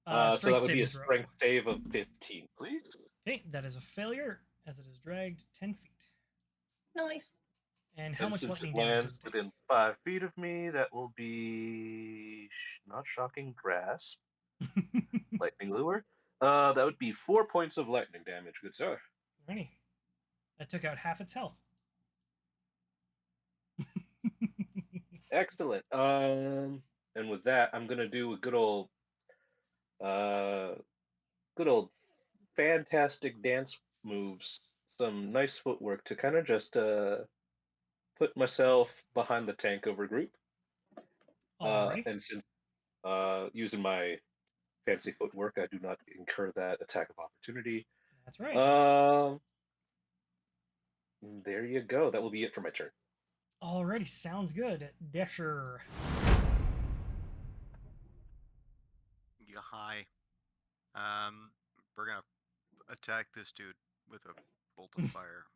So that Strength would be a saving throw. strength save of 15, please. Okay, that is a failure as it is dragged 10 feet. Nice. And how And much since lightning it damage lands does it take? within 5 feet of me, that will be not shocking grasp, lightning lure. That would be 4 points of lightning damage, good sir. Alrighty. That took out half its health. Excellent. And with that, I'm gonna do a good old fantastic dance moves, some nice footwork to kind of just put myself behind the tank over group. Alrighty. And since using my fancy footwork, I do not incur that attack of opportunity. That's right. There you go. That will be it for my turn. Alrighty, sounds good. Decher. Yeah, hi. We're gonna attack this dude with a bolt of fire.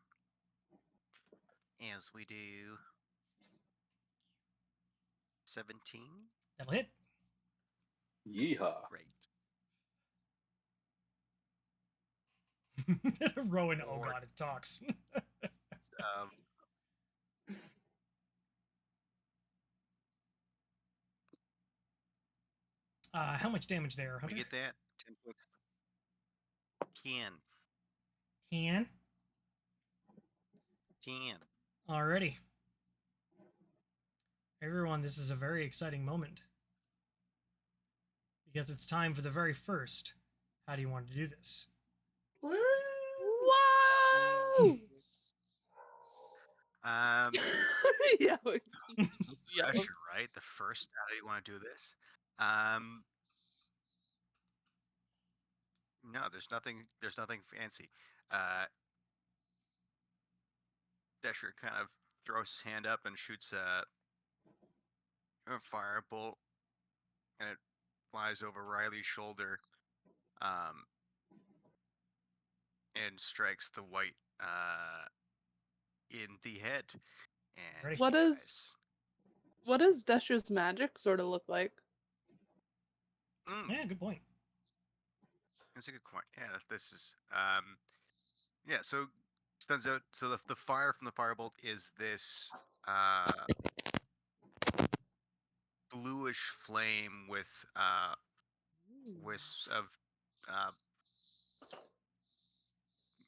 As we do. 17. That'll hit. Yeehaw. Great. Rowan, oh Lord. god, it talks. How much damage there, We Hunter? get that? 10 points. 10. 10. 10. Alrighty. Everyone, this is a very exciting moment. Because it's time for the very first. How do you want to do this? Woo! Whoa! Yeah. Yeah. Pressure, right? The first, how do you want to do this? No, there's nothing fancy. Decher kind of throws his hand up and shoots a firebolt, and it flies over Riley's shoulder, and strikes the white in the head. And Ready? What does Desher's magic sort of look like? Yeah, good point. That's a good point. Yeah, this is yeah. So turns out, so the fire from the firebolt is this bluish flame with wisps of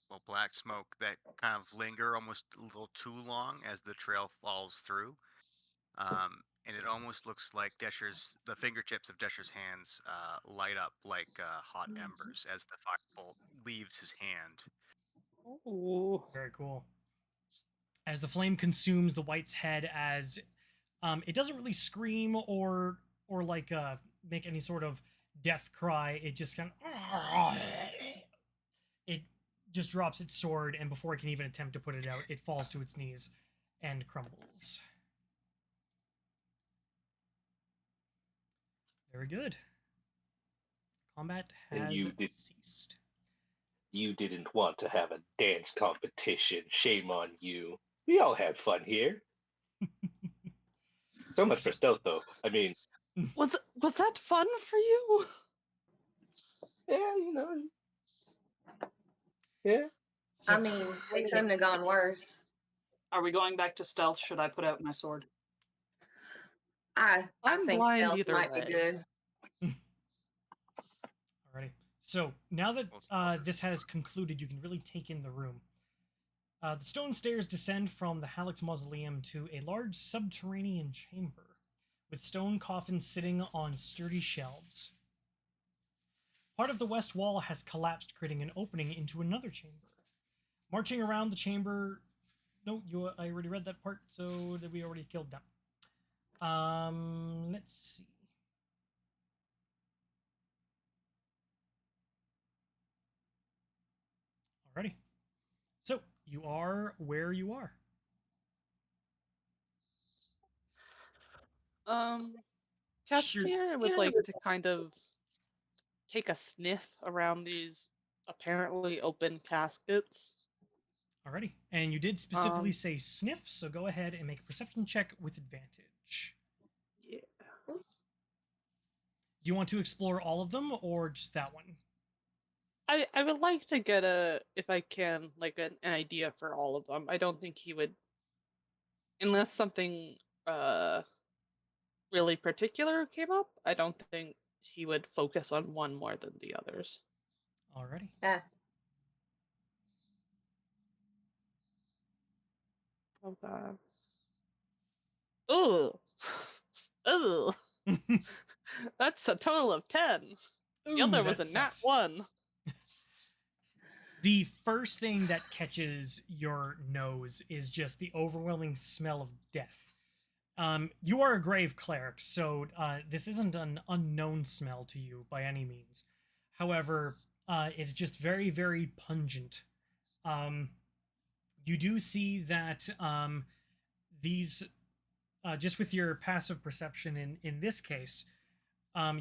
well, black smoke that kind of linger almost a little too long as the trail falls through. And it almost looks like the fingertips of Desher's hands light up like hot embers as the firebolt leaves his hand. Ooh. Very cool. As the flame consumes the white's head, as it doesn't really scream or like make any sort of death cry, it just kind of it just drops its sword, and before it can even attempt to put it out, it falls to its knees and crumbles. Very good. Combat And has you did- ceased. You didn't want to have a dance competition. Shame on you. We all had fun here. So much for stealth, though. I mean, Was that fun for you? yeah, yeah. So, I mean, it couldn't have gone worse. Are we going back to stealth? Should I put out my sword? I I'm think blind stealth either might way. be good. alrighty. So now that Well, spoilers. this has concluded, you can really take in the room. The stone stairs descend from the Halleck's mausoleum to a large subterranean chamber, with stone coffins sitting on sturdy shelves. Part of the west wall has collapsed, creating an opening into another chamber. Marching around the chamber... No, I already read that part, so we already killed them. Let's see. Alrighty. So, you are where you are. Kashmir would like to kind of take a sniff around these apparently open caskets. Alrighty. And you did specifically Um, say sniff, so go ahead and make a perception check with advantage. Yeah. Do you want to explore all of them or just that one? I would like to get if I can, like an idea for all of them. I don't think he would, unless something really particular came up, I don't think he would focus on one more than the others. Alrighty. Yeah. Okay. Ooh. Ooh. That's a total of 10. The Ooh, other was that a nat sucks. 1. The first thing that catches your nose is just the overwhelming smell of death. You are a grave cleric, so this isn't an unknown smell to you by any means. However, it's just very, very pungent. You do see that these, just with your passive perception in this case,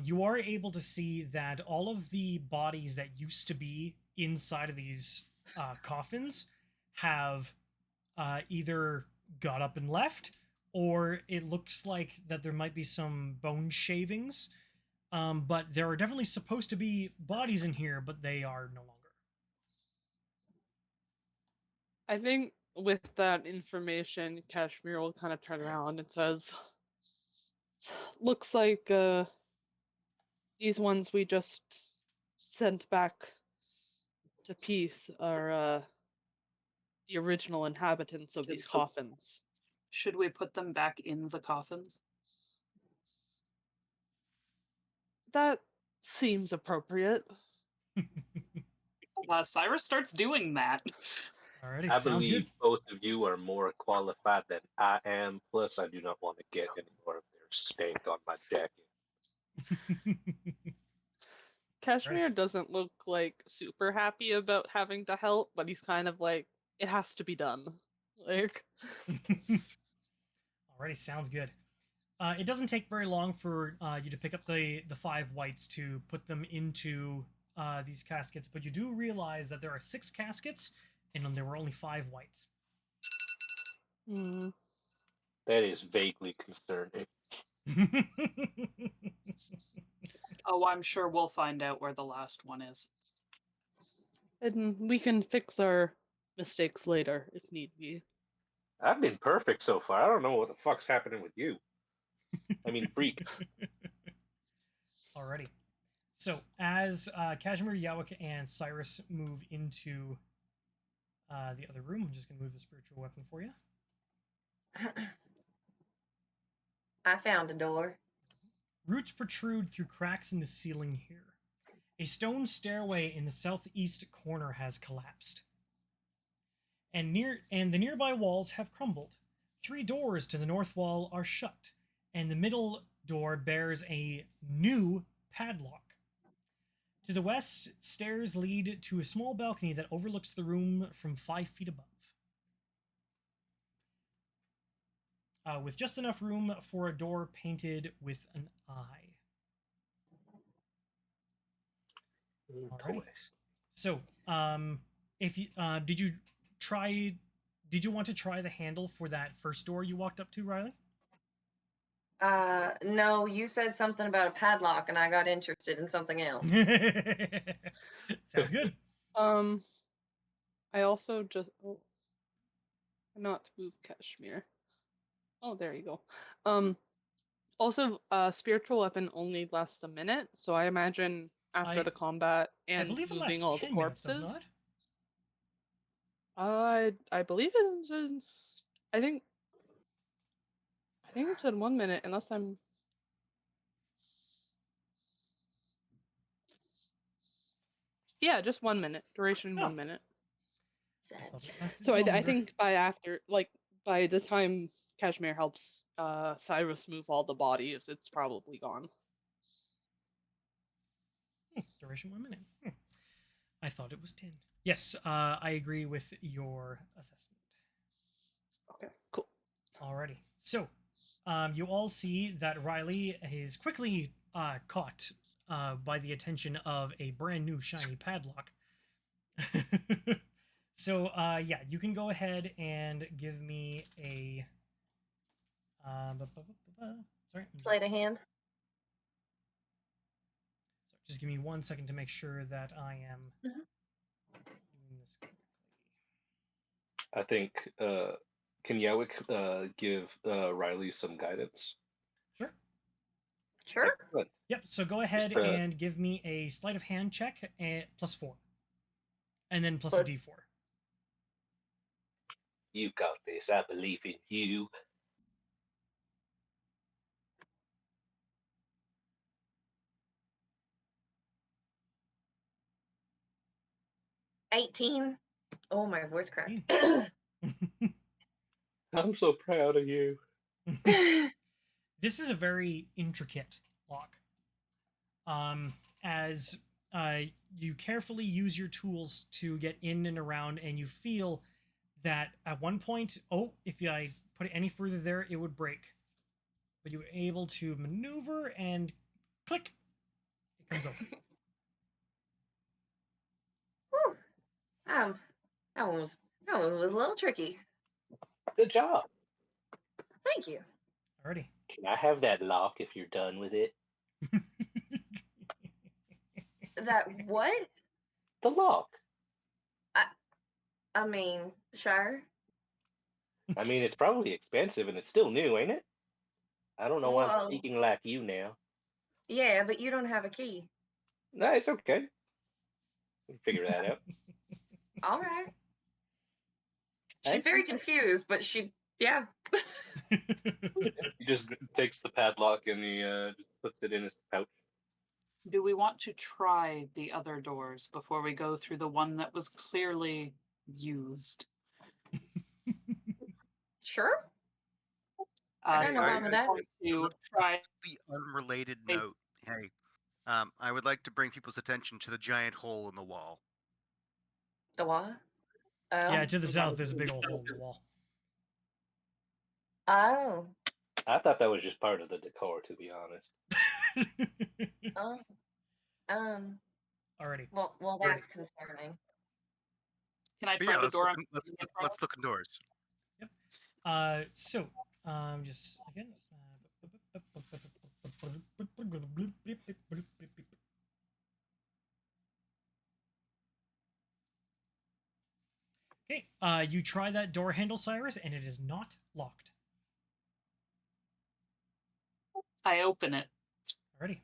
you are able to see that all of the bodies that used to be inside of these coffins have either got up and left, or it looks like that there might be some bone shavings. But there are definitely supposed to be bodies in here, but they are no longer. I think with that information, Kashmir will kind of turn around and says, looks like these ones we just sent back to peace are the original inhabitants of these coffins. Should we put them back in the coffins? That seems appropriate. Cyrus starts doing that. Alrighty, I sounds believe good. both of you are more qualified than I am. Plus, I do not want to get any more of their stank on my jacket. Kashmir doesn't look like super happy about having to help, but he's kind of like, it has to be done. Like, Alrighty, sounds good. It doesn't take very long for you to pick up the 5 whites to put them into these caskets, but you do realize that there are 6 caskets, and there were only 5 whites. That is vaguely concerning. Oh, I'm sure we'll find out where the last one is. and we can fix our mistakes later if need be. I've been perfect so far. I don't know what the fuck's happening with you. I mean, freak. Alrighty. So, as Kashmir, Jowik, and Cyrus move into the other room, I'm just going to move the spiritual weapon for you. I found a door. Roots protrude through cracks in the ceiling here. A stone stairway in the southeast corner has collapsed. And the nearby walls have crumbled. 3 doors to the north wall are shut, and the middle door bears a new padlock. To the west, stairs lead to a small balcony that overlooks the room from 5 feet above. With just enough room for a door painted with an eye. Alrighty. Toys. So, if you did you want to try the handle for that first door you walked up to, Riley? No, you said something about a padlock, and I got interested in something else. Sounds good. I also just not move Kashmir. Oh, there you go. Also, spiritual weapon only lasts a minute, so I imagine after the combat I and believe it moving lasts all the 10 minutes, does corpses. not? I believe it's I think it said 1 minute, unless I'm. Yeah, just 1 minute. Duration Oh. 1 minute. I thought it lasted So I longer. think by the time Kashmir helps Cyrus move all the bodies, it's probably gone. Duration 1 minute. I thought it was 10. Yes, I agree with your assessment. Okay, cool. Alrighty. So, you all see that Riley is quickly caught by the attention of a brand new shiny padlock. So, yeah, you can go ahead and give me a. Sorry. Sleight of hand. Just give me 1 second to make sure that I am doing this correctly. I think, can Jowik give Riley some guidance? Sure. Sure. Excellent. Yep. So go ahead Just, and give me a sleight of hand check and +4, and then plus a But- D4. You got this. I believe in you. $18. Oh, my voice cracked. I'm so proud of you. This is a very intricate lock. As you carefully use your tools to get in and around, and you feel that at one point, if I put it any further there, it would break. But you were able to maneuver and click, it comes open. Whew. That one was a little tricky. Good job. Thank you. Alrighty. Can I have that lock if you're done with it? That what? The lock. I mean, sure. I mean, it's probably expensive and it's still new, ain't it? I don't know why I'm Well- speaking like you now. Yeah, but you don't have a key. No, it's okay. We can figure that out. All right. She's Thank very confused, but yeah. He just takes the padlock and he just puts it in his pouch. Do we want to try the other doors before we go through the one that was clearly used? Sure. Uh, got no so problem with that. to try. The unrelated Hey. note. Hey, I would like to bring people's attention to the giant hole in the wall. The what? Yeah, to the south, there's a big old hole in the wall. Oh. I thought that was just part of the decor, to be honest. Oh. Alrighty. Well, that's concerning. Can I But try yeah, the door? let's look indoors. So, just again. Okay, you try that door handle, Cyrus, and it is not locked. I open it. Alrighty.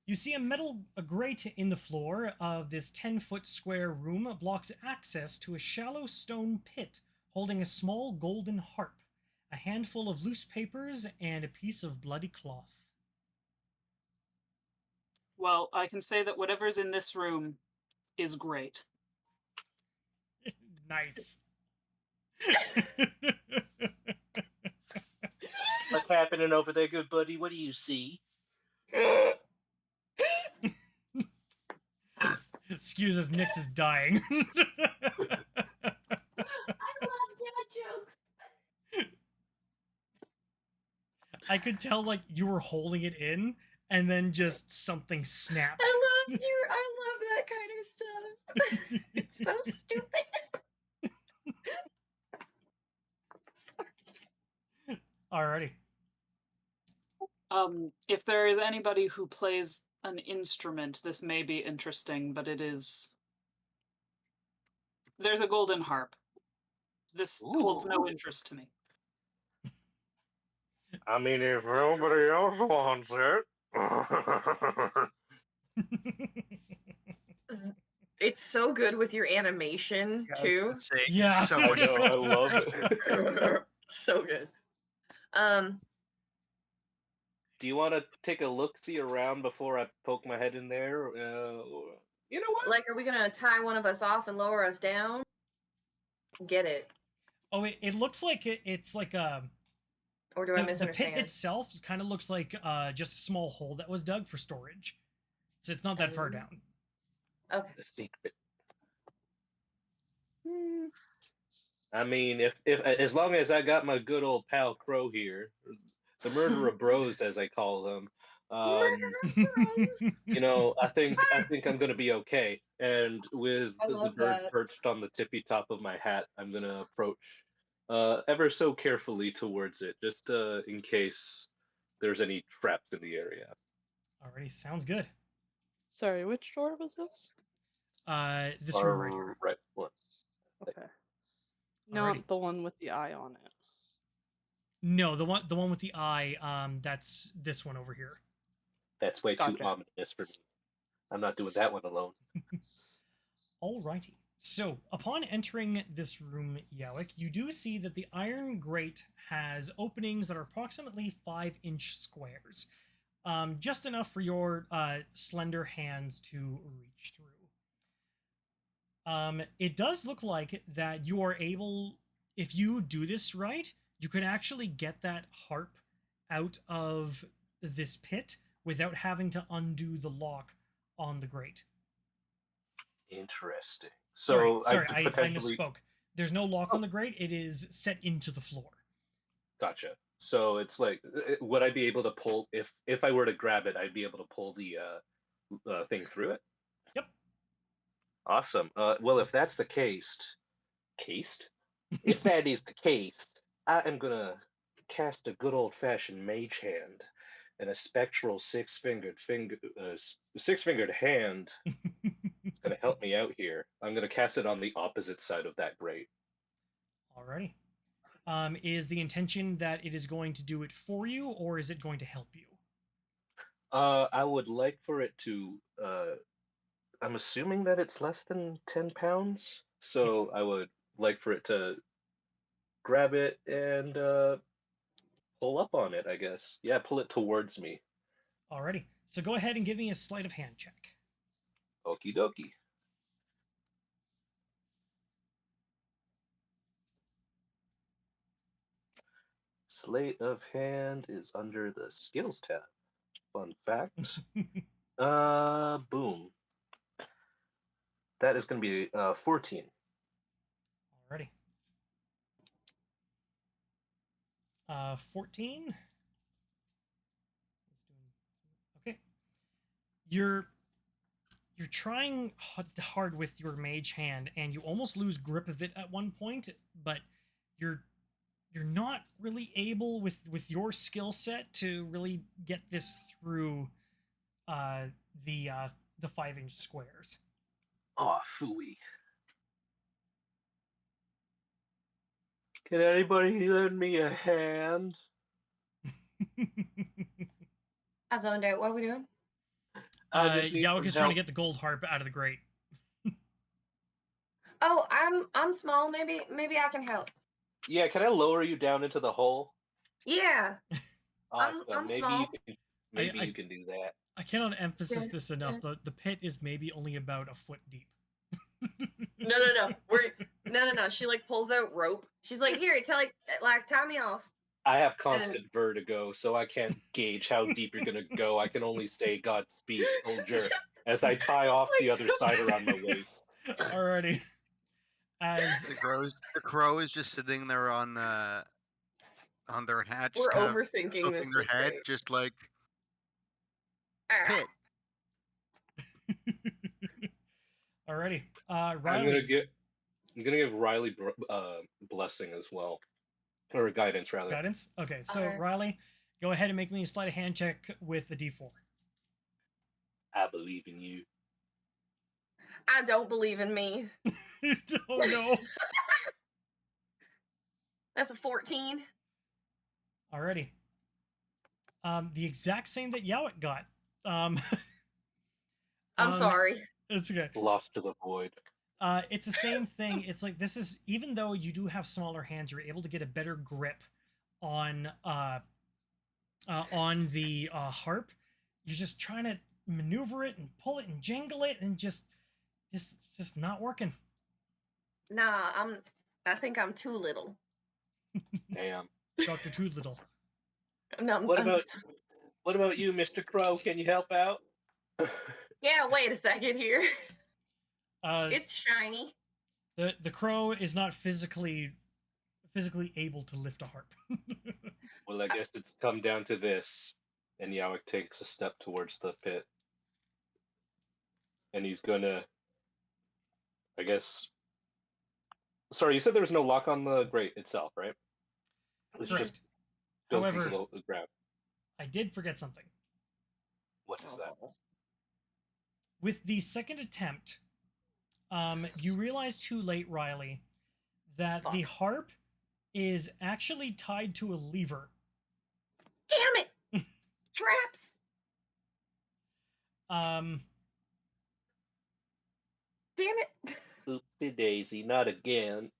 You see a grate in the floor of this 10-foot square room blocks access to a shallow stone pit holding a small golden harp, a handful of loose papers, and a piece of bloody cloth. Well, I can say that whatever's in this room is great. Nice. What's happening over there, good buddy? What do you see? Excuse us, Nyx is dying. I love dad jokes. I could tell like you were holding it in, and then just something snapped. I love that kind of stuff. It's so stupid. Alrighty. If there is anybody who plays an instrument, this may be interesting, but it is. There's a golden harp. This holds no interest to me. I mean, if nobody else wants it. It's so good with your animation too. Yeah. So I much know, I fun. love it. So good. Do you want to take a look-see around before I poke my head in there? You know what? Like, are we gonna tie one of us off and lower us down? Get it? Oh, it looks like it's like Or do I the pit misunderstand? itself kind of looks like just a small hole that was dug for storage. So it's not that far down. Okay. The secret. I mean, if as long as I got my good old pal Crow here, the murderer bros as I call them, you know, I think I'm gonna be okay. And with I the love bird that. perched on the tippy top of my hat, I'm gonna approach ever so carefully towards it, just in case there's any traps in the area. Alrighty, sounds good. Sorry, which door was this? This room right here. Right. What? Okay. Not Alrighty. the one with the eye on it. No, the one with the eye. That's this one over here. That's way too Gotcha. ominous for me. I'm not doing that one alone. Alrighty. So, upon entering this room, Jowik, you do see that the iron grate has openings that are approximately 5-inch squares. Just enough for your slender hands to reach through. It does look like that you are able, if you do this right, you can actually get that harp out of this pit without having to undo the lock on the grate. Interesting. So Sorry, I I could potentially misspoke. There's no lock on the grate. It is set into the floor. Gotcha. So it's like, would I be able to pull if I were to grab it? I'd be able to pull the thing through it. Yep. Awesome. Well, if that's the case, if that is the case, I am gonna cast a good old-fashioned mage hand, and a spectral six-fingered hand is gonna help me out here. I'm gonna cast it on the opposite side of that grate. Alrighty. Is the intention that it is going to do it for you, or is it going to help you? I would like for it to. I'm assuming that it's less than 10 pounds, so I would like for it to grab it and pull up on it, I guess. Yeah, pull it towards me. Alrighty. So go ahead and give me a sleight of hand check. Okie dokie. Sleight of hand is under the skills tab. Fun fact. Boom. That is going to be 14. Alrighty. 14. Okay. You're trying hard with your mage hand, and you almost lose grip of it at one point, but you're not really able with your skill set to really get this through the 5-inch squares. Oh, phooey. Can anybody lend me a hand? I zoned out. What are we doing? I just need Jowik some is trying to help. get the gold harp out of the grate. Oh, I'm small. Maybe I can help. Yeah, can I lower you down into the hole? Yeah. Awesome. I'm maybe small. you can do that. I cannot emphasize Yeah, this enough. yeah. The pit is maybe only about a foot deep. No. No. She like pulls out rope. She's like, here, tie me off. I have constant vertigo, so I can't gauge how deep you're gonna go. I can only say Godspeed, soldier. as I tie off the other side around my waist. Alrighty. As The crow is just sitting there on their hat, just We're kind of overthinking this tilting their head, mistake. just like Ah. hit. alrighty. I'm Riley. gonna give Riley blessing as well, or guidance rather. Guidance? Okay, so Okay. Riley, go ahead and make me a sleight of hand check with the D4. I believe in you. I don't believe in me. Oh no. That's a 14. Alrighty. The exact same that Jowik got. I'm sorry. It's okay. Lost to the void. It's the same thing. It's like this is, even though you do have smaller hands, you're able to get a better grip on the harp. You're just trying to maneuver it and pull it and jangle it, and just not working. Nah, I think I'm too little. Damn. Dr. Toodlittle. No, What about you, Mr. Crow? Can you help out? Yeah, wait a second here. Uh, It's shiny. the crow is not physically able to lift a harp. Well, I guess it's come down to this. And Jowik takes a step towards the pit. And he's gonna, I guess. Sorry, you said there was no lock on the grate itself, right? It's Correct. just built However, into the ground. I did forget something. What is that? With the second attempt, you realize too late, Riley, that the harp is actually tied to a lever. Damn it! Traps! Damn it! Oopsie daisy, not again.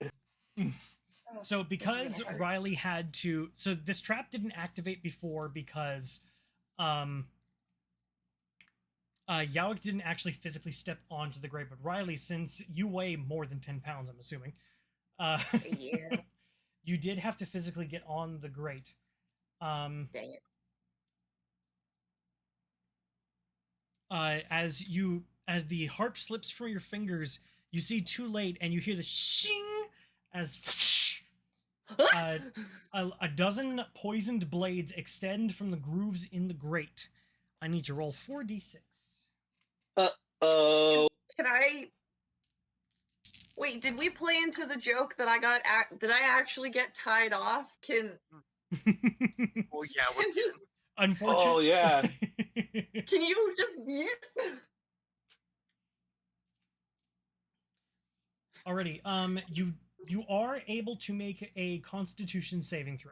So because Riley had to, so this trap didn't activate before because Jowik didn't actually physically step onto the grate, but Riley, since you weigh more than 10 pounds, I'm assuming, Yeah. you did have to physically get on the grate. Dang it. As the harp slips from your fingers, you see too late, and you hear the shing as a dozen poisoned blades extend from the grooves in the grate. I need to roll 4d6. Oh. Can I... Wait, did we play into the joke that I got... Did I actually get tied off? Can... Oh yeah, we're kidding. Unfortunately. Oh yeah. Can you just... Alrighty. You are able to make a Constitution saving throw.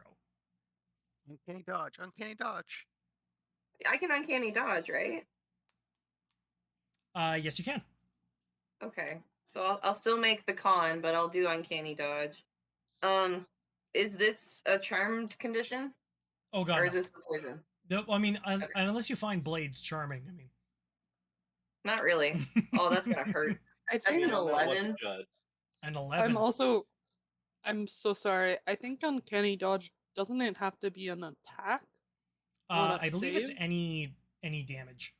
Uncanny dodge. Uncanny dodge. I can uncanny dodge, right? Yes, you can. Okay. So I'll still make the con, but I'll do uncanny dodge. Is this a charmed condition? Oh god. Or No. is this poison? I mean, unless you find blades charming. I mean, Not really. Oh, that's gonna hurt. I That's think an 11. an 11. I'm so sorry. I think uncanny dodge, doesn't it have to be an attack? Not a I believe it's save? any damage.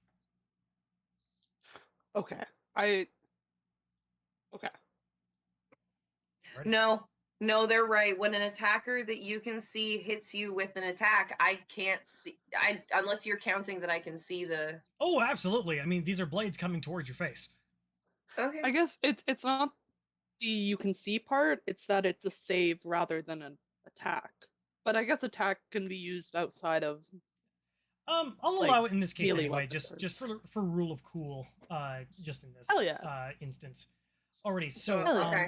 Okay. Okay. Alrighty. No, they're right. When an attacker that you can see hits you with an attack, I can't see. Unless you're counting that I can see the. Oh, absolutely. I mean, these are blades coming towards your face. Okay. I guess it's not the you can see part, it's that it's a save rather than an attack. But I guess attack can be used outside of I'll like, allow it in this case melee anyway, weapons. just for rule of cool, just in this Hell yeah. instance. Alrighty, so Oh, okay.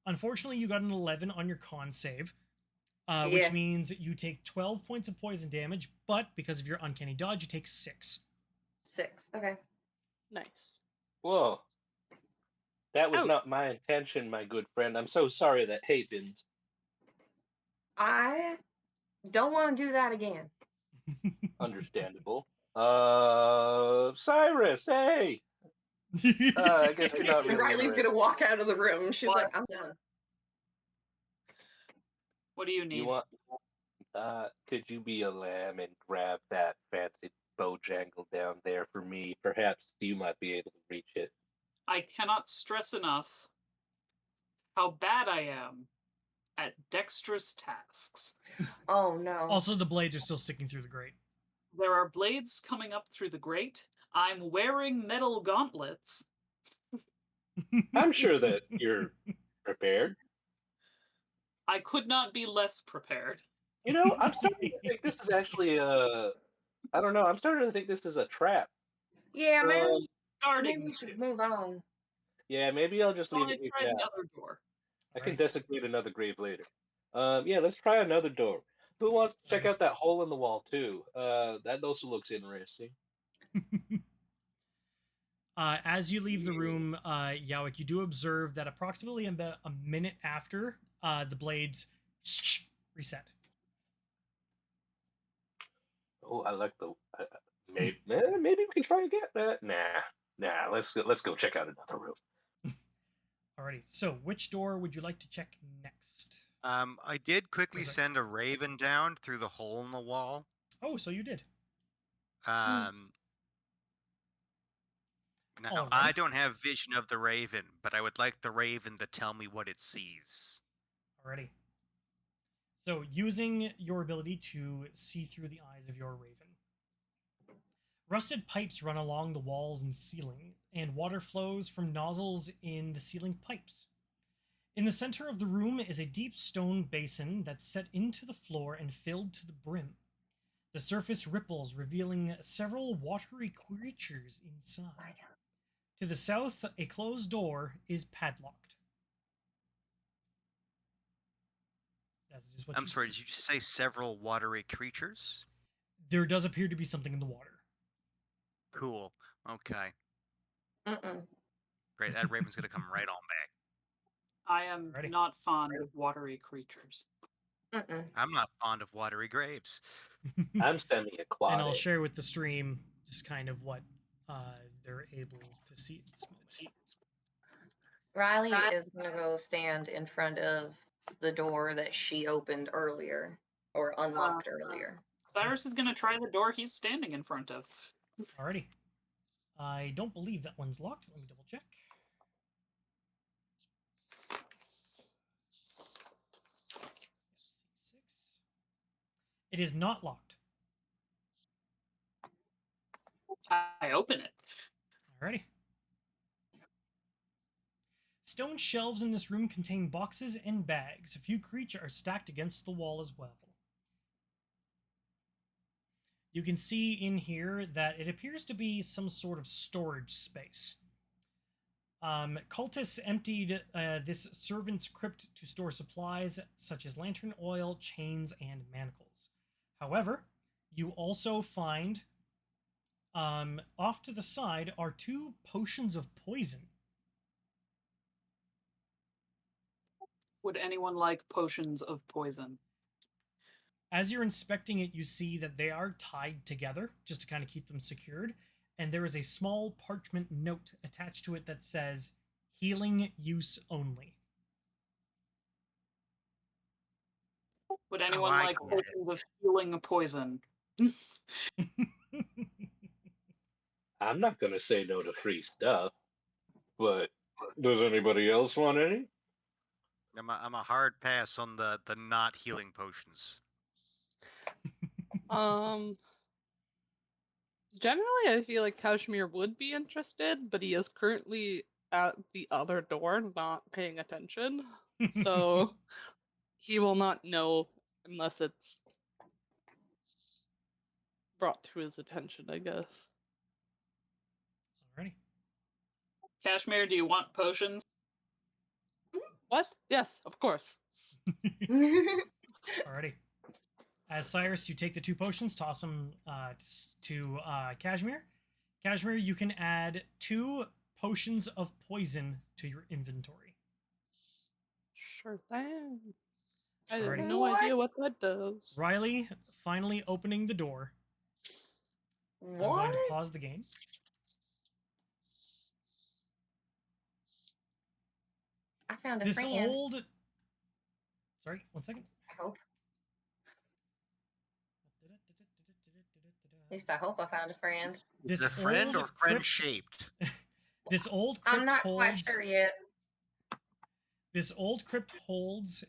unfortunately you got an 11 on your con save, Yeah. which means you take 12 points of poison damage, but because of your uncanny dodge, you take 6. 6. Okay. Nice. Whoa. That was Ouch. not my intention, my good friend. I'm so sorry that happened. I don't want to do that again. Understandable. Cyrus, hey! I guess you're not really Riley's in the gonna walk out of the room. She's What? like, I'm done. What do you need? You want? Could you be a lamb and grab that fancy Bojangle down there for me. Perhaps you might be able to reach it. I cannot stress enough how bad I am at dexterous tasks. Oh no. Also, the blades are still sticking through the grate. There are blades coming up through the grate. I'm wearing metal gauntlets. I'm sure that you're prepared. I could not be less prepared. You know, I'm starting to think this is actually I don't know. I'm starting to think this is a trap. Yeah, man. Um, Maybe Starting we to. should move on. yeah, maybe I'll just Well, leave I it with tried that. the other door. I can Right. desecrate another grave later. Yeah, let's try another door. Who wants to check Right. out that hole in the wall too? That also looks interesting. As you leave the room, Jowik, you do observe that approximately about a minute after, the blades reset. Oh, I like the. Maybe we can try again. Nah. Let's go check out another room. Alrighty. So, which door would you like to check next? I did quickly Was it- send a raven down through the hole in the wall. Oh, so you did. Now, Alright. I don't have vision of the raven, but I would like the raven to tell me what it sees. Alrighty. So, using your ability to see through the eyes of your raven, rusted pipes run along the walls and ceiling, and water flows from nozzles in the ceiling pipes. In the center of the room is a deep stone basin that's set into the floor and filled to the brim. The surface ripples, revealing several watery creatures inside. To the south, a closed door is padlocked. That's just what I'm you sorry, see. did you just say several watery creatures? There does appear to be something in the water. Cool. Okay. Mm-mm. Great. That raven's gonna come right on back. I am Alrighty. not fond of watery creatures. Mm-mm. I'm not fond of watery graves. I'm semi-aquatic. And I'll share with the stream just kind of what they're able to see at this moment. Riley is gonna go stand in front of the door that she opened earlier or unlocked earlier. Cyrus is going to try the door he's standing in front of. Alrighty. I don't believe that one's locked. Let me double check. It is not locked. I open it. Alrighty. Stone shelves in this room contain boxes and bags. A few creatures are stacked against the wall as well. You can see in here that it appears to be some sort of storage space. Cultists emptied this servant's crypt to store supplies such as lantern oil, chains, and manacles. However, you also find off to the side are 2 potions of poison. Would anyone like potions of poison? As you're inspecting it, you see that they are tied together just to kind of keep them secured. And there is a small parchment note attached to it that says, healing use only. Would anyone I like get it. potions of healing poison? I'm not gonna say no to free stuff, but does anybody else want any? I'm a hard pass on the not healing potions. Generally, I feel like Kashmir would be interested, but he is currently at the other door, not paying attention. So he will not know unless it's brought to his attention, I guess. Alrighty. Kashmir, do you want potions? What? Yes, of course. Alrighty. As Cyrus, you take the 2 potions, toss them to Kashmir. Kashmir, you can add 2 potions of poison to your inventory. Sure thing. I have Alrighty. no idea what that does. Riley, finally opening the door. I'm What? going to pause the game. I found a This friend. old... Sorry, one second. I hope. least I hope I found a friend. Is This it a friend or old friend crypt- shaped? This old crypt I'm not quite holds. sure yet. This old crypt holds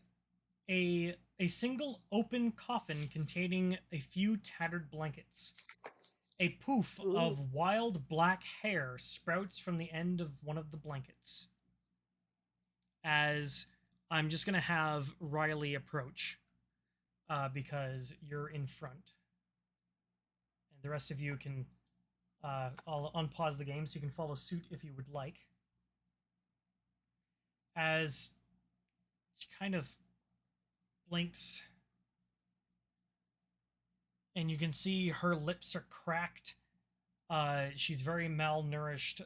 a single open coffin containing a few tattered blankets. A poof Ooh. of wild black hair sprouts from the end of one of the blankets. As I'm just gonna have Riley approach, because you're in front, and the rest of you can. I'll unpause the game so you can follow suit if you would like. As she kind of blinks, and you can see her lips are cracked. She's very malnourished.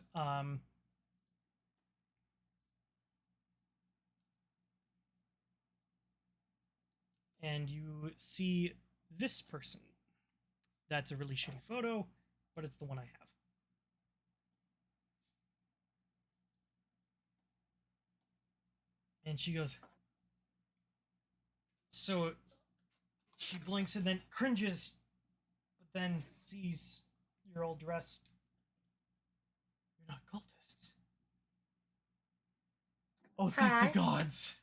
And you see this person. That's a really shitty photo, but it's the one I have. And she goes, so she blinks and then cringes, but then sees you're all dressed. You're not cultists. Oh, thank Hi. the gods.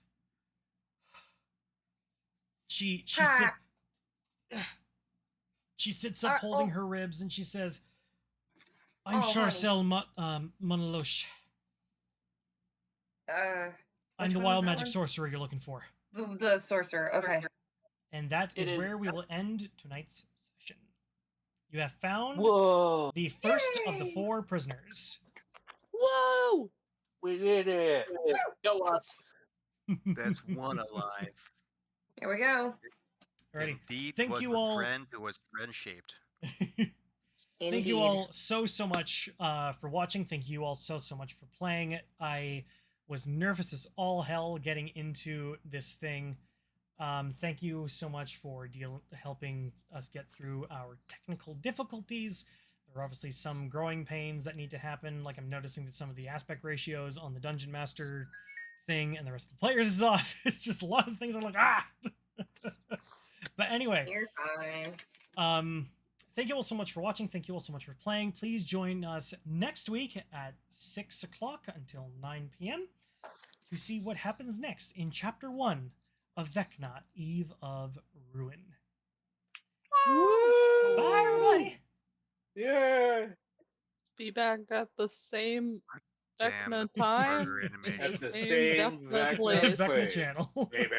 She Hi. she sits up holding oh. her ribs and she says, I'm Oh, honey. Sharcel Monalosh. I'm Which the one was wild that magic one? sorcerer you're looking for. The sorcerer. Okay. And that It is is. where we will end tonight's session. You have found Whoa! the first of the Yay! 4 prisoners. Whoa! We did it! Go us. That's one alive. Here we go. Alrighty. Indeed, Thank was you the all. friend who was friend shaped. Thank you all so much for watching. Thank you all so much for playing. I was nervous as all hell getting into this thing. Thank you so much for helping us get through our technical difficulties. There are obviously some growing pains that need to happen. Like I'm noticing that some of the aspect ratios on the Dungeon Master thing and the rest of the players is off. It's just a lot of things are like, ah! But anyway. You're fine. Thank you all so much for watching. Thank you all so much for playing. Please join us next week at 6 o'clock until 9 p.m. to see what happens next in Chapter 1 of Vecna, Eve of Ruin. Woo! Bye, everybody! Yeah! Be back at the same Damn, Vecna the time. murder in animation. At the same same Vecna Vecna place. Vecna place. channel. Baby!